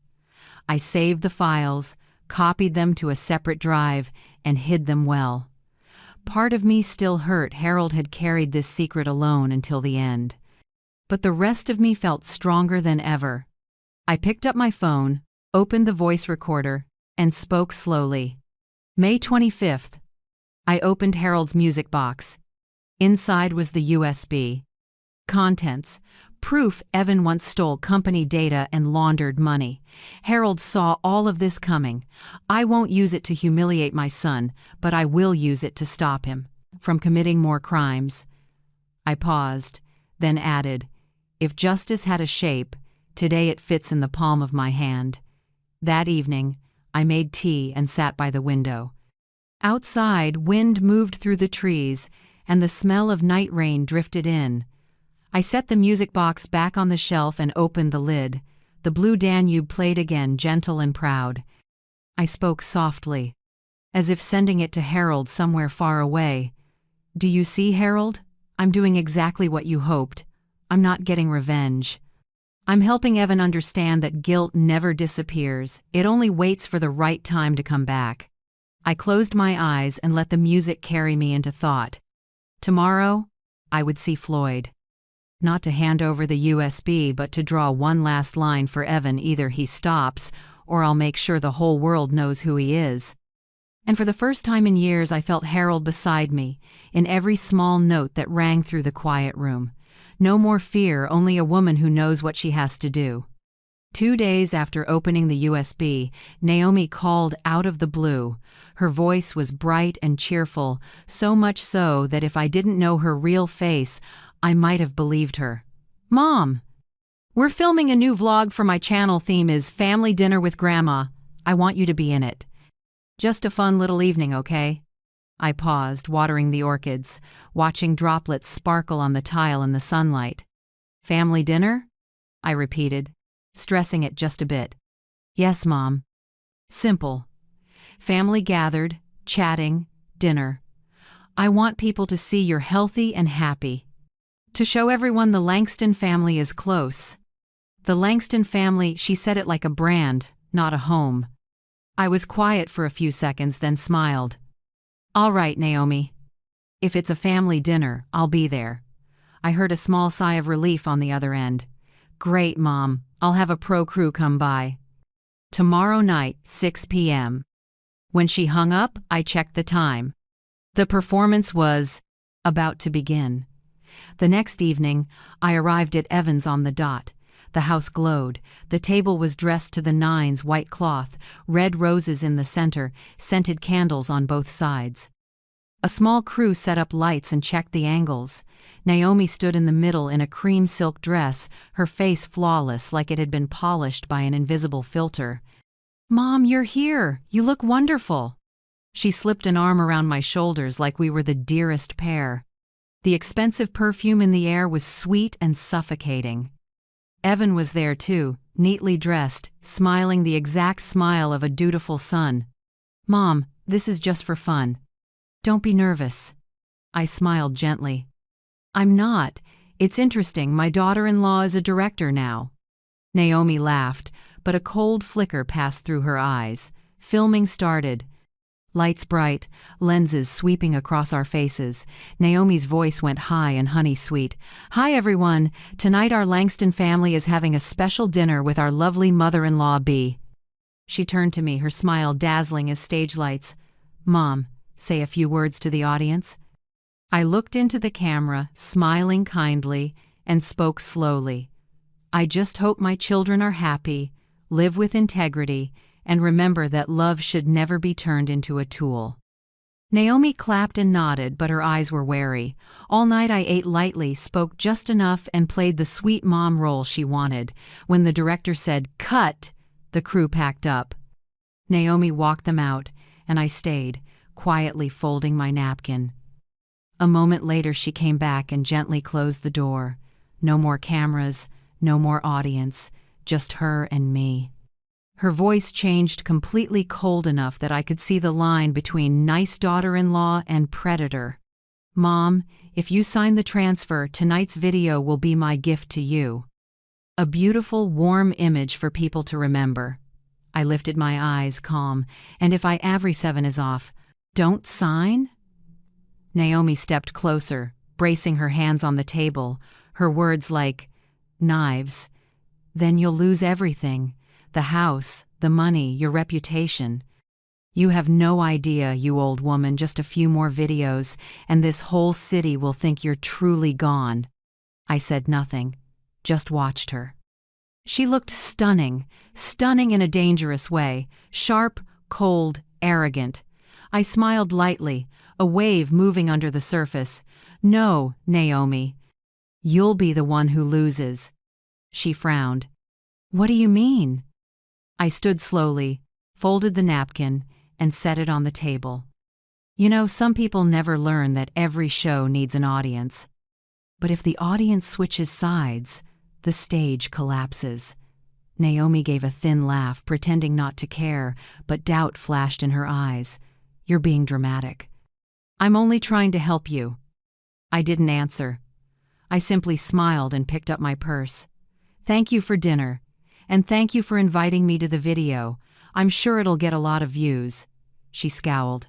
I saved the files, copied them to a separate drive, and hid them well. Part of me still hurt Harold had carried this secret alone until the end. But the rest of me felt stronger than ever. I picked up my phone, opened the voice recorder, and spoke slowly. May 25th. I opened Harold's music box. Inside was the USB. Contents: proof Evan once stole company data and laundered money. Harold saw all of this coming. I won't use it to humiliate my son, but I will use it to stop him from committing more crimes. I paused, then added, if justice had a shape, today it fits in the palm of my hand. That evening, I made tea and sat by the window. Outside, wind moved through the trees, and the smell of night rain drifted in. I set the music box back on the shelf and opened the lid. The Blue Danube played again, gentle and proud. I spoke softly, as if sending it to Harold somewhere far away. Do you see, Harold? I'm doing exactly what you hoped. I'm not getting revenge. I'm helping Evan understand that guilt never disappears. It only waits for the right time to come back. I closed my eyes and let the music carry me into thought. Tomorrow, I would see Floyd. Not to hand over the USB, but to draw one last line for Evan. Either he stops, or I'll make sure the whole world knows who he is. And for the first time in years, I felt Harold beside me, in every small note that rang through the quiet room. No more fear, only a woman who knows what she has to do. 2 days after opening the USB, Naomi called out of the blue. Her voice was bright and cheerful, so much so that if I didn't know her real face, I might have believed her. Mom, we're filming a new vlog for my channel. Theme is Family Dinner with Grandma. I want you to be in it. Just a fun little evening, okay? I paused, watering the orchids, watching droplets sparkle on the tile in the sunlight. Family dinner? I repeated, stressing it just a bit. Yes, Mom. Simple. Family gathered, chatting, dinner. I want people to see you're healthy and happy. To show everyone the Langston family is close. The Langston family, she said it like a brand, not a home. I was quiet for a few seconds, then smiled. All right, Naomi. If it's a family dinner, I'll be there. I heard a small sigh of relief on the other end. Great, Mom. I'll have a pro crew come by. Tomorrow night, 6 p.m. When she hung up, I checked the time. The performance was about to begin. The next evening, I arrived at Evans on the dot. The house glowed. The table was dressed to the nines, white cloth, red roses in the center, scented candles on both sides. A small crew set up lights and checked the angles. Naomi stood in the middle in a cream silk dress, her face flawless like it had been polished by an invisible filter. Mom, you're here. You look wonderful. She slipped an arm around my shoulders like we were the dearest pair. The expensive perfume in the air was sweet and suffocating. Evan was there too, neatly dressed, smiling the exact smile of a dutiful son. Mom, this is just for fun. Don't be nervous. I smiled gently. I'm not. It's interesting, my daughter-in-law is a director now. Naomi laughed, but a cold flicker passed through her eyes. Filming started. Lights bright, lenses sweeping across our faces. Naomi's voice went high and honey-sweet. "Hi everyone, tonight our Langston family is having a special dinner with our lovely mother-in-law B." She turned to me, her smile dazzling as stage lights. "Mom, say a few words to the audience." I looked into the camera, smiling kindly, and spoke slowly. "I just hope my children are happy, live with integrity, and remember that love should never be turned into a tool." Naomi clapped and nodded, but her eyes were wary. All night I ate lightly, spoke just enough, and played the sweet mom role she wanted. When the director said, "Cut," the crew packed up. Naomi walked them out, and I stayed, quietly folding my napkin. A moment later she came back and gently closed the door. No more cameras, no more audience, just her and me. Her voice changed, completely cold enough that I could see the line between nice daughter-in-law and predator. "Mom, if you sign the transfer, tonight's video will be my gift to you." A beautiful, warm image for people to remember. I lifted my eyes, calm. "And if I every 7 is off, don't sign?" Naomi stepped closer, bracing her hands on the table, her words like knives. "Then you'll lose everything. The house, the money, your reputation. You have no idea, you old woman, just a few more videos, and this whole city will think you're truly gone." I said nothing, just watched her. She looked stunning, stunning in a dangerous way, sharp, cold, arrogant. I smiled lightly, a wave moving under the surface. "No, Naomi. You'll be the one who loses." She frowned. "What do you mean?" I stood slowly, folded the napkin, and set it on the table. "You know, some people never learn that every show needs an audience. But if the audience switches sides, the stage collapses." Naomi gave a thin laugh, pretending not to care, but doubt flashed in her eyes. "You're being dramatic." "I'm only trying to help you." I didn't answer. I simply smiled and picked up my purse. "Thank you for dinner. And thank you for inviting me to the video. I'm sure it'll get a lot of views." She scowled.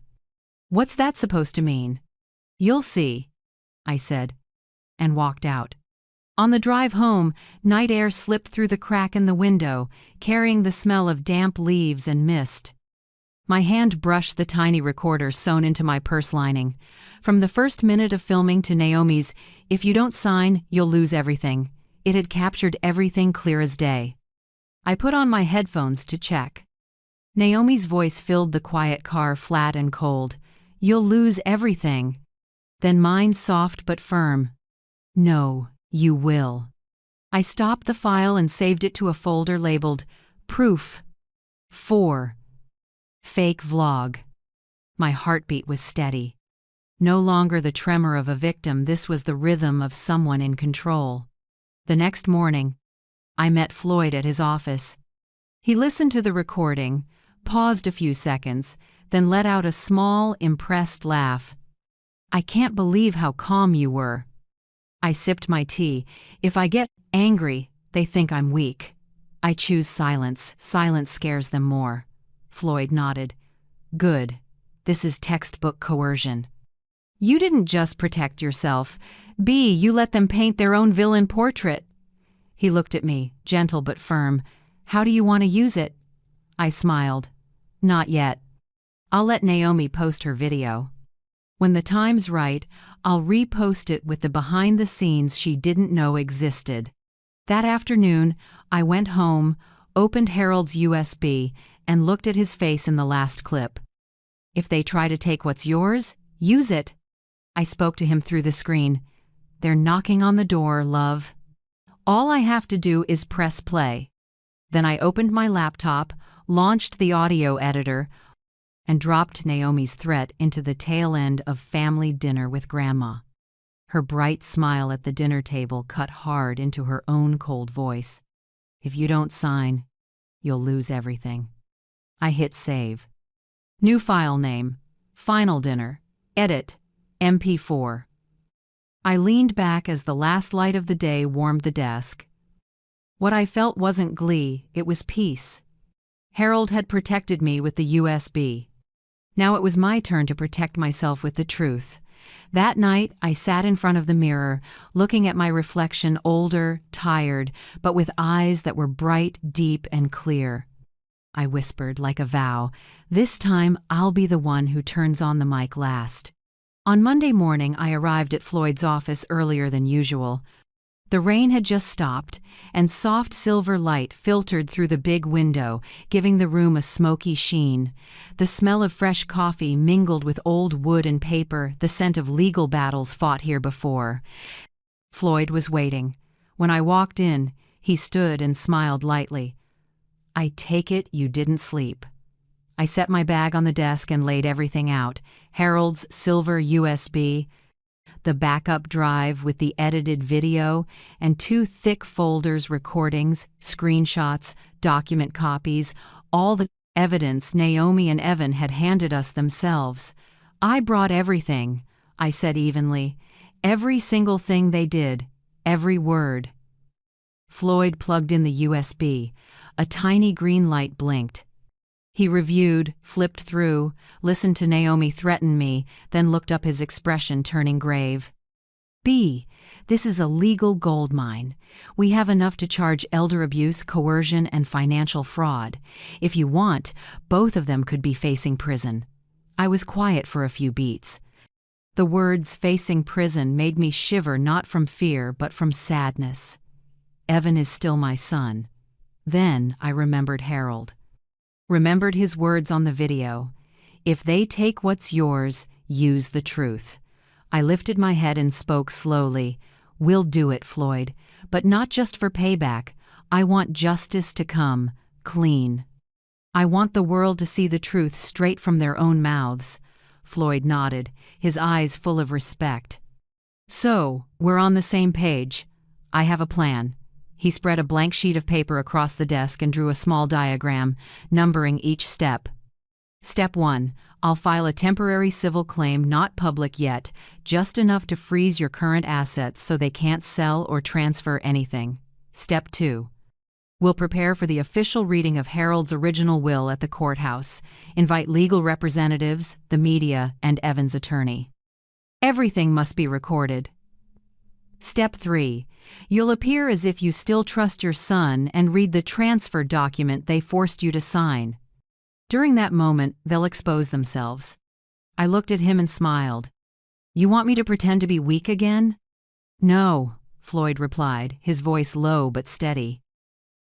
"What's that supposed to mean?" "You'll see," I said, and walked out. On the drive home, night air slipped through the crack in the window, carrying the smell of damp leaves and mist. My hand brushed the tiny recorder sewn into my purse lining. From the first minute of filming to Naomi's, "If you don't sign, you'll lose everything," it had captured everything clear as day. I put on my headphones to check. Naomi's voice filled the quiet car, flat and cold. "You'll lose everything." Then mine, soft but firm. "No, you will." I stopped the file and saved it to a folder labeled Proof 4. Fake Vlog. My heartbeat was steady. No longer the tremor of a victim, this was the rhythm of someone in control. The next morning, I met Floyd at his office. He listened to the recording, paused a few seconds, then let out a small, impressed laugh. "I can't believe how calm you were." I sipped my tea. "If I get angry, they think I'm weak. I choose silence. Silence scares them more." Floyd nodded. "Good. This is textbook coercion." "You didn't just protect yourself. B, you let them paint their own villain portrait." He looked at me, gentle but firm. "How do you want to use it?" I smiled. "Not yet. I'll let Naomi post her video. When the time's right, I'll repost it with the behind-the-scenes she didn't know existed." That afternoon, I went home, opened Harold's USB, and looked at his face in the last clip. "If they try to take what's yours, use it." I spoke to him through the screen. "They're knocking on the door, love. All I have to do is press play." Then I opened my laptop, launched the audio editor, and dropped Naomi's threat into the tail end of Family Dinner with Grandma. Her bright smile at the dinner table cut hard into her own cold voice. "If you don't sign, you'll lose everything." I hit save. New file name, Final Dinner, edit, MP4. I leaned back as the last light of the day warmed the desk. What I felt wasn't glee, it was peace. Harold had protected me with the USB. Now it was my turn to protect myself with the truth. That night, I sat in front of the mirror, looking at my reflection, older, tired, but with eyes that were bright, deep, and clear. I whispered, like a vow, "This time I'll be the one who turns on the mic last." On Monday morning, I arrived at Floyd's office earlier than usual. The rain had just stopped, and soft silver light filtered through the big window, giving the room a smoky sheen. The smell of fresh coffee mingled with old wood and paper, the scent of legal battles fought here before. Floyd was waiting. When I walked in, he stood and smiled lightly. "I take it you didn't sleep." I set my bag on the desk and laid everything out. Harold's silver USB, the backup drive with the edited video, and 2 thick folders, recordings, screenshots, document copies, all the evidence Naomi and Evan had handed us themselves. "I brought everything," I said evenly. "Every single thing they did, every word." Floyd plugged in the USB. A tiny green light blinked. He reviewed, flipped through, listened to Naomi threaten me, then looked up, his expression turning grave. "B, this is a legal goldmine. We have enough to charge elder abuse, coercion, and financial fraud. If you want, both of them could be facing prison." I was quiet for a few beats. The words "facing prison" made me shiver, not from fear, but from sadness. Evan is still my son. Then I remembered Harold. Remembered his words on the video. "If they take what's yours, use the truth." I lifted my head and spoke slowly. "We'll do it, Floyd, but not just for payback. I want justice to come, clean. I want the world to see the truth straight from their own mouths." Floyd nodded, his eyes full of respect. "So, we're on the same page. I have a plan." He spread a blank sheet of paper across the desk and drew a small diagram, numbering each step. "Step 1. I'll file a temporary civil claim, not public yet, just enough to freeze your current assets so they can't sell or transfer anything. Step 2. We'll prepare for the official reading of Harold's original will at the courthouse. Invite legal representatives, the media, and Evan's attorney. Everything must be recorded. Step 3. You'll appear as if you still trust your son and read the transfer document they forced you to sign. During that moment, they'll expose themselves." I looked at him and smiled. "You want me to pretend to be weak again?" "No," Floyd replied, his voice low but steady.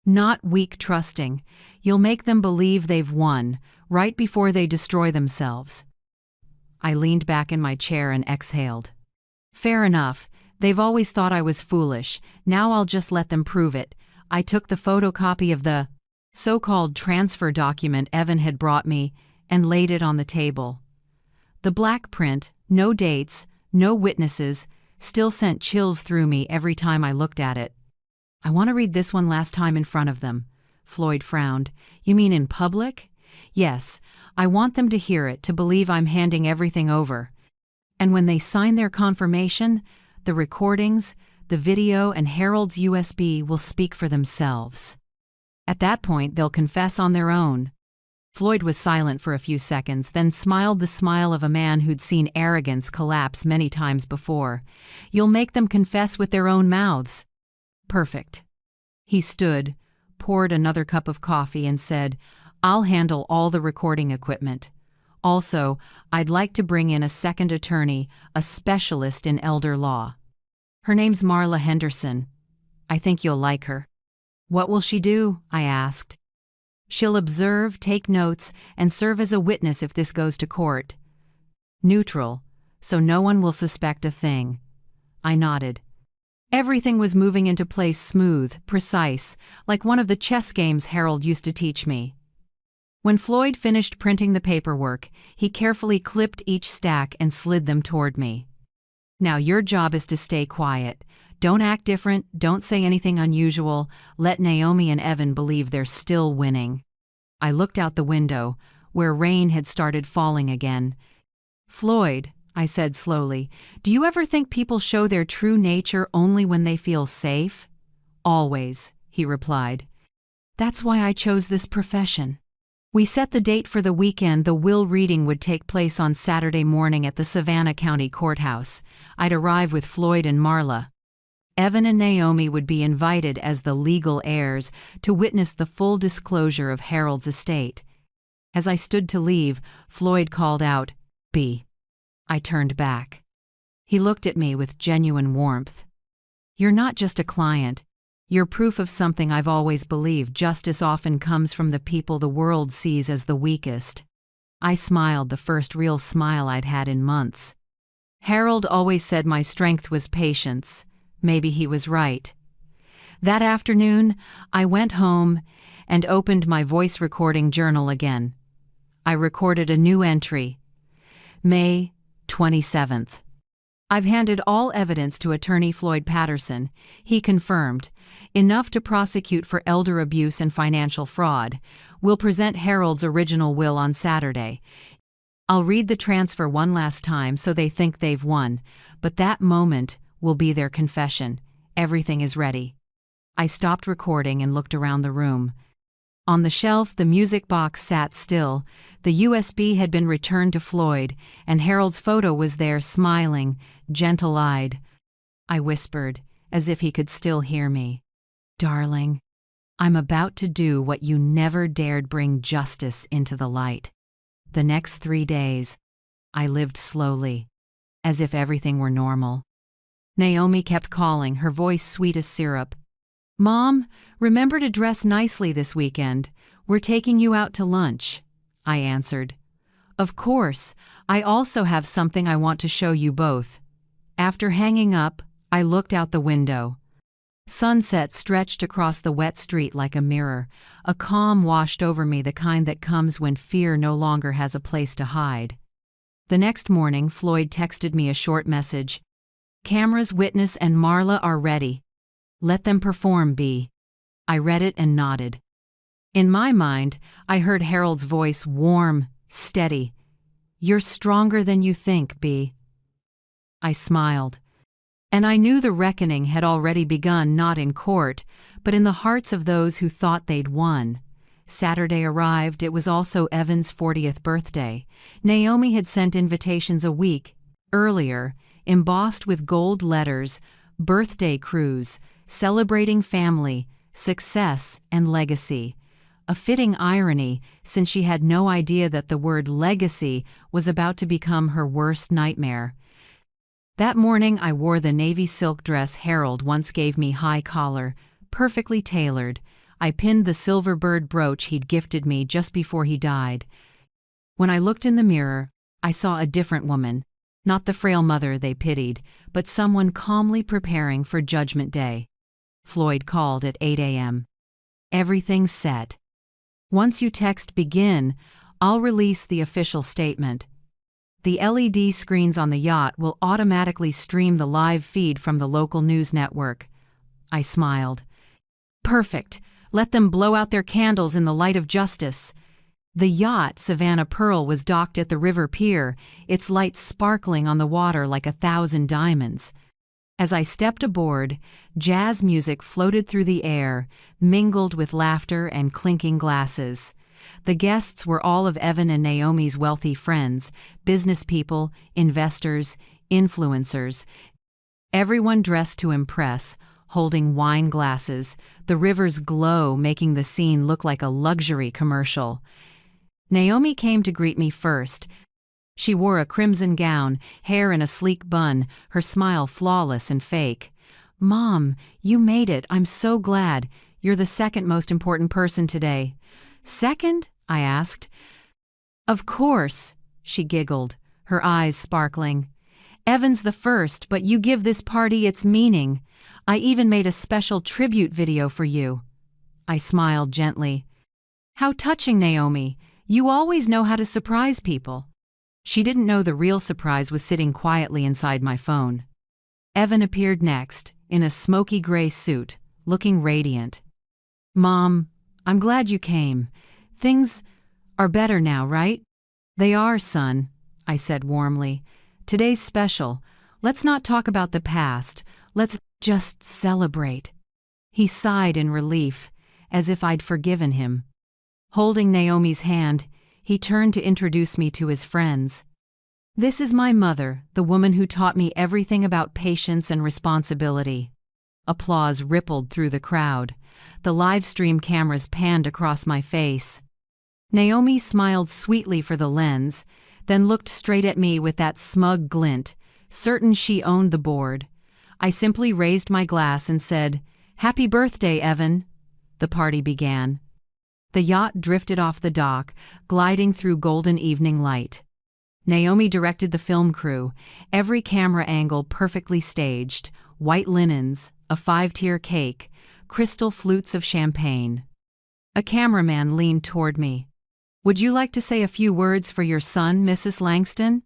"Not weak trusting. You'll make them believe they've won, right before they destroy themselves." I leaned back in my chair and exhaled. "Fair enough. They've always thought I was foolish. Now I'll just let them prove it." I took the photocopy of the so-called transfer document Evan had brought me and laid it on the table. The black print, no dates, no witnesses, still sent chills through me every time I looked at it. "I want to read this one last time in front of them." Floyd frowned. "You mean in public?" "Yes. I want them to hear it, to believe I'm handing everything over. And when they sign their confirmation, the recordings, the video, and Harold's USB will speak for themselves. At that point, they'll confess on their own." Floyd was silent for a few seconds, then smiled the smile of a man who'd seen arrogance collapse many times before. "You'll make them confess with their own mouths." "Perfect." He stood, poured another cup of coffee, and said, "I'll handle all the recording equipment. Also, I'd like to bring in a second attorney, a specialist in elder law. Her name's Marla Henderson. I think you'll like her." "What will she do?" I asked. "She'll observe, take notes, and serve as a witness if this goes to court. Neutral, so no one will suspect a thing." I nodded. Everything was moving into place, smooth, precise, like one of the chess games Harold used to teach me. When Floyd finished printing the paperwork, he carefully clipped each stack and slid them toward me. "Now your job is to stay quiet. Don't act different, don't say anything unusual. Let Naomi and Evan believe they're still winning." I looked out the window, where rain had started falling again. "Floyd," I said slowly, "do you ever think people show their true nature only when they feel safe?" "Always," he he replied. That's why I chose this profession. We set the date for the weekend. The will reading would take place on Saturday morning at the Savannah County Courthouse. I'd arrive with Floyd and Marla. Evan and Naomi would be invited as the legal heirs to witness the full disclosure of Harold's estate. As I stood to leave, Floyd called out, "B." I turned back. He looked at me with genuine warmth. "You're not just a client. You're proof of something I've always believed. Justice often comes from the people the world sees as the weakest." I smiled, the first real smile I'd had in months. Harold always said my strength was patience. Maybe he was right. That afternoon, I went home and opened my voice recording journal again. I recorded a new entry. May 27th. I've handed all evidence to attorney Floyd Patterson. He confirmed, enough to prosecute for elder abuse and financial fraud. We'll present Harold's original will on Saturday. I'll read the transfer one last time so they think they've won, but that moment will be their confession. Everything is ready. I stopped recording and looked around the room. On the shelf, the music box sat still. The USB had been returned to Floyd, and Harold's photo was there, smiling, gentle-eyed. I whispered, as if he could still hear me. "Darling, I'm about to do what you never dared, bring justice into the light." The next 3 days, I lived slowly, as if everything were normal. Naomi kept calling, her voice sweet as syrup. "Mom, remember to dress nicely this weekend. We're taking you out to lunch." I answered, "Of course. I also have something I want to show you both." After hanging up, I looked out the window. Sunset stretched across the wet street like a mirror. A calm washed over me, the kind that comes when fear no longer has a place to hide. The next morning, Floyd texted me a short message. "Cameras, witness, and Marla are ready. Let them perform, B." I read it and nodded. In my mind, I heard Harold's voice, warm, steady. "You're stronger than you think, B." I smiled. And I knew the reckoning had already begun, not in court, but in the hearts of those who thought they'd won. Saturday arrived. It was also Evan's 40th birthday. Naomi had sent invitations a week earlier, embossed with gold letters, "Birthday Cruise, celebrating family, success, and legacy." A fitting irony, since she had no idea that the word legacy was about to become her worst nightmare. That morning, I wore the navy silk dress Harold once gave me, high collar, perfectly tailored. I pinned the silver bird brooch he'd gifted me just before he died. When I looked in the mirror, I saw a different woman, not the frail mother they pitied, but someone calmly preparing for Judgment Day. Floyd called at 8 a.m. "Everything's set. Once you text begin, I'll release the official statement. The LED screens on the yacht will automatically stream the live feed from the local news network." I smiled. "Perfect. Let them blow out their candles in the light of justice." The yacht, Savannah Pearl, was docked at the river pier, its lights sparkling on the water like 1,000 diamonds. As I stepped aboard, jazz music floated through the air, mingled with laughter and clinking glasses. The guests were all of Evan and Naomi's wealthy friends, business people, investors, influencers. Everyone dressed to impress, holding wine glasses, the river's glow making the scene look like a luxury commercial. Naomi came to greet me first. She wore a crimson gown, hair in a sleek bun, her smile flawless and fake. "Mom, you made it. I'm so glad. You're the second most important person today." "Second?" I asked. "Of course," she giggled, her eyes sparkling. "Evan's the first, but you give this party its meaning. I even made a special tribute video for you." I smiled gently. "How touching, Naomi. You always know how to surprise people." She didn't know the real surprise was sitting quietly inside my phone. Evan appeared next, in a smoky gray suit, looking radiant. "Mom, I'm glad you came. Things are better now, right?" "They are, son," I said warmly. "Today's special. Let's not talk about the past. Let's just celebrate." He sighed in relief, as if I'd forgiven him. Holding Naomi's hand, he turned to introduce me to his friends. "This is my mother, the woman who taught me everything about patience and responsibility." Applause rippled through the crowd. The live stream cameras panned across my face. Naomi smiled sweetly for the lens, then looked straight at me with that smug glint, certain she owned the board. I simply raised my glass and said, "Happy birthday, Evan." The party began. The yacht drifted off the dock, gliding through golden evening light. Naomi directed the film crew, every camera angle perfectly staged, white linens, a 5-tier cake, crystal flutes of champagne. A cameraman leaned toward me. "Would you like to say a few words for your son, Mrs. Langston?"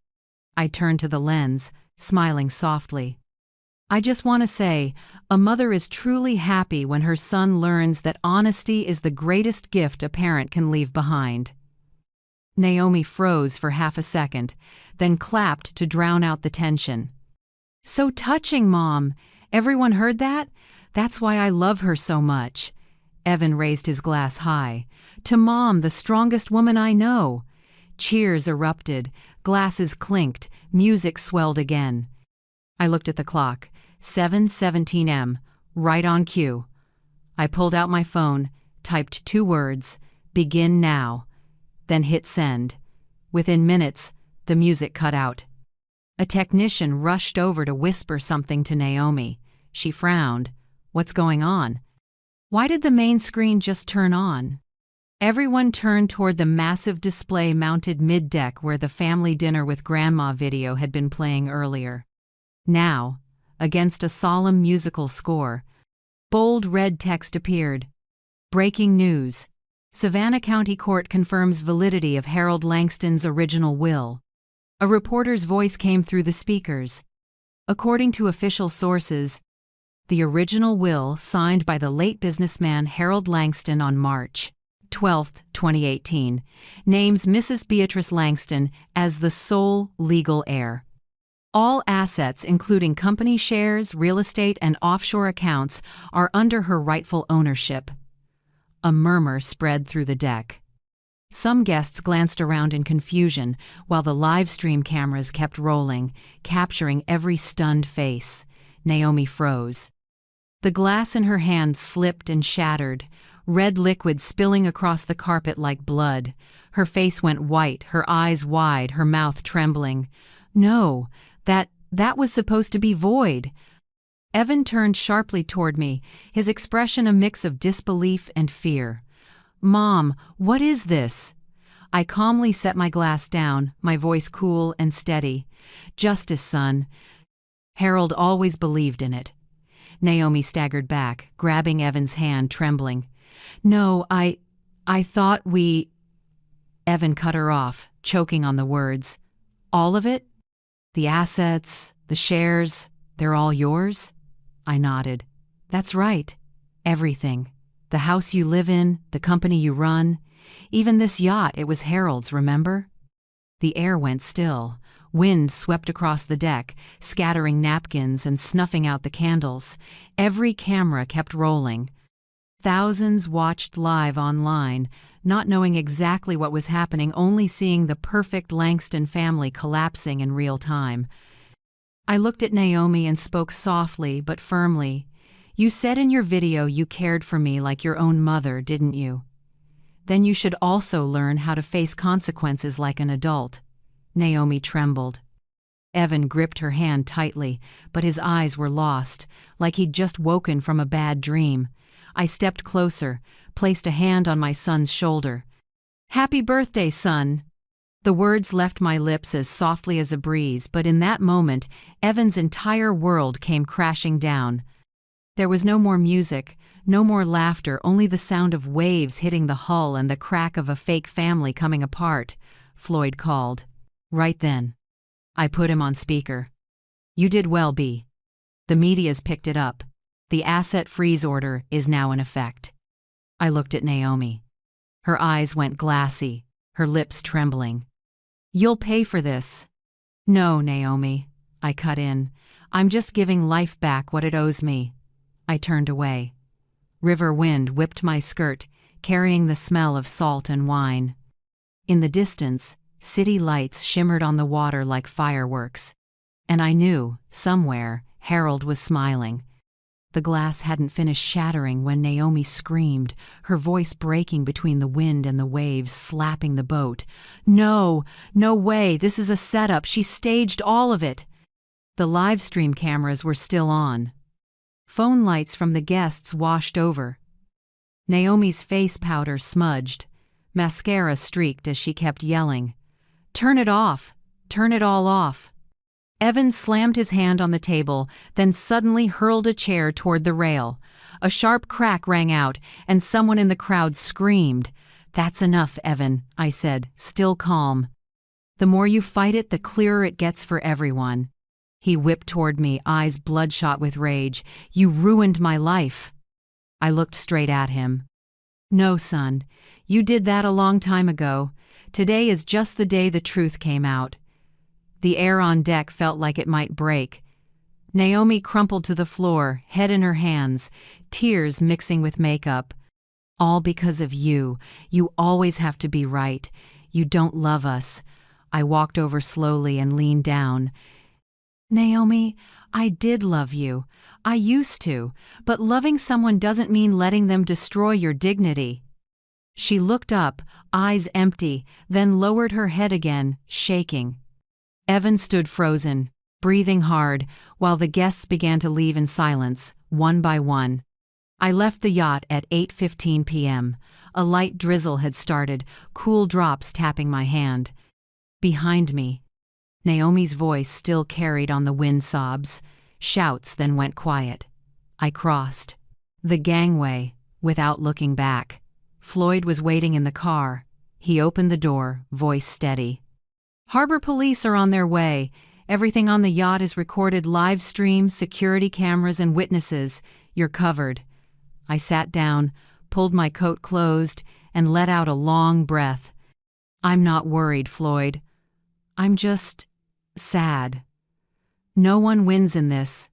I turned to the lens, smiling softly. "I just want to say, a mother is truly happy when her son learns that honesty is the greatest gift a parent can leave behind." Naomi froze for half a second, then clapped to drown out the tension. "So touching, Mom! Everyone heard that? That's why I love her so much." Evan raised his glass high. "To Mom, the strongest woman I know." Cheers erupted, glasses clinked, music swelled again. I looked at the clock. 7:17 m, right on cue. I pulled out my phone, typed 2 words, "Begin now," then hit send. Within minutes, the music cut out. A technician rushed over to whisper something to Naomi. She frowned. "What's going on?" "Why did the main screen just turn on?" Everyone turned toward the massive display mounted mid-deck where the family dinner with Grandma video had been playing earlier. Now, against a solemn musical score, bold red text appeared. "Breaking news. Savannah County Court confirms validity of Harold Langston's original will." A reporter's voice came through the speakers. According to official sources, the original will, signed by the late businessman Harold Langston on March 12, 2018, names Mrs. Beatrice Langston as the sole legal heir. All assets, including company shares, real estate, and offshore accounts, are under her rightful ownership. A murmur spread through the deck. Some guests glanced around in confusion, while the live stream cameras kept rolling, capturing every stunned face. Naomi froze. The glass in her hand slipped and shattered, red liquid spilling across the carpet like blood. Her face went white, her eyes wide, her mouth trembling. "No, that was supposed to be void." Evan turned sharply toward me, his expression a mix of disbelief and fear. "Mom, what is this?" I calmly set my glass down, my voice cool and steady. "Justice, son. Harold always believed in it." Naomi staggered back, grabbing Evan's hand, trembling. "No, I thought we—" Evan cut her off, choking on the words. "All of it? The assets, the shares, they're all yours?" I nodded. "That's right. Everything. The house you live in, the company you run. Even this yacht, it was Harold's, remember?" The air went still. Wind swept across the deck, scattering napkins and snuffing out the candles. Every camera kept rolling. Thousands watched live online, not knowing exactly what was happening, only seeing the perfect Langston family collapsing in real time. I looked at Naomi and spoke softly but firmly. "You said in your video you cared for me like your own mother, didn't you? Then you should also learn how to face consequences like an adult." Naomi trembled. Evan gripped her hand tightly, but his eyes were lost, like he'd just woken from a bad dream. I stepped closer, placed a hand on my son's shoulder. "Happy birthday, son." The words left my lips as softly as a breeze, but in that moment, Evan's entire world came crashing down. There was no more music, no more laughter, only the sound of waves hitting the hull and the crack of a fake family coming apart. Floyd called. Right then. I put him on speaker. "You did well, B. The media's picked it up. The asset freeze order is now in effect." I looked at Naomi. Her eyes went glassy, her lips trembling. "You'll pay for this." "No, Naomi," I cut in. "I'm just giving life back what it owes me." I turned away. River wind whipped my skirt, carrying the smell of salt and wine. In the distance, city lights shimmered on the water like fireworks. And I knew, somewhere, Harold was smiling. The glass hadn't finished shattering when Naomi screamed, her voice breaking between the wind and the waves slapping the boat. "No! No way! This is a setup! She staged all of it!" The live stream cameras were still on. Phone lights from the guests washed over. Naomi's face powder smudged. Mascara streaked as she kept yelling, "Turn it off! Turn it all off!" Evan slammed his hand on the table, then suddenly hurled a chair toward the rail. A sharp crack rang out, and someone in the crowd screamed. "That's enough, Evan," I said, still calm. "The more you fight it, the clearer it gets for everyone." He whipped toward me, eyes bloodshot with rage. "You ruined my life." I looked straight at him. "No, son. You did that a long time ago. Today is just the day the truth came out." The air on deck felt like it might break. Naomi crumpled to the floor, head in her hands, tears mixing with makeup. "All because of you. You always have to be right. You don't love us." I walked over slowly and leaned down. "Naomi, I did love you. I used to, but loving someone doesn't mean letting them destroy your dignity." She looked up, eyes empty, then lowered her head again, shaking. Evan stood frozen, breathing hard, while the guests began to leave in silence, one by one. I left the yacht at 8:15 p.m. A light drizzle had started, cool drops tapping my hand. Behind me, Naomi's voice still carried on the wind sobs. Shouts then went quiet. I crossed the gangway without looking back. Floyd was waiting in the car. He opened the door, voice steady. "Harbor police are on their way. Everything on the yacht is recorded live stream, security cameras and witnesses. You're covered." I sat down, pulled my coat closed, and let out a long breath. "I'm not worried, Floyd. I'm just sad. No one wins in this.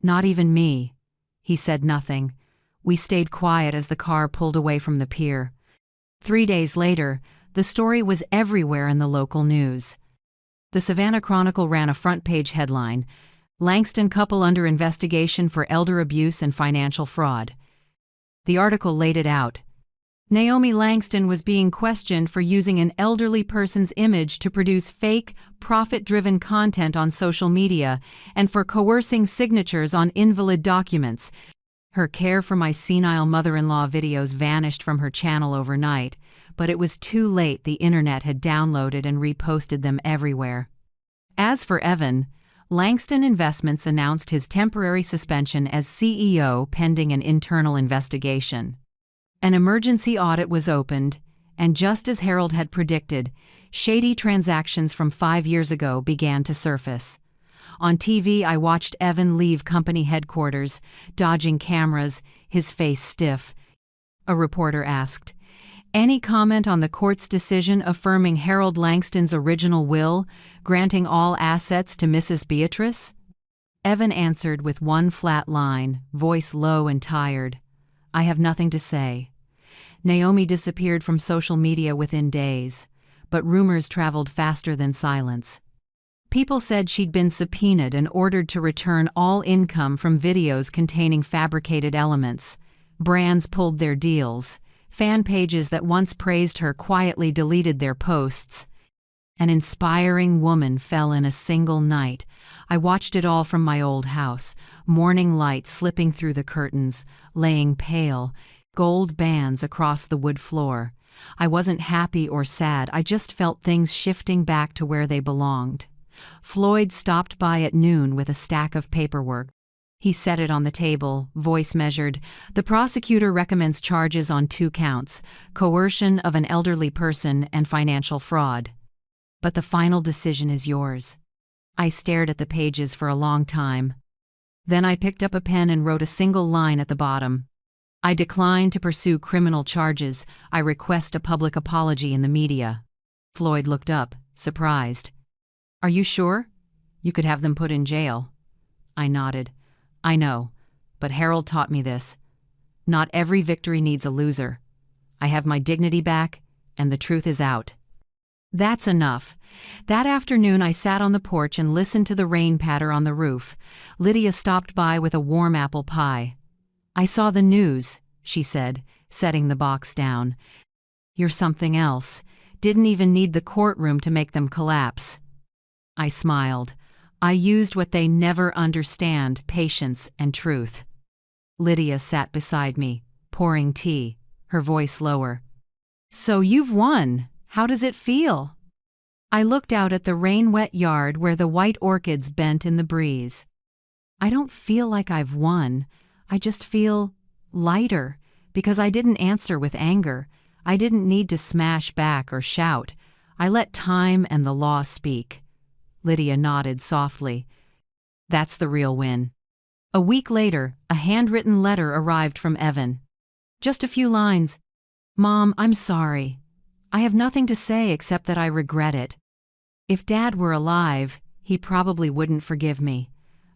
Not even me." He said nothing. We stayed quiet as the car pulled away from the pier. 3 days later, the story was everywhere in the local news. The Savannah Chronicle ran a front-page headline, "Langston couple under investigation for elder abuse and financial fraud." The article laid it out. Naomi Langston was being questioned for using an elderly person's image to produce fake, profit-driven content on social media and for coercing signatures on invalid documents. Her Care for My Senile Mother-in-Law videos vanished from her channel overnight, but it was too late. The internet had downloaded and reposted them everywhere. As for Evan, Langston Investments announced his temporary suspension as CEO pending an internal investigation. An emergency audit was opened, and just as Harold had predicted, shady transactions from 5 years ago began to surface. On TV, I watched Evan leave company headquarters, dodging cameras, his face stiff. A reporter asked, "Any comment on the court's decision affirming Harold Langston's original will, granting all assets to Mrs. Beatrice?" Evan answered with one flat line, voice low and tired. "I have nothing to say." Naomi disappeared from social media within days, but rumors traveled faster than silence. People said she'd been subpoenaed and ordered to return all income from videos containing fabricated elements. Brands pulled their deals. Fan pages that once praised her quietly deleted their posts. An inspiring woman fell in a single night. I watched it all from my old house, morning light slipping through the curtains, laying pale, gold bands across the wood floor. I wasn't happy or sad, I just felt things shifting back to where they belonged. Floyd stopped by at noon with a stack of paperwork. He set it on the table, voice measured. "The prosecutor recommends charges on 2 counts, coercion of an elderly person and financial fraud. But the final decision is yours." I stared at the pages for a long time. Then I picked up a pen and wrote a single line at the bottom. "I decline to pursue criminal charges. I request a public apology in the media." Floyd looked up, surprised. "Are you sure? You could have them put in jail." I nodded. "I know, but Harold taught me this. Not every victory needs a loser. I have my dignity back, and the truth is out. That's enough. That afternoon I sat on the porch and listened to the rain patter on the roof. Lydia stopped by with a warm apple pie. "I saw the news," she said, setting the box down. "You're something else. Didn't even need the courtroom to make them collapse." I smiled. I used what they never understand, patience and truth. Lydia sat beside me, pouring tea, her voice lower. "So you've won. How does it feel?" I looked out at the rain-wet yard where the white orchids bent in the breeze. "I don't feel like I've won. I just feel lighter, because I didn't answer with anger. I didn't need to smash back or shout. I let time and the law speak." Lydia nodded softly. "That's the real win." A week later, a handwritten letter arrived from Evan. Just a few lines. "Mom, I'm sorry. I have nothing to say except that I regret it. If Dad were alive, he probably wouldn't forgive me.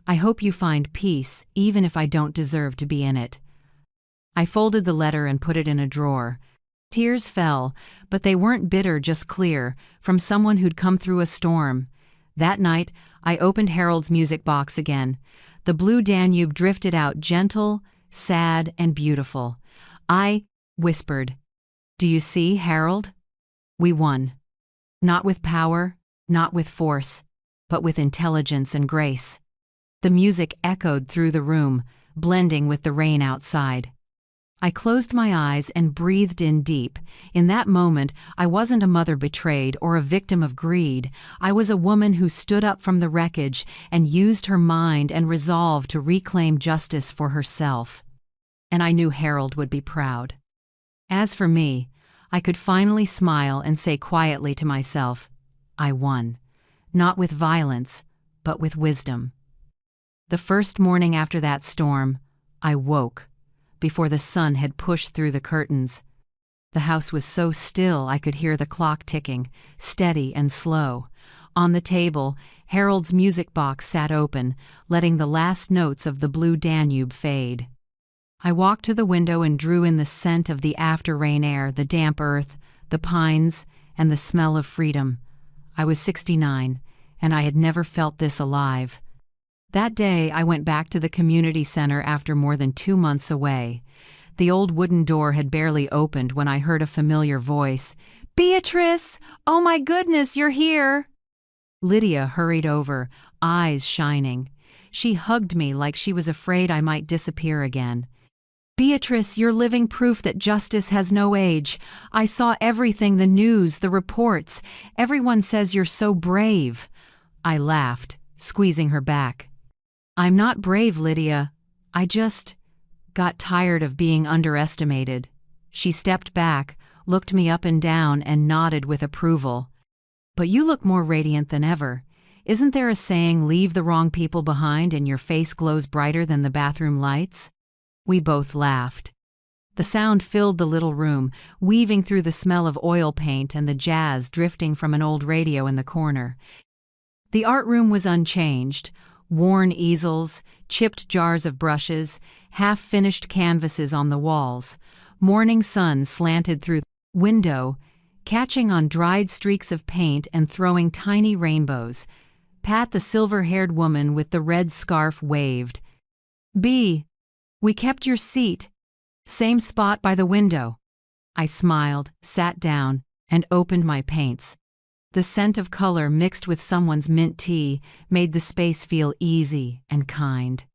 I hope you find peace, even if I don't deserve to be in it." I folded the letter and put it in a drawer. Tears fell, but they weren't bitter, just clear, from someone who'd come through a storm. That night, I opened Harold's music box again. The blue Danube drifted out, gentle, sad, and beautiful. I whispered, "Do you see, Harold? We won. Not with power, not with force, but with intelligence and grace." The music echoed through the room, blending with the rain outside. I closed my eyes and breathed in deep. In that moment, I wasn't a mother betrayed or a victim of greed. I was a woman who stood up from the wreckage and used her mind and resolve to reclaim justice for herself. And I knew Harold would be proud. As for me, I could finally smile and say quietly to myself, I won. Not with violence, but with wisdom. The first morning after that storm, I woke, before the sun had pushed through the curtains. The house was so still I could hear the clock ticking, steady and slow. On the table, Harold's music box sat open, letting the last notes of the blue Danube fade. I walked to the window and drew in the scent of the after-rain air, the damp earth, the pines, and the smell of freedom. I was 69, and I had never felt this alive. That day, I went back to the community center after more than 2 months away. The old wooden door had barely opened when I heard a familiar voice. "Beatrice! Oh my goodness, you're here!" Lydia hurried over, eyes shining. She hugged me like she was afraid I might disappear again. "Beatrice, you're living proof that justice has no age. I saw everything, the news, the reports. Everyone says you're so brave." I laughed, squeezing her back. "I'm not brave, Lydia. I just got tired of being underestimated." She stepped back, looked me up and down, and nodded with approval. "But you look more radiant than ever. Isn't there a saying, leave the wrong people behind and your face glows brighter than the bathroom lights?" We both laughed. The sound filled the little room, weaving through the smell of oil paint and the jazz drifting from an old radio in the corner. The art room was unchanged. Worn easels, chipped jars of brushes, half-finished canvases on the walls. Morning sun slanted through the window, catching on dried streaks of paint and throwing tiny rainbows. Pat, the silver-haired woman with the red scarf, waved. "B, we kept your seat. Same spot by the window." I smiled, sat down, and opened my paints. The scent of color mixed with someone's mint tea made the space feel easy and kind.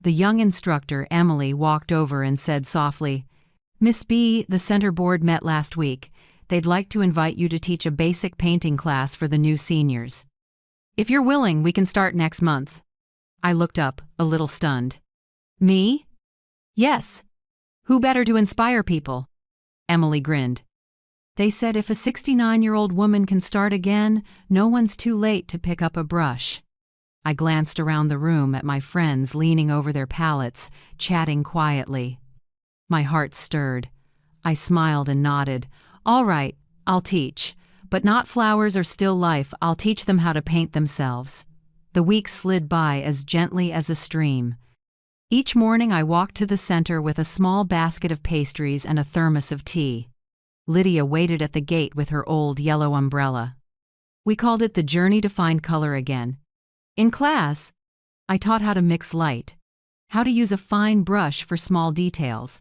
The young instructor, Emily, walked over and said softly, "Miss B, the center board met last week. They'd like to invite you to teach a basic painting class for the new seniors. If you're willing, we can start next month." I looked up, a little stunned. "Me?" "Yes. Who better to inspire people?" Emily grinned. "They said if a 69-year-old woman can start again, no one's too late to pick up a brush." I glanced around the room at my friends leaning over their palettes, chatting quietly. My heart stirred. I smiled and nodded. "All right, I'll teach. But not flowers or still life. I'll teach them how to paint themselves." The weeks slid by as gently as a stream. Each morning I walked to the center with a small basket of pastries and a thermos of tea. Lydia waited at the gate with her old yellow umbrella. We called it the journey to find color again. In class, I taught how to mix light, how to use a fine brush for small details.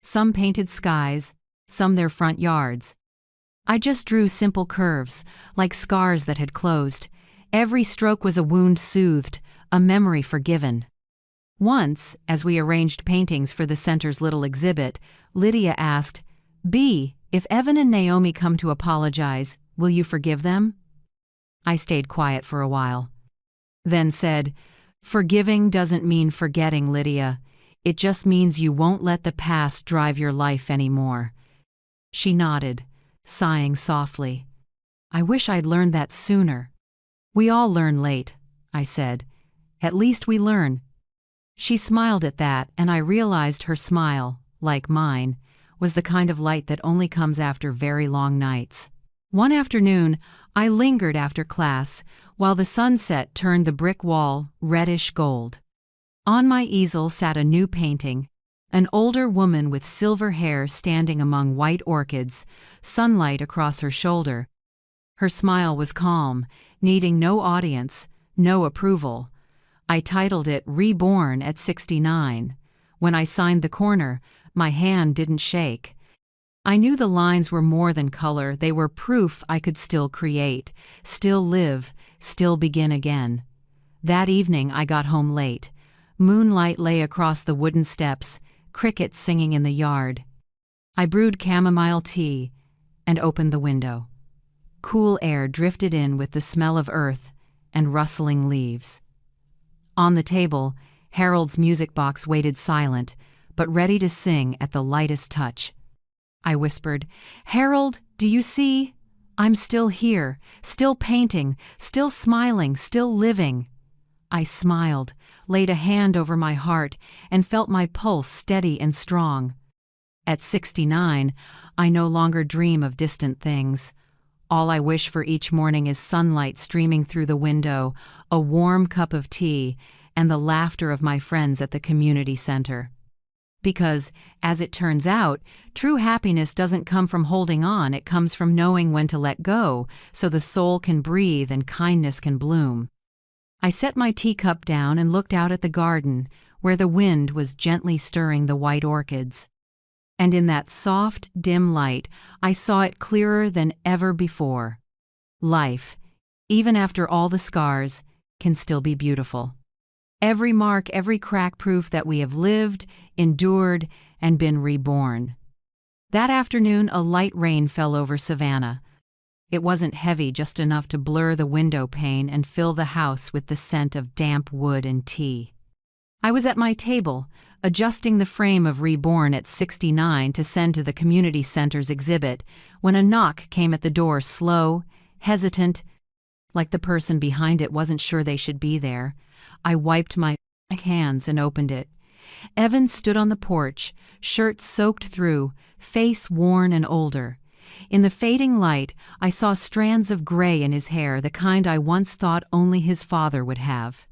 Some painted skies, some their front yards. I just drew simple curves, like scars that had closed. Every stroke was a wound soothed, a memory forgiven. Once, as we arranged paintings for the center's little exhibit, Lydia asked, "B, if Evan and Naomi come to apologize, will you forgive them?" I stayed quiet for a while. Then said, "Forgiving doesn't mean forgetting, Lydia. It just means you won't let the past drive your life anymore." She nodded, sighing softly. "I wish I'd learned that sooner." "We all learn late," I said. "At least we learn." She smiled at that, and I realized her smile, like mine, was the kind of light that only comes after very long nights. One afternoon, I lingered after class, while the sunset turned the brick wall reddish gold. On my easel sat a new painting, an older woman with silver hair standing among white orchids, sunlight across her shoulder. Her smile was calm, needing no audience, no approval. I titled it Reborn at 69. When I signed the corner, my hand didn't shake. I knew the lines were more than color, they were proof I could still create, still live, still begin again. That evening I got home late. Moonlight lay across the wooden steps, crickets singing in the yard. I brewed chamomile tea and opened the window. Cool air drifted in with the smell of earth and rustling leaves. On the table, Harold's music box waited silent, but ready to sing at the lightest touch. I whispered, "Harold, do you see? I'm still here, still painting, still smiling, still living." I smiled, laid a hand over my heart, and felt my pulse steady and strong. At 69, I no longer dream of distant things. All I wish for each morning is sunlight streaming through the window, a warm cup of tea, and the laughter of my friends at the community center. Because, as it turns out, true happiness doesn't come from holding on, it comes from knowing when to let go, so the soul can breathe and kindness can bloom. I set my teacup down and looked out at the garden, where the wind was gently stirring the white orchids. And in that soft, dim light, I saw it clearer than ever before. Life, even after all the scars, can still be beautiful. Every mark, every crack proof that we have lived, endured, and been reborn. That afternoon, a light rain fell over Savannah. It wasn't heavy, just enough to blur the window pane and fill the house with the scent of damp wood and tea. I was at my table, adjusting the frame of Reborn at 69 to send to the community center's exhibit, when a knock came at the door, slow, hesitant, like the person behind it wasn't sure they should be there. I wiped my hands and opened it. Evan stood on the porch, shirt soaked through, face worn and older. In the fading light, I saw strands of gray in his hair, the kind I once thought only his father would have.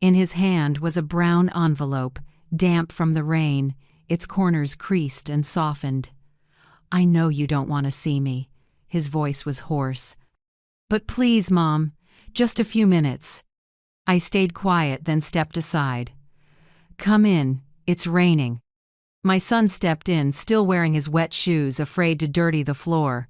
In his hand was a brown envelope, damp from the rain, its corners creased and softened. "I know you don't want to see me." His voice was hoarse. "But please, Mom, just a few minutes." I stayed quiet, then stepped aside. "Come in, it's raining." My son stepped in, still wearing his wet shoes, afraid to dirty the floor.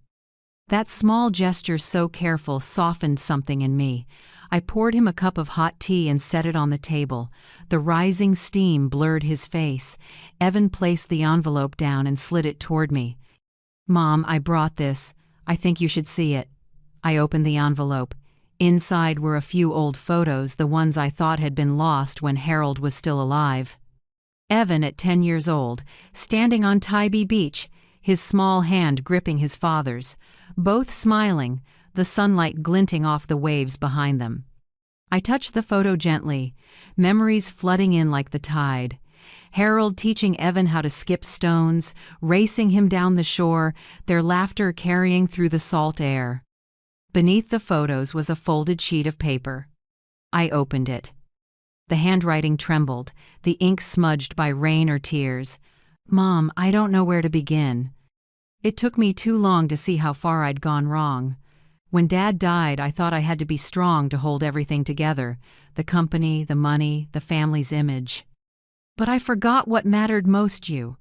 That small gesture, so careful, softened something in me. I poured him a cup of hot tea and set it on the table. The rising steam blurred his face. Evan placed the envelope down and slid it toward me. "Mom, I brought this. I think you should see it." I opened the envelope. Inside were a few old photos, the ones I thought had been lost when Harold was still alive. Evan at 10 years old, standing on Tybee Beach, his small hand gripping his father's, both smiling, the sunlight glinting off the waves behind them. I touched the photo gently, memories flooding in like the tide. Harold teaching Evan how to skip stones, racing him down the shore, their laughter carrying through the salt air. Beneath the photos was a folded sheet of paper. I opened it. The handwriting trembled, the ink smudged by rain or tears. "Mom, I don't know where to begin. It took me too long to see how far I'd gone wrong. When Dad died, I thought I had to be strong to hold everything together, the company, the money, the family's image. But I forgot what mattered most, you.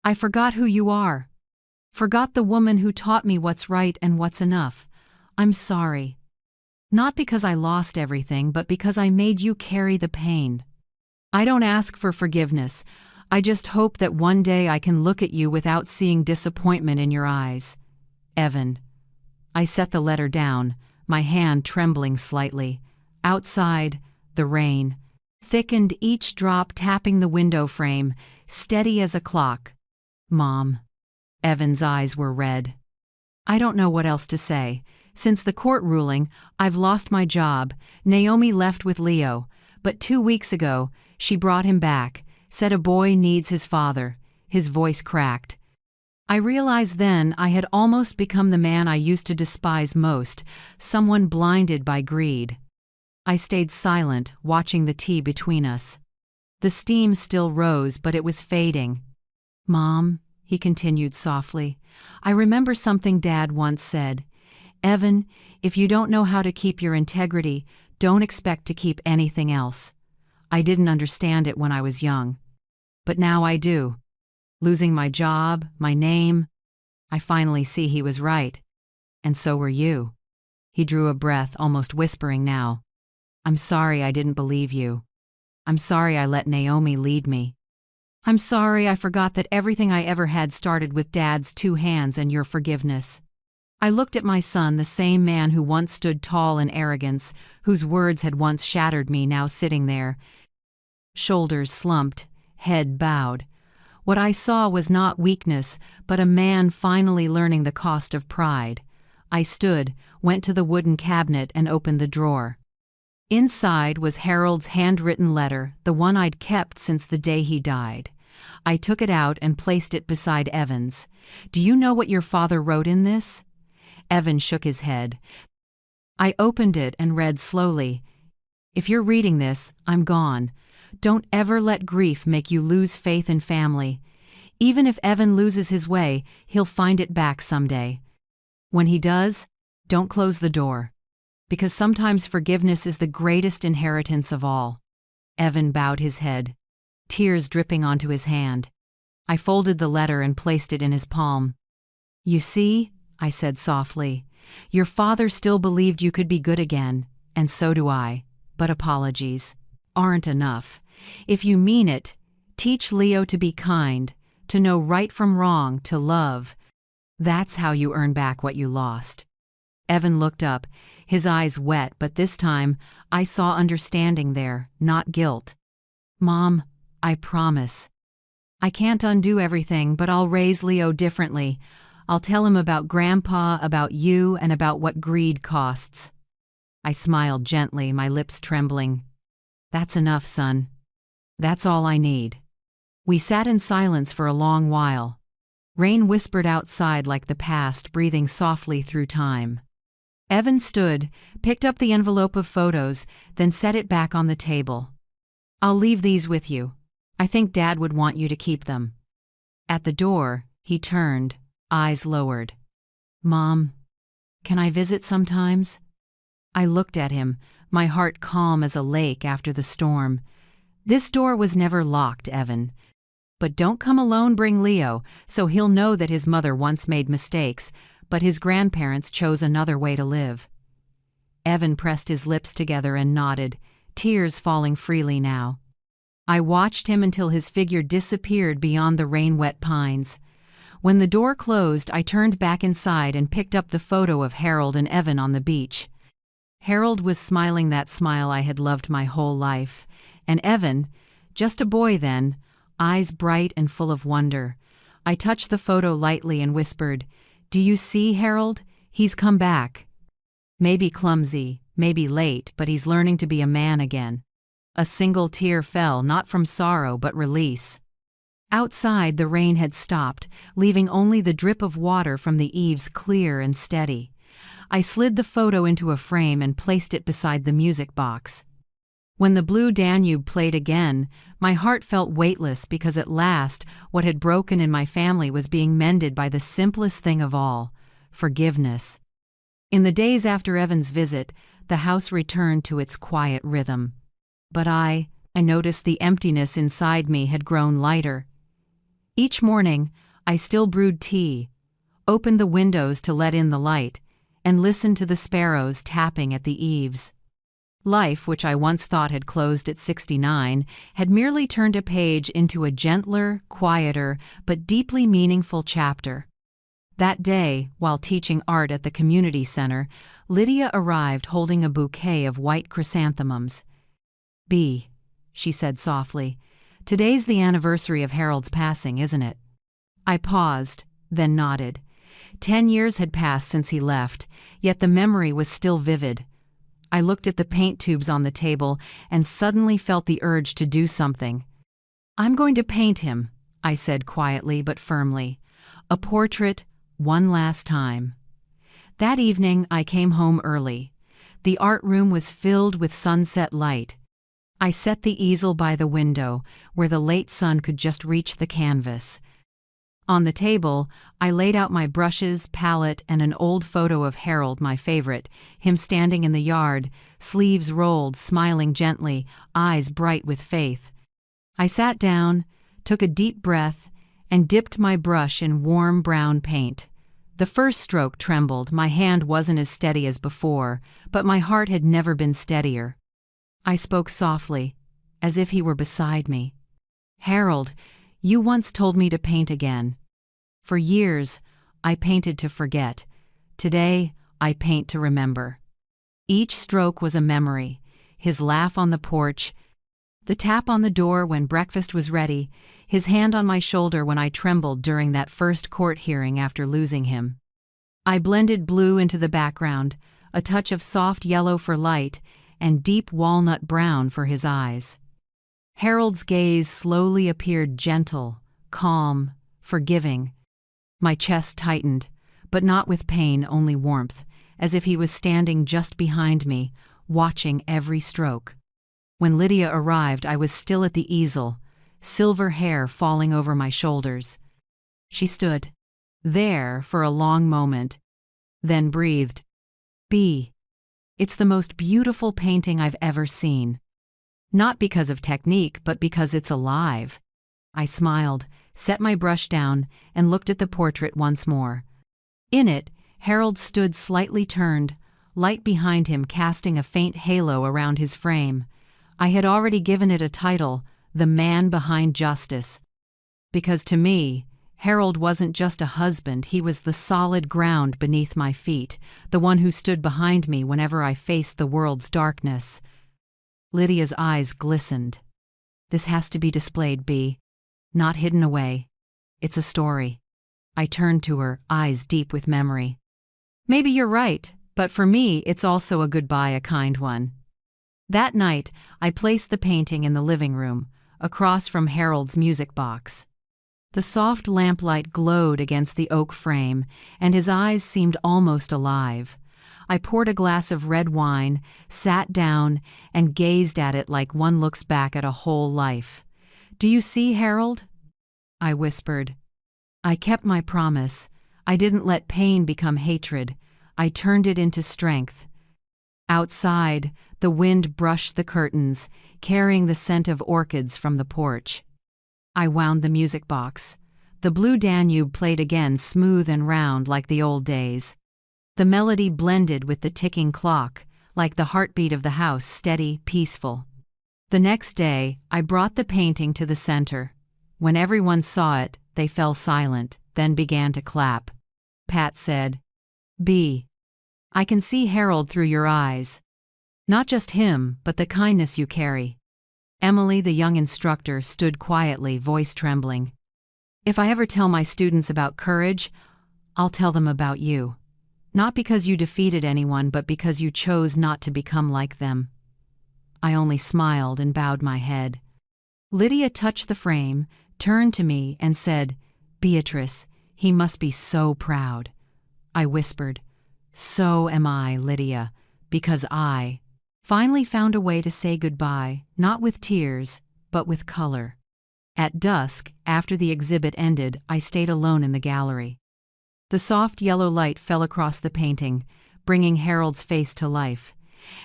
I forgot who you are. Forgot the woman who taught me what's right and what's enough. I'm sorry. Not because I lost everything, but because I made you carry the pain. I don't ask for forgiveness. I just hope that one day I can look at you without seeing disappointment in your eyes. Evan." I set the letter down, my hand trembling slightly. Outside, the rain thickened, each drop tapping the window frame, steady as a clock. "Mom." Evan's eyes were red. "I don't know what else to say. Since the court ruling, I've lost my job. Naomi left with Leo, but 2 weeks ago, she brought him back, said a boy needs his father." His voice cracked. I realized then I had almost become the man I used to despise most, someone blinded by greed. I stayed silent, watching the tea between us. The steam still rose, but it was fading. "Mom," he continued softly, "I remember something Dad once said. Evan, if you don't know how to keep your integrity, don't expect to keep anything else. I didn't understand it when I was young. But now I do. Losing my job, my name. I finally see he was right. And so were you." He drew a breath, almost whispering now. "I'm sorry I didn't believe you. I'm sorry I let Naomi lead me. I'm sorry I forgot that everything I ever had started with Dad's 2 hands and your forgiveness." I looked at my son, the same man who once stood tall in arrogance, whose words had once shattered me, now sitting there. Shoulders slumped, head bowed. What I saw was not weakness, but a man finally learning the cost of pride. I stood, went to the wooden cabinet and opened the drawer. Inside was Harold's handwritten letter, the one I'd kept since the day he died. I took it out and placed it beside Evan's. "Do you know what your father wrote in this?" Evan shook his head. I opened it and read slowly. "If you're reading this, I'm gone. Don't ever let grief make you lose faith in family. Even if Evan loses his way, he'll find it back someday. When he does, don't close the door. Because sometimes forgiveness is the greatest inheritance of all." Evan bowed his head, tears dripping onto his hand. I folded the letter and placed it in his palm. "You see," I said softly, "your father still believed you could be good again, and so do I. But apologies aren't enough. If you mean it, teach Leo to be kind, to know right from wrong, to love. That's how you earn back what you lost." Evan looked up, his eyes wet, but this time I saw understanding there, not guilt. "Mom, I promise. I can't undo everything, but I'll raise Leo differently. I'll tell him about Grandpa, about you, and about what greed costs." I smiled gently, my lips trembling. "That's enough, son. That's all I need." We sat in silence for a long while. Rain whispered outside like the past, breathing softly through time. Evan stood, picked up the envelope of photos, then set it back on the table. "I'll leave these with you. I think Dad would want you to keep them." At the door, he turned, eyes lowered. "Mom, can I visit sometimes?" I looked at him, my heart calm as a lake after the storm. "This door was never locked, Evan. But don't come alone, bring Leo, so he'll know that his mother once made mistakes, but his grandparents chose another way to live." Evan pressed his lips together and nodded, tears falling freely now. I watched him until his figure disappeared beyond the rain-wet pines. When the door closed, I turned back inside and picked up the photo of Harold and Evan on the beach. Harold was smiling that smile I had loved my whole life, and Evan, just a boy then, eyes bright and full of wonder. I touched the photo lightly and whispered, "Do you see, Harold? He's come back. Maybe clumsy, maybe late, but he's learning to be a man again." A single tear fell, not from sorrow but release. Outside, the rain had stopped, leaving only the drip of water from the eaves clear and steady. I slid the photo into a frame and placed it beside the music box. When the blue Danube played again, my heart felt weightless because at last what had broken in my family was being mended by the simplest thing of all: forgiveness. In the days after Evan's visit, the house returned to its quiet rhythm. But I noticed the emptiness inside me had grown lighter. Each morning, I still brewed tea, opened the windows to let in the light, and listened to the sparrows tapping at the eaves. Life, which I once thought had closed at 69, had merely turned a page into a gentler, quieter, but deeply meaningful chapter. That day, while teaching art at the community center, Lydia arrived holding a bouquet of white chrysanthemums. "B," she said softly, "today's the anniversary of Harold's passing, isn't it?" I paused, then nodded. 10 years had passed since he left, yet the memory was still vivid. I looked at the paint tubes on the table and suddenly felt the urge to do something. "I'm going to paint him," I said quietly but firmly. "A portrait, one last time." That evening I came home early. The art room was filled with sunset light. I set the easel by the window, where the late sun could just reach the canvas. On the table, I laid out my brushes, palette, and an old photo of Harold, my favorite, him standing in the yard, sleeves rolled, smiling gently, eyes bright with faith. I sat down, took a deep breath, and dipped my brush in warm brown paint. The first stroke trembled, my hand wasn't as steady as before, but my heart had never been steadier. I spoke softly, as if he were beside me. "Harold, you once told me to paint again. For years, I painted to forget. Today, I paint to remember." Each stroke was a memory: his laugh on the porch, the tap on the door when breakfast was ready, his hand on my shoulder when I trembled during that first court hearing after losing him. I blended blue into the background, a touch of soft yellow for light, and deep walnut brown for his eyes. Harold's gaze slowly appeared gentle, calm, forgiving. My chest tightened, but not with pain, only warmth, as if he was standing just behind me, watching every stroke. When Lydia arrived, I was still at the easel, silver hair falling over my shoulders. She stood there for a long moment, then breathed, "B, it's the most beautiful painting I've ever seen. Not because of technique, but because it's alive." I smiled, set my brush down, and looked at the portrait once more. In it, Harold stood slightly turned, light behind him casting a faint halo around his frame. I had already given it a title, "The Man Behind Justice." Because to me, Harold wasn't just a husband, he was the solid ground beneath my feet, the one who stood behind me whenever I faced the world's darkness. Lydia's eyes glistened. "This has to be displayed, B. Not hidden away. It's a story." I turned to her, eyes deep with memory. "Maybe you're right, but for me it's also a goodbye, a kind one." That night, I placed the painting in the living room, across from Harold's music box. The soft lamplight glowed against the oak frame, and his eyes seemed almost alive. I poured a glass of red wine, sat down, and gazed at it like one looks back at a whole life. "Do you see, Harold?" I whispered. I kept my promise. I didn't let pain become hatred. I turned it into strength. Outside, the wind brushed the curtains, carrying the scent of orchids from the porch. I wound the music box. The blue Danube played again, smooth and round like the old days. The melody blended with the ticking clock, like the heartbeat of the house, steady, peaceful. The next day, I brought the painting to the center. When everyone saw it, they fell silent, then began to clap. Pat said, "B, I can see Harold through your eyes. Not just him, but the kindness you carry." Emily, the young instructor, stood quietly, voice trembling. "If I ever tell my students about courage, I'll tell them about you. Not because you defeated anyone, but because you chose not to become like them." I only smiled and bowed my head. Lydia touched the frame, turned to me, and said, "Beatrice, he must be so proud." I whispered, "So am I, Lydia, because I Finally found a way to say goodbye, not with tears, but with color. At dusk, after the exhibit ended, I stayed alone in the gallery. The soft yellow light fell across the painting, bringing Harold's face to life,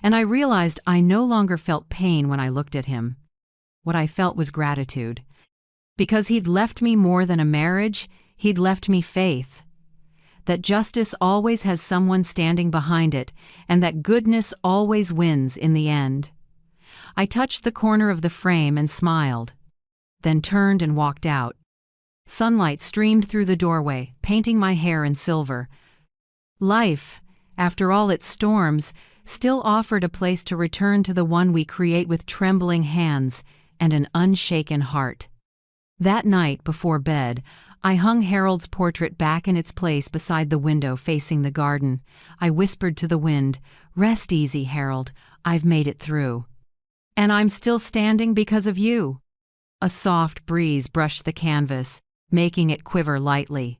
and I realized I no longer felt pain when I looked at him. What I felt was gratitude. Because he'd left me more than a marriage, he'd left me faith. That justice always has someone standing behind it, and that goodness always wins in the end. I touched the corner of the frame and smiled, then turned and walked out. Sunlight streamed through the doorway, painting my hair in silver. Life, after all its storms, still offered a place to return to the one we create with trembling hands and an unshaken heart. That night, before bed, I hung Harold's portrait back in its place beside the window facing the garden. I whispered to the wind, "Rest easy, Harold, I've made it through. And I'm still standing because of you." A soft breeze brushed the canvas, making it quiver lightly.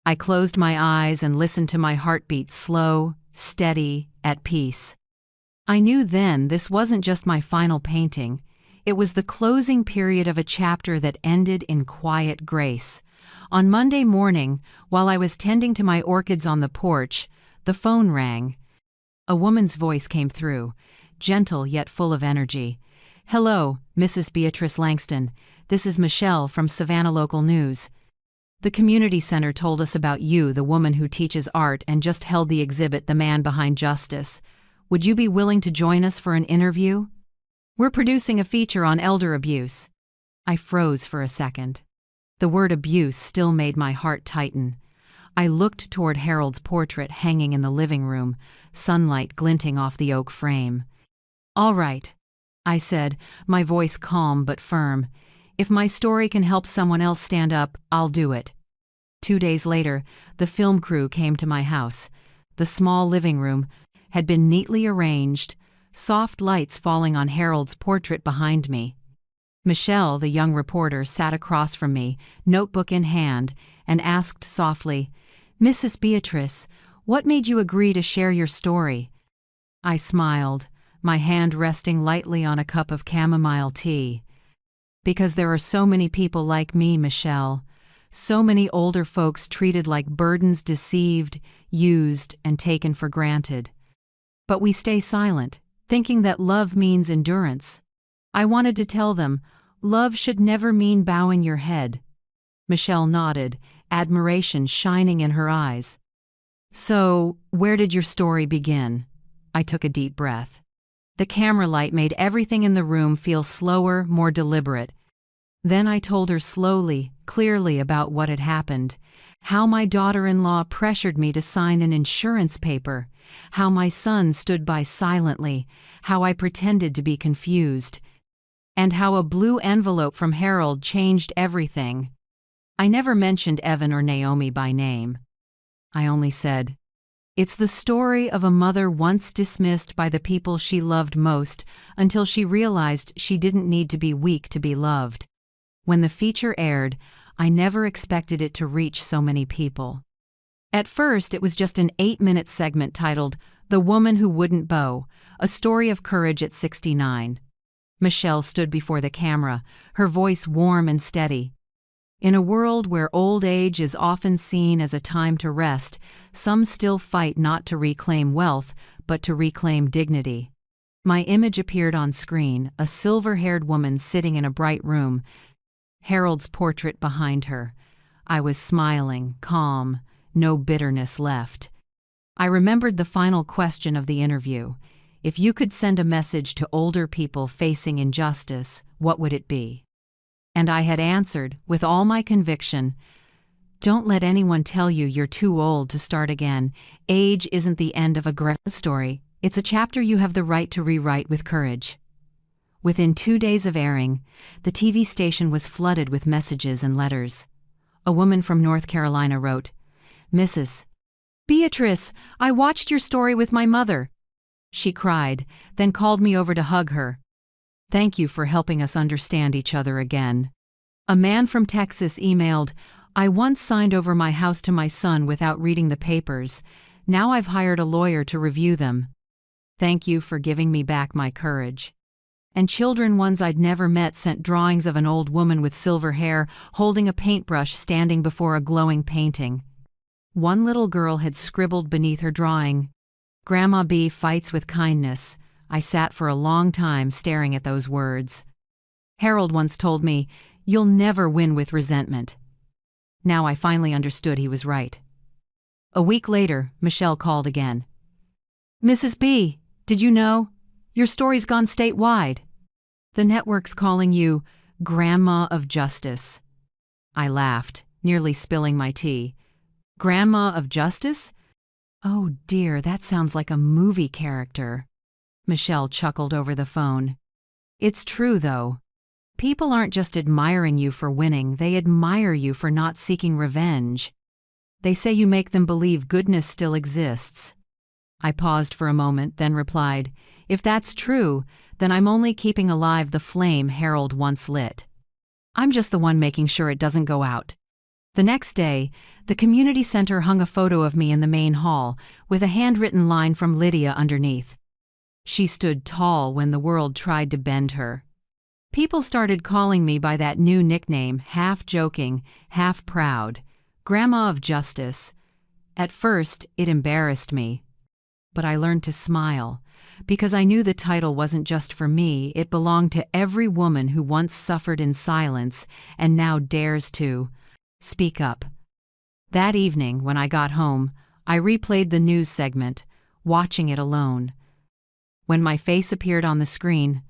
I closed my eyes and listened to my heartbeat, slow, steady, at peace. I knew then this wasn't just my final painting. It was the closing period of a chapter that ended in quiet grace. On Monday morning, while I was tending to my orchids on the porch, the phone rang. A woman's voice came through, gentle yet full of energy. "Hello, Mrs. Beatrice Langston. This is Michelle from Savannah Local News. The community center told us about you, the woman who teaches art and just held the exhibit The Man Behind Justice. Would you be willing to join us for an interview? We're producing a feature on elder abuse." I froze for a second. The word abuse still made my heart tighten. I looked toward Harold's portrait hanging in the living room, sunlight glinting off the oak frame. "All right," I said, my voice calm but firm. "If my story can help someone else stand up, I'll do it." 2 days later, the film crew came to my house. The small living room had been neatly arranged, soft lights falling on Harold's portrait behind me. Michelle, the young reporter, sat across from me, notebook in hand, and asked softly, "Mrs. Beatrice, what made you agree to share your story?" I smiled, my hand resting lightly on a cup of chamomile tea. "Because there are so many people like me, Michelle. So many older folks treated like burdens, deceived, used, and taken for granted. But we stay silent, thinking that love means endurance. I wanted to tell them, love should never mean bowing your head." Michelle nodded, admiration shining in her eyes. "So, where did your story begin?" I took a deep breath. The camera light made everything in the room feel slower, more deliberate. Then I told her slowly, clearly about what had happened. How my daughter-in-law pressured me to sign an insurance paper. How my son stood by silently. How I pretended to be confused. And how a blue envelope from Harold changed everything. I never mentioned Evan or Naomi by name. I only said, "It's the story of a mother once dismissed by the people she loved most until she realized she didn't need to be weak to be loved." When the feature aired, I never expected it to reach so many people. At first, it was just an 8-minute segment titled "The Woman Who Wouldn't Bow," a story of courage at 69. Michelle stood before the camera, her voice warm and steady. "In a world where old age is often seen as a time to rest, some still fight not to reclaim wealth, but to reclaim dignity." My image appeared on screen, a silver-haired woman sitting in a bright room, Harold's portrait behind her. I was smiling, calm, no bitterness left. I remembered the final question of the interview. If you could send a message to older people facing injustice, what would it be? And I had answered, with all my conviction, "Don't let anyone tell you you're too old to start again. Age isn't the end of a great story. It's a chapter you have the right to rewrite with courage." Within 2 days of airing, the TV station was flooded with messages and letters. A woman from North Carolina wrote, "Mrs. Beatrice, I watched your story with my mother." She cried, then called me over to hug her. "Thank you for helping us understand each other again." A man from Texas emailed, "I once signed over my house to my son without reading the papers. Now I've hired a lawyer to review them." Thank you for giving me back my courage. And children ones I'd never met sent drawings of an old woman with silver hair holding a paintbrush standing before a glowing painting. One little girl had scribbled beneath her drawing, "Grandma B fights with kindness." I sat for a long time staring at those words. Harold once told me, "You'll never win with resentment." Now I finally understood he was right. A week later, Michelle called again. "Mrs. B, did you know? Your story's gone statewide. The network's calling you Grandma of Justice." I laughed, nearly spilling my tea. Grandma of Justice? Oh dear, that sounds like a movie character. Michelle chuckled over the phone. It's true, though. People aren't just admiring you for winning, they admire you for not seeking revenge. They say you make them believe goodness still exists. I paused for a moment, then replied, "If that's true, then I'm only keeping alive the flame Harold once lit. I'm just the one making sure it doesn't go out." The next day, the community center hung a photo of me in the main hall, with a handwritten line from Lydia underneath. She stood tall when the world tried to bend her. People started calling me by that new nickname, half joking, half proud, Grandma of Justice. At first, it embarrassed me. But I learned to smile, because I knew the title wasn't just for me, it belonged to every woman who once suffered in silence and now dares to speak up. That evening, when I got home, I replayed the news segment, watching it alone. When my face appeared on the screen,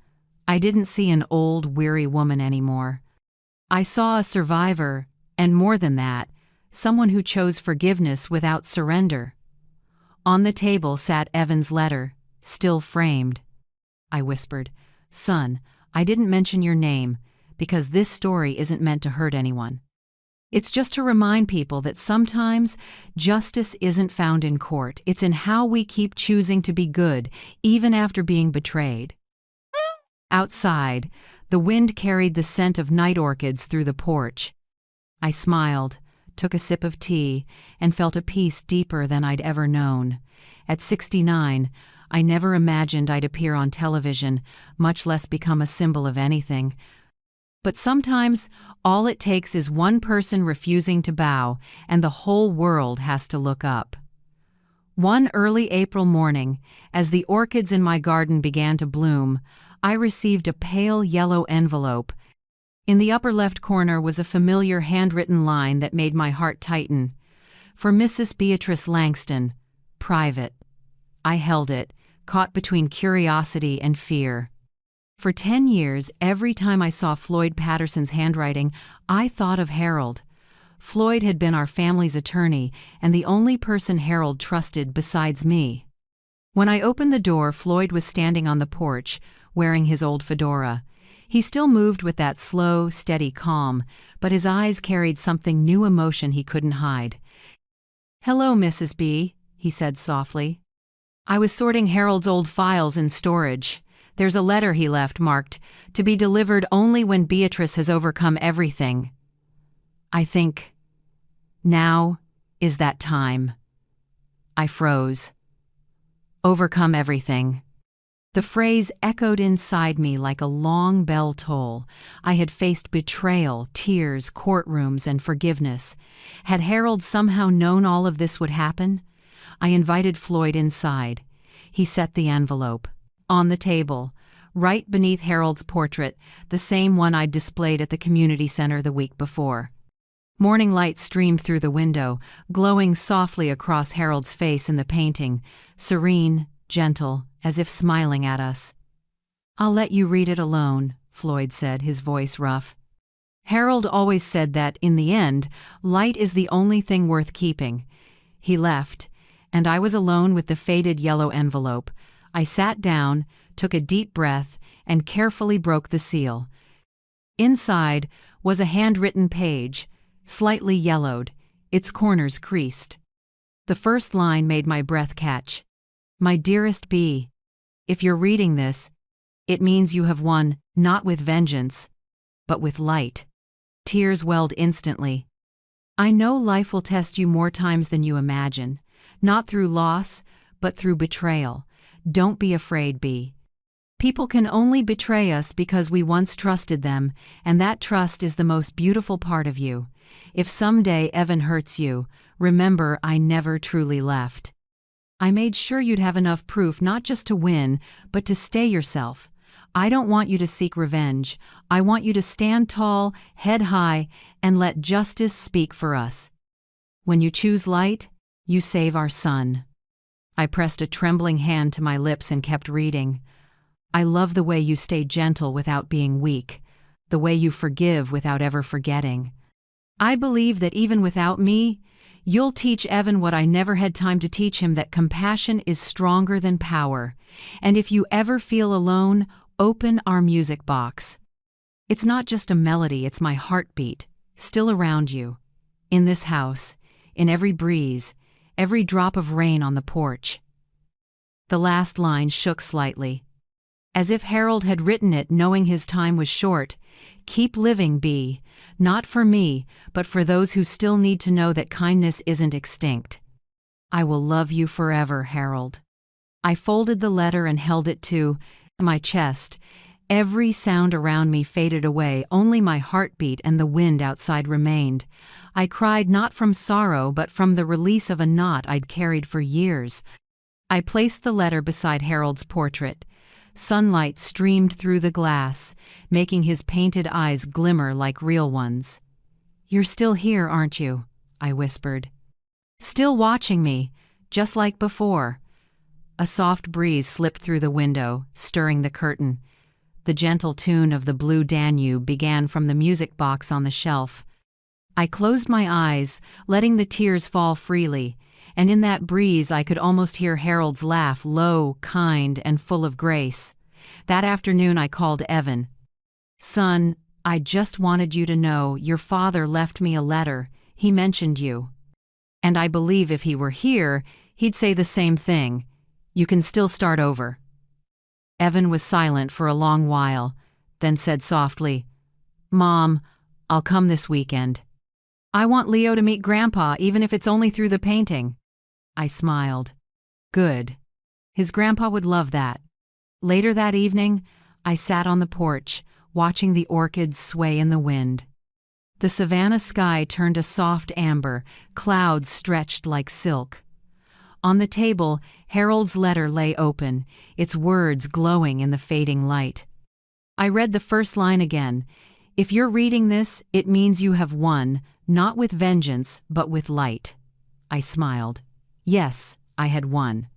I didn't see an old, weary woman anymore. I saw a survivor, and more than that, someone who chose forgiveness without surrender. On the table sat Evan's letter, still framed. I whispered, "Son, I didn't mention your name, because this story isn't meant to hurt anyone. It's just to remind people that sometimes justice isn't found in court, it's in how we keep choosing to be good, even after being betrayed." Outside, the wind carried the scent of night orchids through the porch. I smiled, took a sip of tea, and felt a peace deeper than I'd ever known. At 69, I never imagined I'd appear on television, much less become a symbol of anything. But sometimes, all it takes is one person refusing to bow, and the whole world has to look up. One early April morning, as the orchids in my garden began to bloom, I received a pale yellow envelope. In the upper left corner was a familiar handwritten line that made my heart tighten. "For Mrs. Beatrice Langston, private." I held it, caught between curiosity and fear. For 10 years, every time I saw Floyd Patterson's handwriting, I thought of Harold. Floyd had been our family's attorney and the only person Harold trusted besides me. When I opened the door, Floyd was standing on the porch, wearing his old fedora. He still moved with that slow, steady calm, but his eyes carried something new emotion he couldn't hide. "Hello, Mrs. B," he said softly. "I was sorting Harold's old files in storage. There's a letter he left marked, 'To be delivered only when Beatrice has overcome everything.' I think, now is that time." I froze. Overcome everything. The phrase echoed inside me like a long bell toll. I had faced betrayal, tears, courtrooms, and forgiveness. Had Harold somehow known all of this would happen? I invited Floyd inside. He set the envelope. On the table, right beneath Harold's portrait, the same one I'd displayed at the community center the week before. Morning light streamed through the window, glowing softly across Harold's face in the painting, serene, gentle, as if smiling at us. "I'll let you read it alone," Floyd said, his voice rough. "Harold always said that, in the end, light is the only thing worth keeping." He left, and I was alone with the faded yellow envelope. I sat down, took a deep breath, and carefully broke the seal. Inside was a handwritten page, slightly yellowed, its corners creased. The first line made my breath catch. "My dearest B, if you're reading this, it means you have won, not with vengeance, but with light." Tears welled instantly. "I know life will test you more times than you imagine, not through loss, but through betrayal. Don't be afraid, Bee. People can only betray us because we once trusted them, and that trust is the most beautiful part of you. If someday Evan hurts you, remember I never truly left. I made sure you'd have enough proof not just to win, but to stay yourself. I don't want you to seek revenge. I want you to stand tall, head high, and let justice speak for us. When you choose light, you save our son. I pressed a trembling hand to my lips and kept reading. I love the way you stay gentle without being weak, the way you forgive without ever forgetting. I believe that even without me, you'll teach Evan what I never had time to teach him, that compassion is stronger than power. And if you ever feel alone, open our music box. It's not just a melody, it's my heartbeat, still around you. In this house, in every breeze, every drop of rain on the porch. The last line shook slightly, as if Harold had written it knowing his time was short. Keep living, Bee, not for me, but for those who still need to know that kindness isn't extinct. I will love you forever, Harold. I folded the letter and held it to my chest. Every sound around me faded away, only my heartbeat and the wind outside remained. I cried not from sorrow, but from the release of a knot I'd carried for years. I placed the letter beside Harold's portrait. Sunlight streamed through the glass, making his painted eyes glimmer like real ones. "You're still here, aren't you?" I whispered. "Still watching me, just like before." A soft breeze slipped through the window, stirring the curtain. The gentle tune of the Blue Danube began from the music box on the shelf. I closed my eyes, letting the tears fall freely, and in that breeze I could almost hear Harold's laugh, low, kind, and full of grace. That afternoon I called Evan. "Son, I just wanted you to know your father left me a letter. He mentioned you. And I believe if he were here, he'd say the same thing. You can still start over." Evan was silent for a long while, then said softly, "Mom, I'll come this weekend. I want Leo to meet Grandpa, even if it's only through the painting." I smiled. Good. His grandpa would love that. Later that evening, I sat on the porch, watching the orchids sway in the wind. The savannah sky turned a soft amber, clouds stretched like silk. On the table, Harold's letter lay open, its words glowing in the fading light. I read the first line again. "If you're reading this, it means you have won, not with vengeance, but with light." I smiled. Yes, I had won.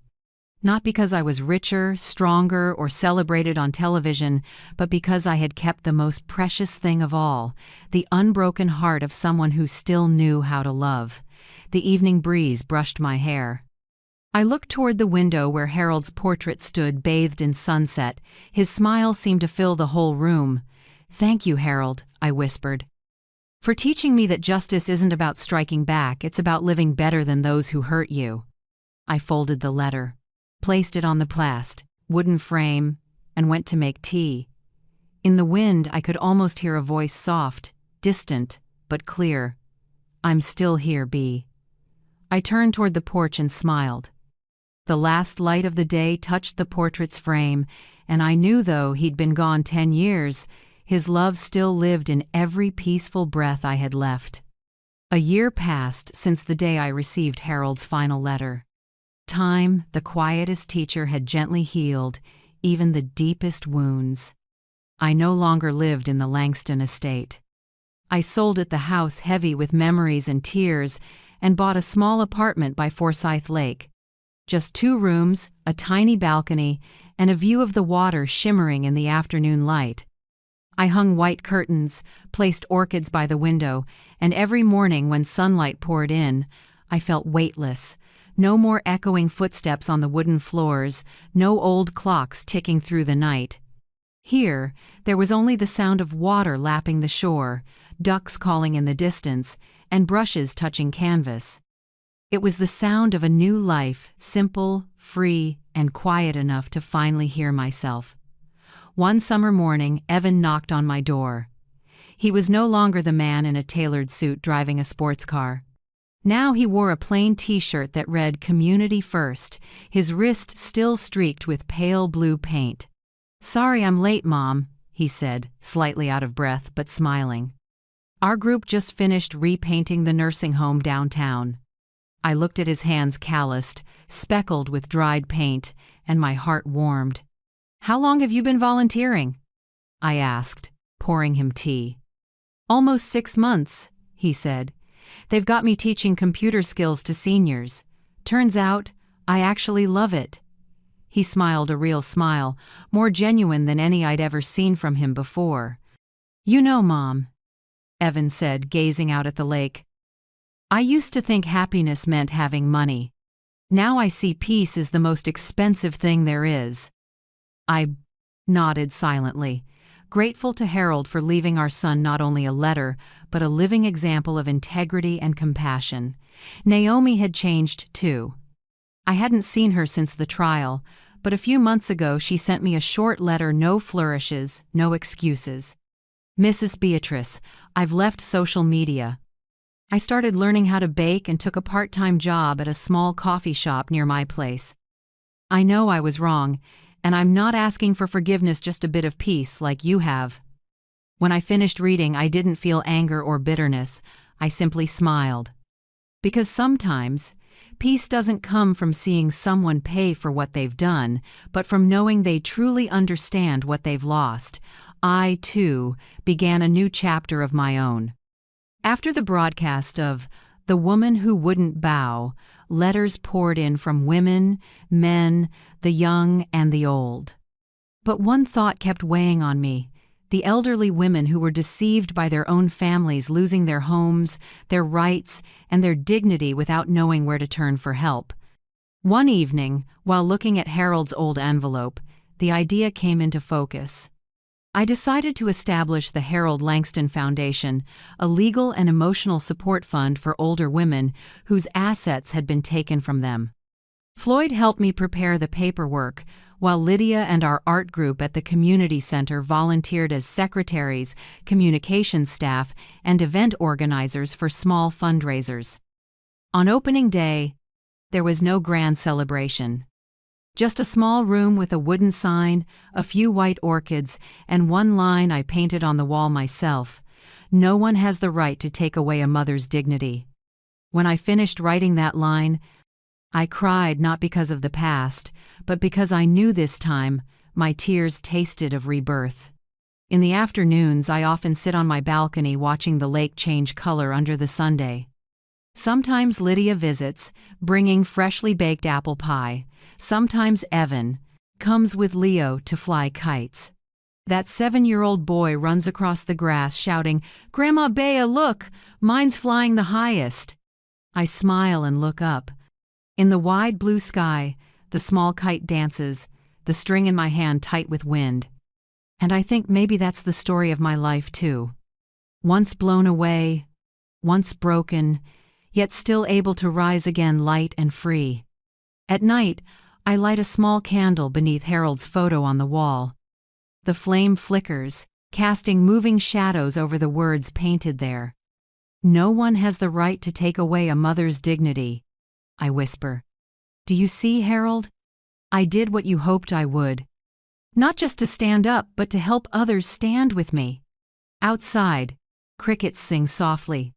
Not because I was richer, stronger, or celebrated on television, but because I had kept the most precious thing of all, the unbroken heart of someone who still knew how to love. The evening breeze brushed my hair. I looked toward the window where Harold's portrait stood, bathed in sunset. His smile seemed to fill the whole room. "Thank you, Harold," I whispered, "for teaching me that justice isn't about striking back, it's about living better than those who hurt you." I folded the letter, placed it on the wooden frame, and went to make tea. In the wind, I could almost hear a voice, soft, distant, but clear. "I'm still here, Bee." I turned toward the porch and smiled. The last light of the day touched the portrait's frame, and I knew though he'd been gone 10 years, his love still lived in every peaceful breath I had left. A year passed since the day I received Harold's final letter. Time, the quietest teacher, had gently healed even the deepest wounds. I no longer lived in the Langston estate. I sold it, the house heavy with memories and tears, and bought a small apartment by Forsyth Lake. Just 2 rooms, a tiny balcony, and a view of the water shimmering in the afternoon light. I hung white curtains, placed orchids by the window, and every morning when sunlight poured in, I felt weightless. No more echoing footsteps on the wooden floors, no old clocks ticking through the night. Here, there was only the sound of water lapping the shore, ducks calling in the distance, and brushes touching canvas. It was the sound of a new life, simple, free, and quiet enough to finally hear myself. One summer morning, Evan knocked on my door. He was no longer the man in a tailored suit driving a sports car. Now he wore a plain t-shirt that read "Community First," his wrist still streaked with pale blue paint. "Sorry I'm late, Mom," he said, slightly out of breath but smiling. "Our group just finished repainting the nursing home downtown." I looked at his hands, calloused, speckled with dried paint, and my heart warmed. "How long have you been volunteering?" I asked, pouring him tea. "Almost 6 months," he said. "They've got me teaching computer skills to seniors. Turns out, I actually love it." He smiled a real smile, more genuine than any I'd ever seen from him before. "You know, Mom," Evan said, gazing out at the lake, "I used to think happiness meant having money. Now I see peace is the most expensive thing there is." I nodded silently, grateful to Harold for leaving our son not only a letter, but a living example of integrity and compassion. Naomi had changed too. I hadn't seen her since the trial, but a few months ago she sent me a short letter, no flourishes, no excuses. "Mrs. Beatrice, I've left social media. I started learning how to bake and took a part-time job at a small coffee shop near my place. I know I was wrong, and I'm not asking for forgiveness, just a bit of peace like you have." When I finished reading, I didn't feel anger or bitterness. I simply smiled. Because sometimes, peace doesn't come from seeing someone pay for what they've done, but from knowing they truly understand what they've lost. I, too, began a new chapter of my own. After the broadcast of "The Woman Who Wouldn't Bow," letters poured in from women, men, the young and the old. But one thought kept weighing on me: the elderly women who were deceived by their own families, losing their homes, their rights, and their dignity without knowing where to turn for help. One evening, while looking at Harold's old envelope, the idea came into focus. I decided to establish the Harold Langston Foundation, a legal and emotional support fund for older women whose assets had been taken from them. Floyd helped me prepare the paperwork, while Lydia and our art group at the community center volunteered as secretaries, communications staff, and event organizers for small fundraisers. On opening day, there was no grand celebration. Just a small room with a wooden sign, a few white orchids, and one line I painted on the wall myself: "No one has the right to take away a mother's dignity." When I finished writing that line, I cried, not because of the past, but because I knew this time my tears tasted of rebirth. In the afternoons, I often sit on my balcony watching the lake change color under the sunday. Sometimes Lydia visits, bringing freshly baked apple pie. Sometimes Evan comes with Leo to fly kites. That 7-year-old boy runs across the grass shouting, "Grandma Bea, look! Mine's flying the highest." I smile and look up. In the wide blue sky, the small kite dances, the string in my hand tight with wind. And I think maybe that's the story of my life too. Once blown away, once broken, yet still able to rise again light and free. At night, I light a small candle beneath Harold's photo on the wall. The flame flickers, casting moving shadows over the words painted there. "No one has the right to take away a mother's dignity," I whisper. "Do you see, Harold? I did what you hoped I would. Not just to stand up, but to help others stand with me." Outside, crickets sing softly,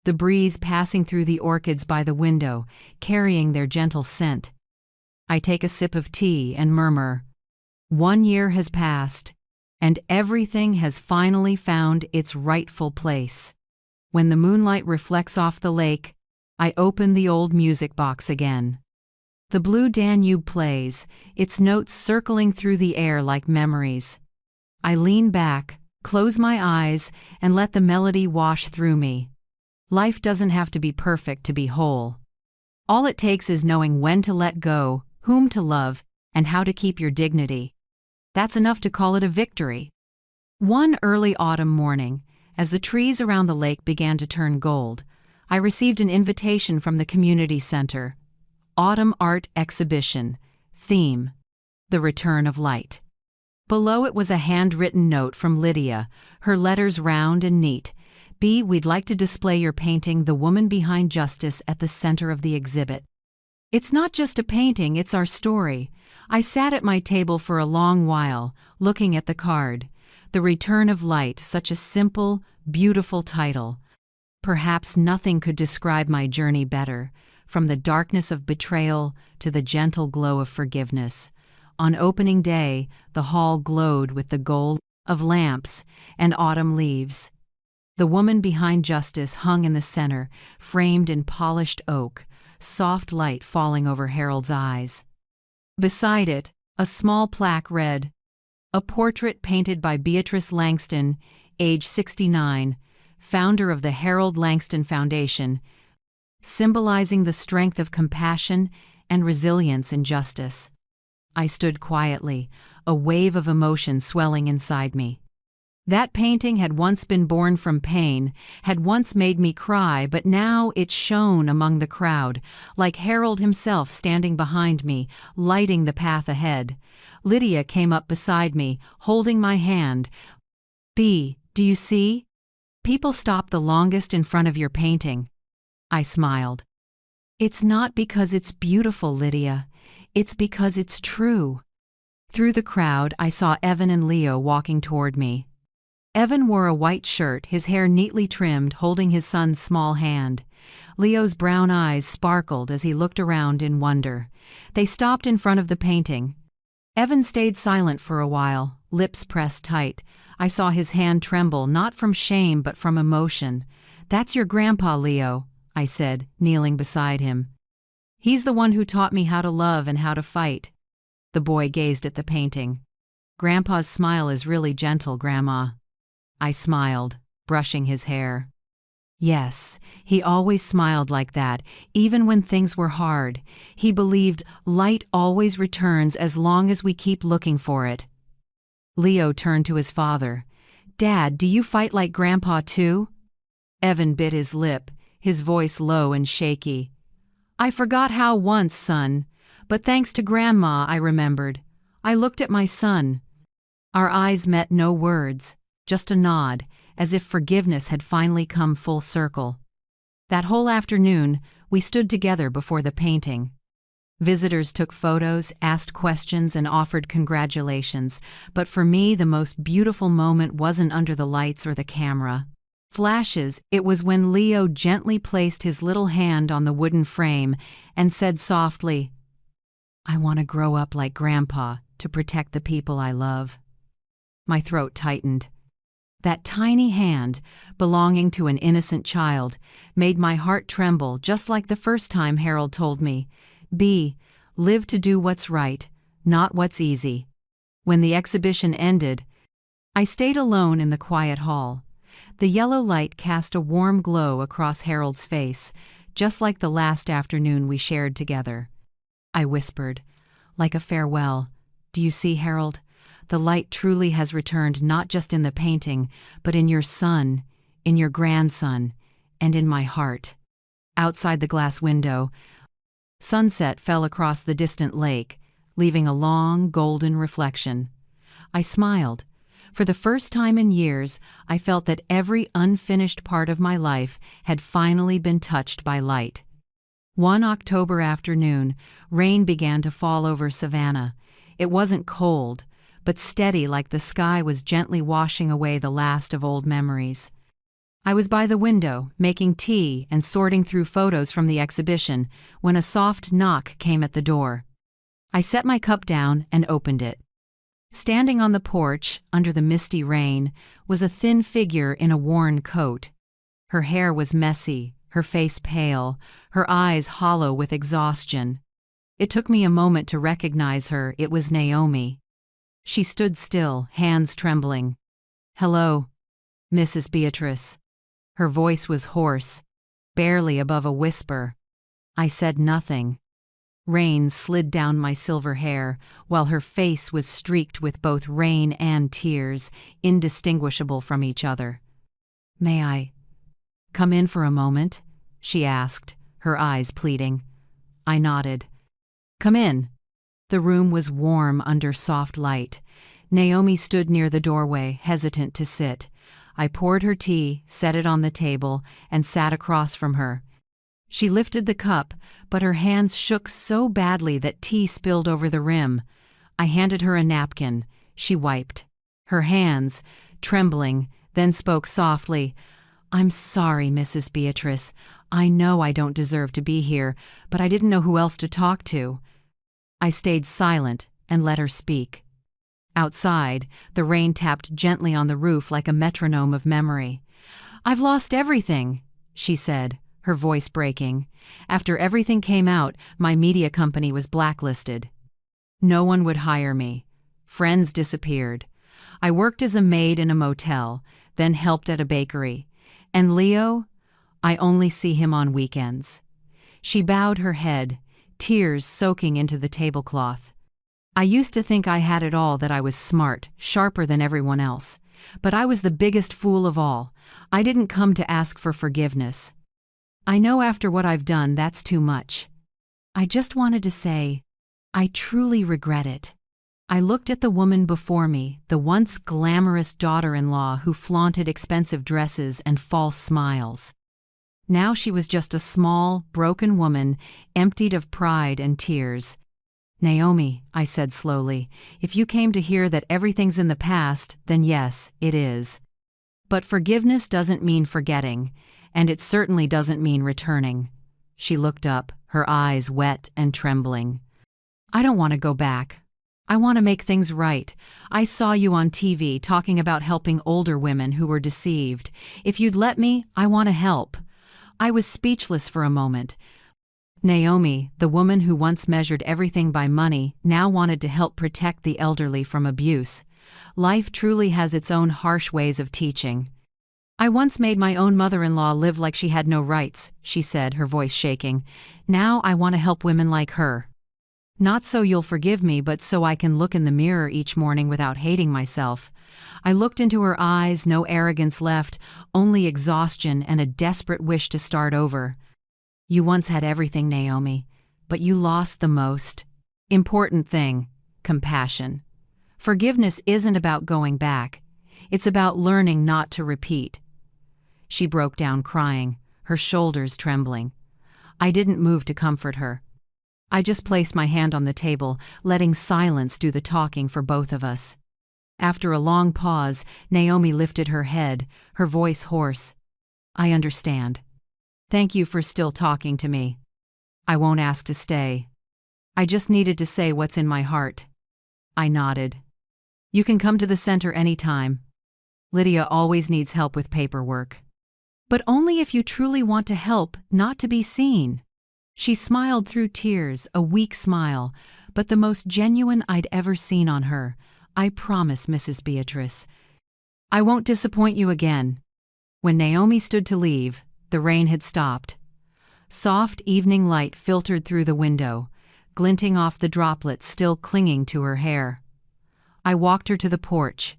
the breeze passing through the orchids by the window, carrying their gentle scent. I take a sip of tea and murmur, "1 year has passed, and everything has finally found its rightful place." When the moonlight reflects off the lake, I open the old music box again. The Blue Danube plays, its notes circling through the air like memories. I lean back, close my eyes, and let the melody wash through me. Life doesn't have to be perfect to be whole. All it takes is knowing when to let go, whom to love, and how to keep your dignity. That's enough to call it a victory. One early autumn morning, as the trees around the lake began to turn gold, I received an invitation from the community center. Autumn Art Exhibition. Theme: The Return of Light. Below it was a handwritten note from Lydia, her letters round and neat. B. We'd like to display your painting, The Woman Behind Justice, at the center of the exhibit. It's not just a painting, it's our story. I sat at my table for a long while, looking at the card. The Return of Light, such a simple, beautiful title. Perhaps nothing could describe my journey better, from the darkness of betrayal to the gentle glow of forgiveness. On opening day, the hall glowed with the gold of lamps and autumn leaves. The Woman Behind Justice hung in the center, framed in polished oak, soft light falling over Harold's eyes. Beside it, a small plaque read, "A portrait painted by Beatrice Langston, age 69, founder of the Harold Langston Foundation, symbolizing the strength of compassion and resilience in justice." I stood quietly, a wave of emotion swelling inside me. That painting had once been born from pain, had once made me cry, but now it shone among the crowd, like Harold himself standing behind me, lighting the path ahead. Lydia came up beside me, holding my hand. "B, do you see? People stop the longest in front of your painting." I smiled. "It's not because it's beautiful, Lydia. It's because it's true." Through the crowd, I saw Evan and Leo walking toward me. Evan wore a white shirt, his hair neatly trimmed, holding his son's small hand. Leo's brown eyes sparkled as he looked around in wonder. They stopped in front of the painting. Evan stayed silent for a while, lips pressed tight. I saw his hand tremble, not from shame but from emotion. "That's your grandpa, Leo," I said, kneeling beside him. "He's the one who taught me how to love and how to fight." The boy gazed at the painting. "Grandpa's smile is really gentle, Grandma." I smiled, brushing his hair. Yes, he always smiled like that, even when things were hard. He believed light always returns as long as we keep looking for it. Leo turned to his father. "Dad, do you fight like Grandpa too?" Evan bit his lip, his voice low and shaky. "I forgot how once, son, but thanks to Grandma I remembered." I looked at my son. Our eyes met, no words, just a nod, as if forgiveness had finally come full circle. That whole afternoon, we stood together before the painting. Visitors took photos, asked questions, and offered congratulations, but for me the most beautiful moment wasn't under the lights or the camera. Flashes, it was when Leo gently placed his little hand on the wooden frame and said softly, "I want to grow up like Grandpa to protect the people I love." My throat tightened. That tiny hand, belonging to an innocent child, made my heart tremble just like the first time Harold told me, "B, live to do what's right, not what's easy." When the exhibition ended, I stayed alone in the quiet hall. The yellow light cast a warm glow across Harold's face, just like the last afternoon we shared together. I whispered, like a farewell, "Do you see, Harold? The light truly has returned, not just in the painting, but in your son, in your grandson, and in my heart." Outside the glass window, sunset fell across the distant lake, leaving a long, golden reflection. I smiled. For the first time in years, I felt that every unfinished part of my life had finally been touched by light. One October afternoon, rain began to fall over Savannah. It wasn't cold, but steady, like the sky was gently washing away the last of old memories. I was by the window, making tea and sorting through photos from the exhibition, when a soft knock came at the door. I set my cup down and opened it. Standing on the porch, under the misty rain, was a thin figure in a worn coat. Her hair was messy, her face pale, her eyes hollow with exhaustion. It took me a moment to recognize her. It was Naomi. She stood still, hands trembling. "Hello, Mrs. Beatrice." Her voice was hoarse, barely above a whisper. I said nothing. Rain slid down my silver hair, while her face was streaked with both rain and tears, indistinguishable from each other. "May I come in for a moment?" she asked, her eyes pleading. I nodded. "Come in." The room was warm under soft light. Naomi stood near the doorway, hesitant to sit. I poured her tea, set it on the table, and sat across from her. She lifted the cup, but her hands shook so badly that tea spilled over the rim. I handed her a napkin. She wiped her hands, trembling, then spoke softly. "I'm sorry, Mrs. Beatrice. I know I don't deserve to be here, but I didn't know who else to talk to." I stayed silent and let her speak. Outside, the rain tapped gently on the roof like a metronome of memory. "I've lost everything," she said, her voice breaking. "After everything came out, my media company was blacklisted. No one would hire me. Friends disappeared. I worked as a maid in a motel, then helped at a bakery. And Leo? I only see him on weekends." She bowed her head, tears soaking into the tablecloth. "I used to think I had it all, that I was smart, sharper than everyone else. But I was the biggest fool of all. I didn't come to ask for forgiveness. I know after what I've done, that's too much. I just wanted to say, I truly regret it." I looked at the woman before me, the once glamorous daughter-in-law who flaunted expensive dresses and false smiles. Now she was just a small, broken woman, emptied of pride and tears. "Naomi," I said slowly, "if you came to hear that everything's in the past, then yes, it is. But forgiveness doesn't mean forgetting, and it certainly doesn't mean returning." She looked up, her eyes wet and trembling. "I don't want to go back. I want to make things right. I saw you on TV talking about helping older women who were deceived. If you'd let me, I want to help." I was speechless for a moment. Naomi, the woman who once measured everything by money, now wanted to help protect the elderly from abuse. Life truly has its own harsh ways of teaching. "I once made my own mother-in-law live like she had no rights," she said, her voice shaking. "Now I want to help women like her. Not so you'll forgive me, but so I can look in the mirror each morning without hating myself." I looked into her eyes, no arrogance left, only exhaustion and a desperate wish to start over. "You once had everything, Naomi, but you lost the most important thing: compassion. Forgiveness isn't about going back. It's about learning not to repeat." She broke down crying, her shoulders trembling. I didn't move to comfort her. I just placed my hand on the table, letting silence do the talking for both of us. After a long pause, Naomi lifted her head, her voice hoarse. "I understand. Thank you for still talking to me. I won't ask to stay. I just needed to say what's in my heart." I nodded. "You can come to the center anytime. Lydia always needs help with paperwork. But only if you truly want to help, not to be seen." She smiled through tears, a weak smile, but the most genuine I'd ever seen on her. "I promise, Mrs. Beatrice. I won't disappoint you again." When Naomi stood to leave, the rain had stopped. Soft evening light filtered through the window, glinting off the droplets still clinging to her hair. I walked her to the porch.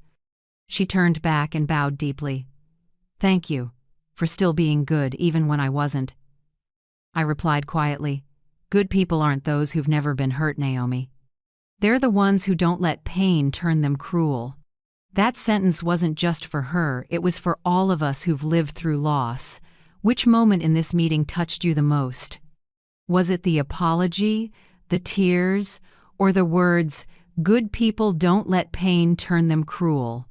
She turned back and bowed deeply. "Thank you for still being good even when I wasn't." I replied quietly, "Good people aren't those who've never been hurt, Naomi. They're the ones who don't let pain turn them cruel." That sentence wasn't just for her, it was for all of us who've lived through loss. Which moment in this meeting touched you the most? Was it the apology, the tears, or the words, "Good people don't let pain turn them cruel"?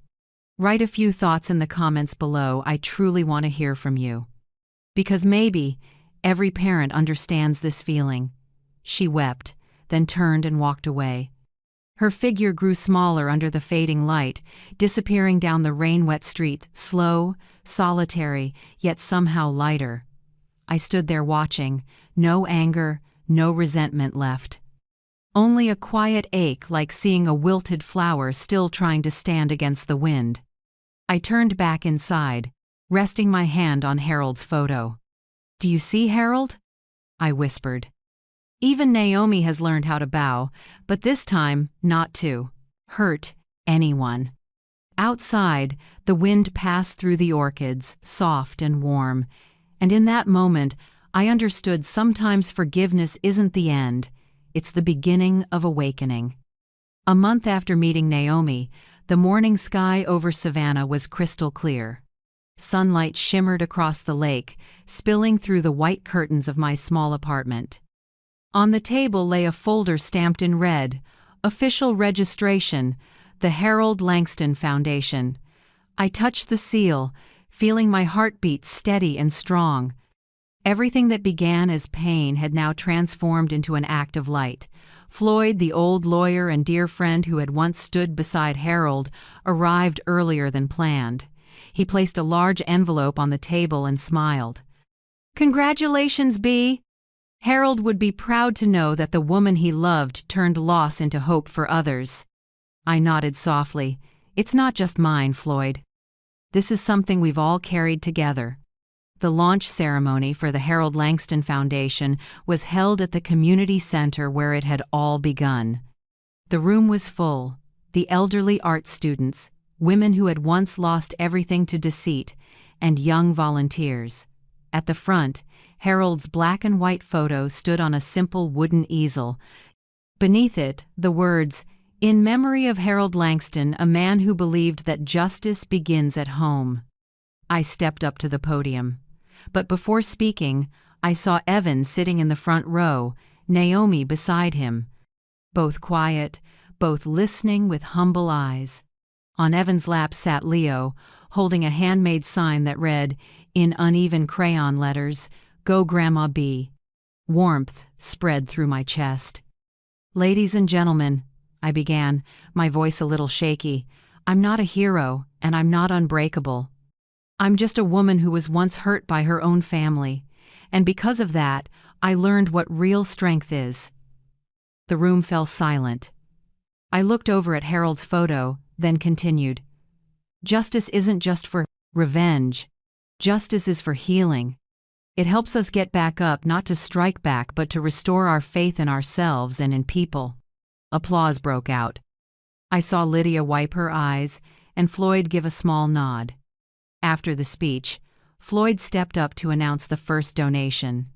Write a few thoughts in the comments below. I truly want to hear from you. Because maybe every parent understands this feeling. She wept, then turned and walked away. Her figure grew smaller under the fading light, disappearing down the rain-wet street, slow, solitary, yet somehow lighter. I stood there watching, no anger, no resentment left. Only a quiet ache, like seeing a wilted flower still trying to stand against the wind. I turned back inside, resting my hand on Harold's photo. "Do you see, Harold?" I whispered. Even Naomi has learned how to bow, but this time not to hurt anyone. Outside, the wind passed through the orchids, soft and warm, and in that moment, I understood sometimes forgiveness isn't the end, it's the beginning of awakening. A month after meeting Naomi, the morning sky over Savannah was crystal clear. Sunlight shimmered across the lake, spilling through the white curtains of my small apartment. On the table lay a folder stamped in red, "Official Registration, the Harold Langston Foundation." I touched the seal, feeling my heartbeat steady and strong. Everything that began as pain had now transformed into an act of light. Floyd, the old lawyer and dear friend who had once stood beside Harold, arrived earlier than planned. He placed a large envelope on the table and smiled. "Congratulations, B. Harold would be proud to know that the woman he loved turned loss into hope for others." I nodded softly. "It's not just mine, Floyd. This is something we've all carried together." The launch ceremony for the Harold Langston Foundation was held at the community center where it had all begun. The room was full: the elderly art students, women who had once lost everything to deceit, and young volunteers. At the front, Harold's black and white photo stood on a simple wooden easel. Beneath it, the words, "In memory of Harold Langston, a man who believed that justice begins at home." I stepped up to the podium. But before speaking, I saw Evan sitting in the front row, Naomi beside him. Both quiet, both listening with humble eyes. On Evan's lap sat Leo, holding a handmade sign that read, in uneven crayon letters, "Go Grandma B." Warmth spread through my chest. "Ladies and gentlemen," I began, my voice a little shaky, "I'm not a hero, and I'm not unbreakable. I'm just a woman who was once hurt by her own family, and because of that, I learned what real strength is." The room fell silent. I looked over at Harold's photo, then continued. "Justice isn't just for revenge. Justice is for healing. It helps us get back up, not to strike back, but to restore our faith in ourselves and in people." Applause broke out. I saw Lydia wipe her eyes, and Floyd give a small nod. After the speech, Floyd stepped up to announce the first donation.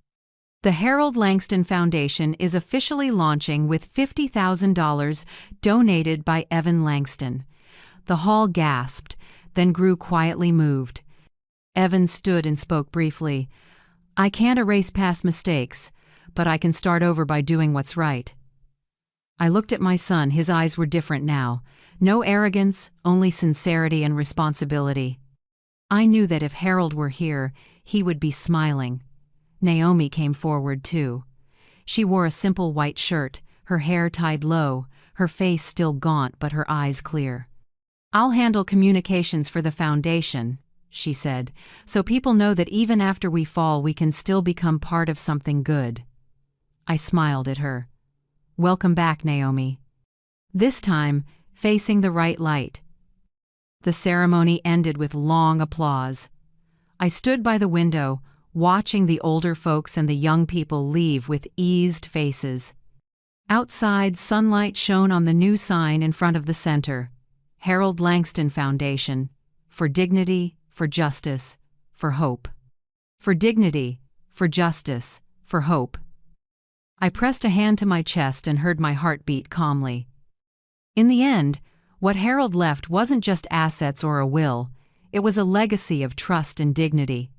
The Harold Langston Foundation is officially launching with $50,000 donated by Evan Langston. The hall gasped, then grew quietly moved. Evan stood and spoke briefly. "I can't erase past mistakes, but I can start over by doing what's right." I looked at my son. His eyes were different now. No arrogance, only sincerity and responsibility. I knew that if Harold were here, he would be smiling. Naomi came forward too. She wore a simple white shirt, her hair tied low, her face still gaunt but her eyes clear. "I'll handle communications for the foundation," she said, "so people know that even after we fall, we can still become part of something good." I smiled at her. "Welcome back, Naomi." This time, facing the right light. The ceremony ended with long applause. I stood by the window, watching the older folks and the young people leave with eased faces. Outside, sunlight shone on the new sign in front of the center. Harold Langston Foundation. For dignity, for justice, for hope. For dignity, for justice, for hope. I pressed a hand to my chest and heard my heart beat calmly. In the end, what Harold left wasn't just assets or a will, it was a legacy of trust and dignity.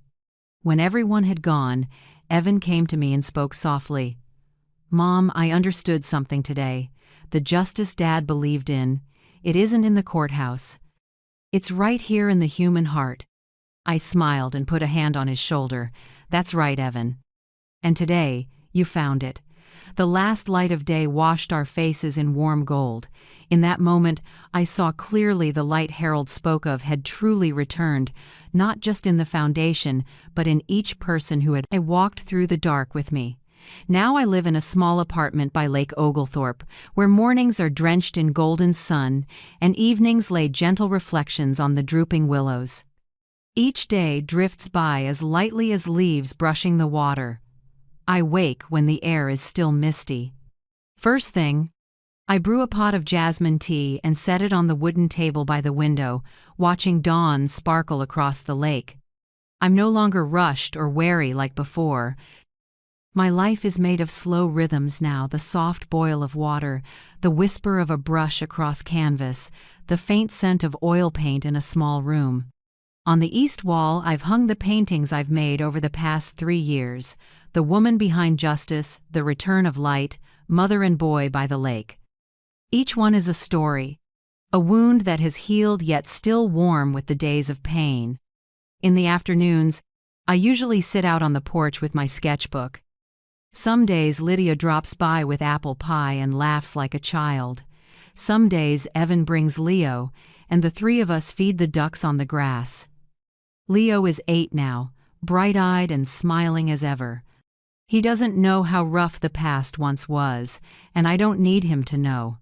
When everyone had gone, Evan came to me and spoke softly. "Mom, I understood something today. The justice Dad believed in, it isn't in the courthouse. It's right here in the human heart." I smiled and put a hand on his shoulder. "That's right, Evan. And today, you found it." The last light of day washed our faces in warm gold. In that moment, I saw clearly the light Harold spoke of had truly returned, not just in the foundation, but in each person who had walked through the dark with me. Now I live in a small apartment by Lake Oglethorpe, where mornings are drenched in golden sun, and evenings lay gentle reflections on the drooping willows. Each day drifts by as lightly as leaves brushing the water. I wake when the air is still misty. First thing, I brew a pot of jasmine tea and set it on the wooden table by the window, watching dawn sparkle across the lake. I'm no longer rushed or wary like before. My life is made of slow rhythms now, the soft boil of water, the whisper of a brush across canvas, the faint scent of oil paint in a small room. On the east wall, I've hung the paintings I've made over the past 3 years: The Woman Behind Justice, The Return of Light, Mother and Boy by the Lake. Each one is a story, a wound that has healed yet still warm with the days of pain. In the afternoons, I usually sit out on the porch with my sketchbook. Some days Lydia drops by with apple pie and laughs like a child. Some days Evan brings Leo, and the three of us feed the ducks on the grass. Leo is 8 now, bright-eyed and smiling as ever. He doesn't know how rough the past once was, and I don't need him to know.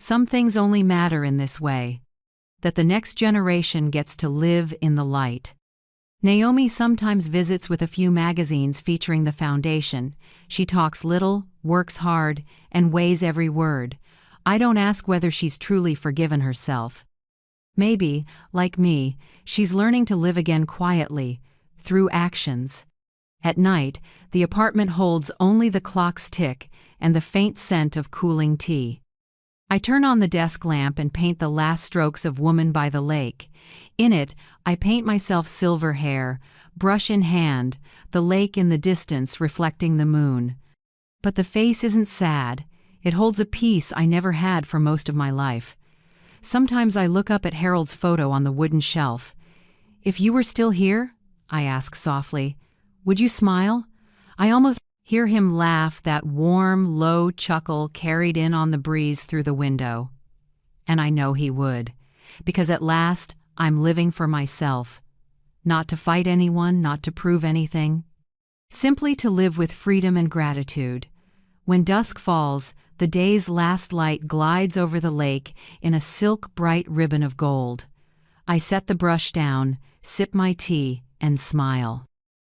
Some things only matter in this way: that the next generation gets to live in the light. Naomi sometimes visits with a few magazines featuring the foundation. She talks little, works hard, and weighs every word. I don't ask whether she's truly forgiven herself. Maybe, like me, she's learning to live again quietly, through actions. At night, the apartment holds only the clock's tick and the faint scent of cooling tea. I turn on the desk lamp and paint the last strokes of Woman by the Lake. In it, I paint myself silver hair, brush in hand, the lake in the distance reflecting the moon. But the face isn't sad. It holds a peace I never had for most of my life. Sometimes I look up at Harold's photo on the wooden shelf. "If you were still here," I ask softly, "would you smile?" I almost hear him laugh, that warm, low chuckle carried in on the breeze through the window. And I know he would, because at last I'm living for myself. Not to fight anyone, not to prove anything. Simply to live with freedom and gratitude. When dusk falls, the day's last light glides over the lake in a silk-bright ribbon of gold. I set the brush down, sip my tea, and smile.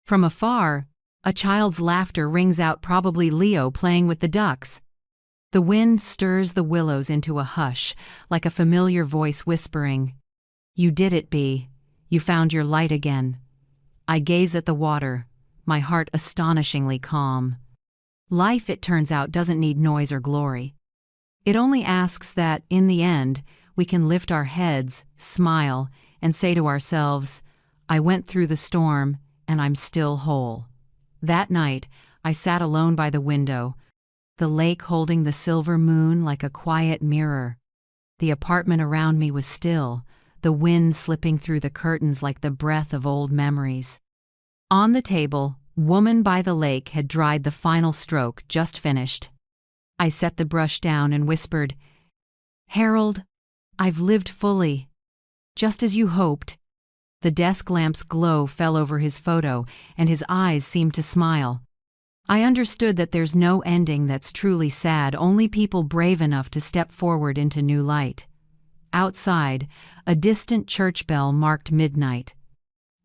From afar, a child's laughter rings out, probably Leo playing with the ducks. The wind stirs the willows into a hush, like a familiar voice whispering, "You did it, Bee. You found your light again." I gaze at the water, my heart astonishingly calm. Life, it turns out, doesn't need noise or glory. It only asks that, in the end, we can lift our heads, smile, and say to ourselves, "I went through the storm, and I'm still whole." That night, I sat alone by the window, the lake holding the silver moon like a quiet mirror. The apartment around me was still, the wind slipping through the curtains like the breath of old memories. On the table, Woman by the Lake had dried the final stroke, just finished. I set the brush down and whispered, "Harold, I've lived fully, just as you hoped." The desk lamp's glow fell over his photo, and his eyes seemed to smile. I understood that there's no ending that's truly sad, only people brave enough to step forward into new light. Outside, a distant church bell marked midnight.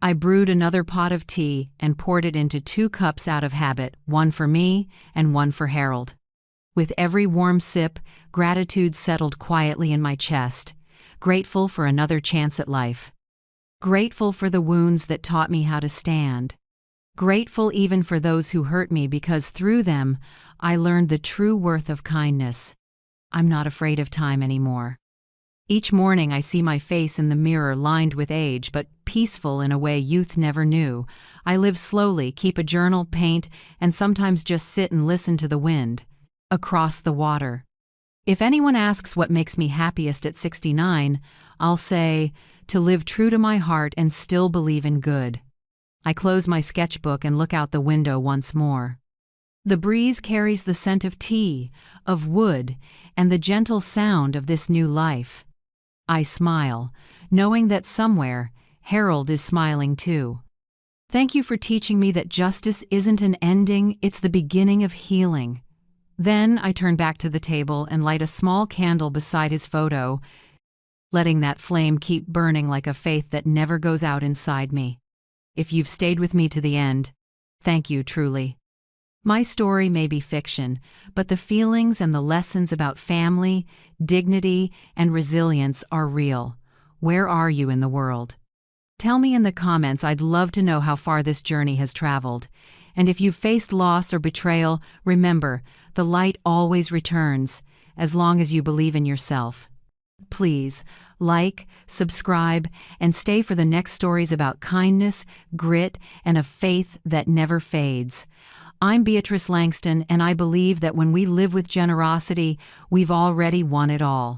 I brewed another pot of tea and poured it into 2 cups out of habit, one for me and one for Harold. With every warm sip, gratitude settled quietly in my chest, grateful for another chance at life. Grateful for the wounds that taught me how to stand. Grateful even for those who hurt me, because through them, I learned the true worth of kindness. I'm not afraid of time anymore. Each morning I see my face in the mirror, lined with age, but peaceful in a way youth never knew. I live slowly, keep a journal, paint, and sometimes just sit and listen to the wind. Across the water. If anyone asks what makes me happiest at 69, I'll say, to live true to my heart and still believe in good. I close my sketchbook and look out the window once more. The breeze carries the scent of tea, of wood, and the gentle sound of this new life. I smile, knowing that somewhere, Harold is smiling too. Thank you for teaching me that justice isn't an ending, it's the beginning of healing. Then I turn back to the table and light a small candle beside his photo, letting that flame keep burning like a faith that never goes out inside me. If you've stayed with me to the end, thank you truly. My story may be fiction, but the feelings and the lessons about family, dignity, and resilience are real. Where are you in the world? Tell me in the comments. I'd love to know how far this journey has traveled. And if you've faced loss or betrayal, remember, the light always returns, as long as you believe in yourself. Please like, subscribe, and stay for the next stories about kindness, grit, and a faith that never fades. I'm Beatrice Langston, and I believe that when we live with generosity, we've already won it all.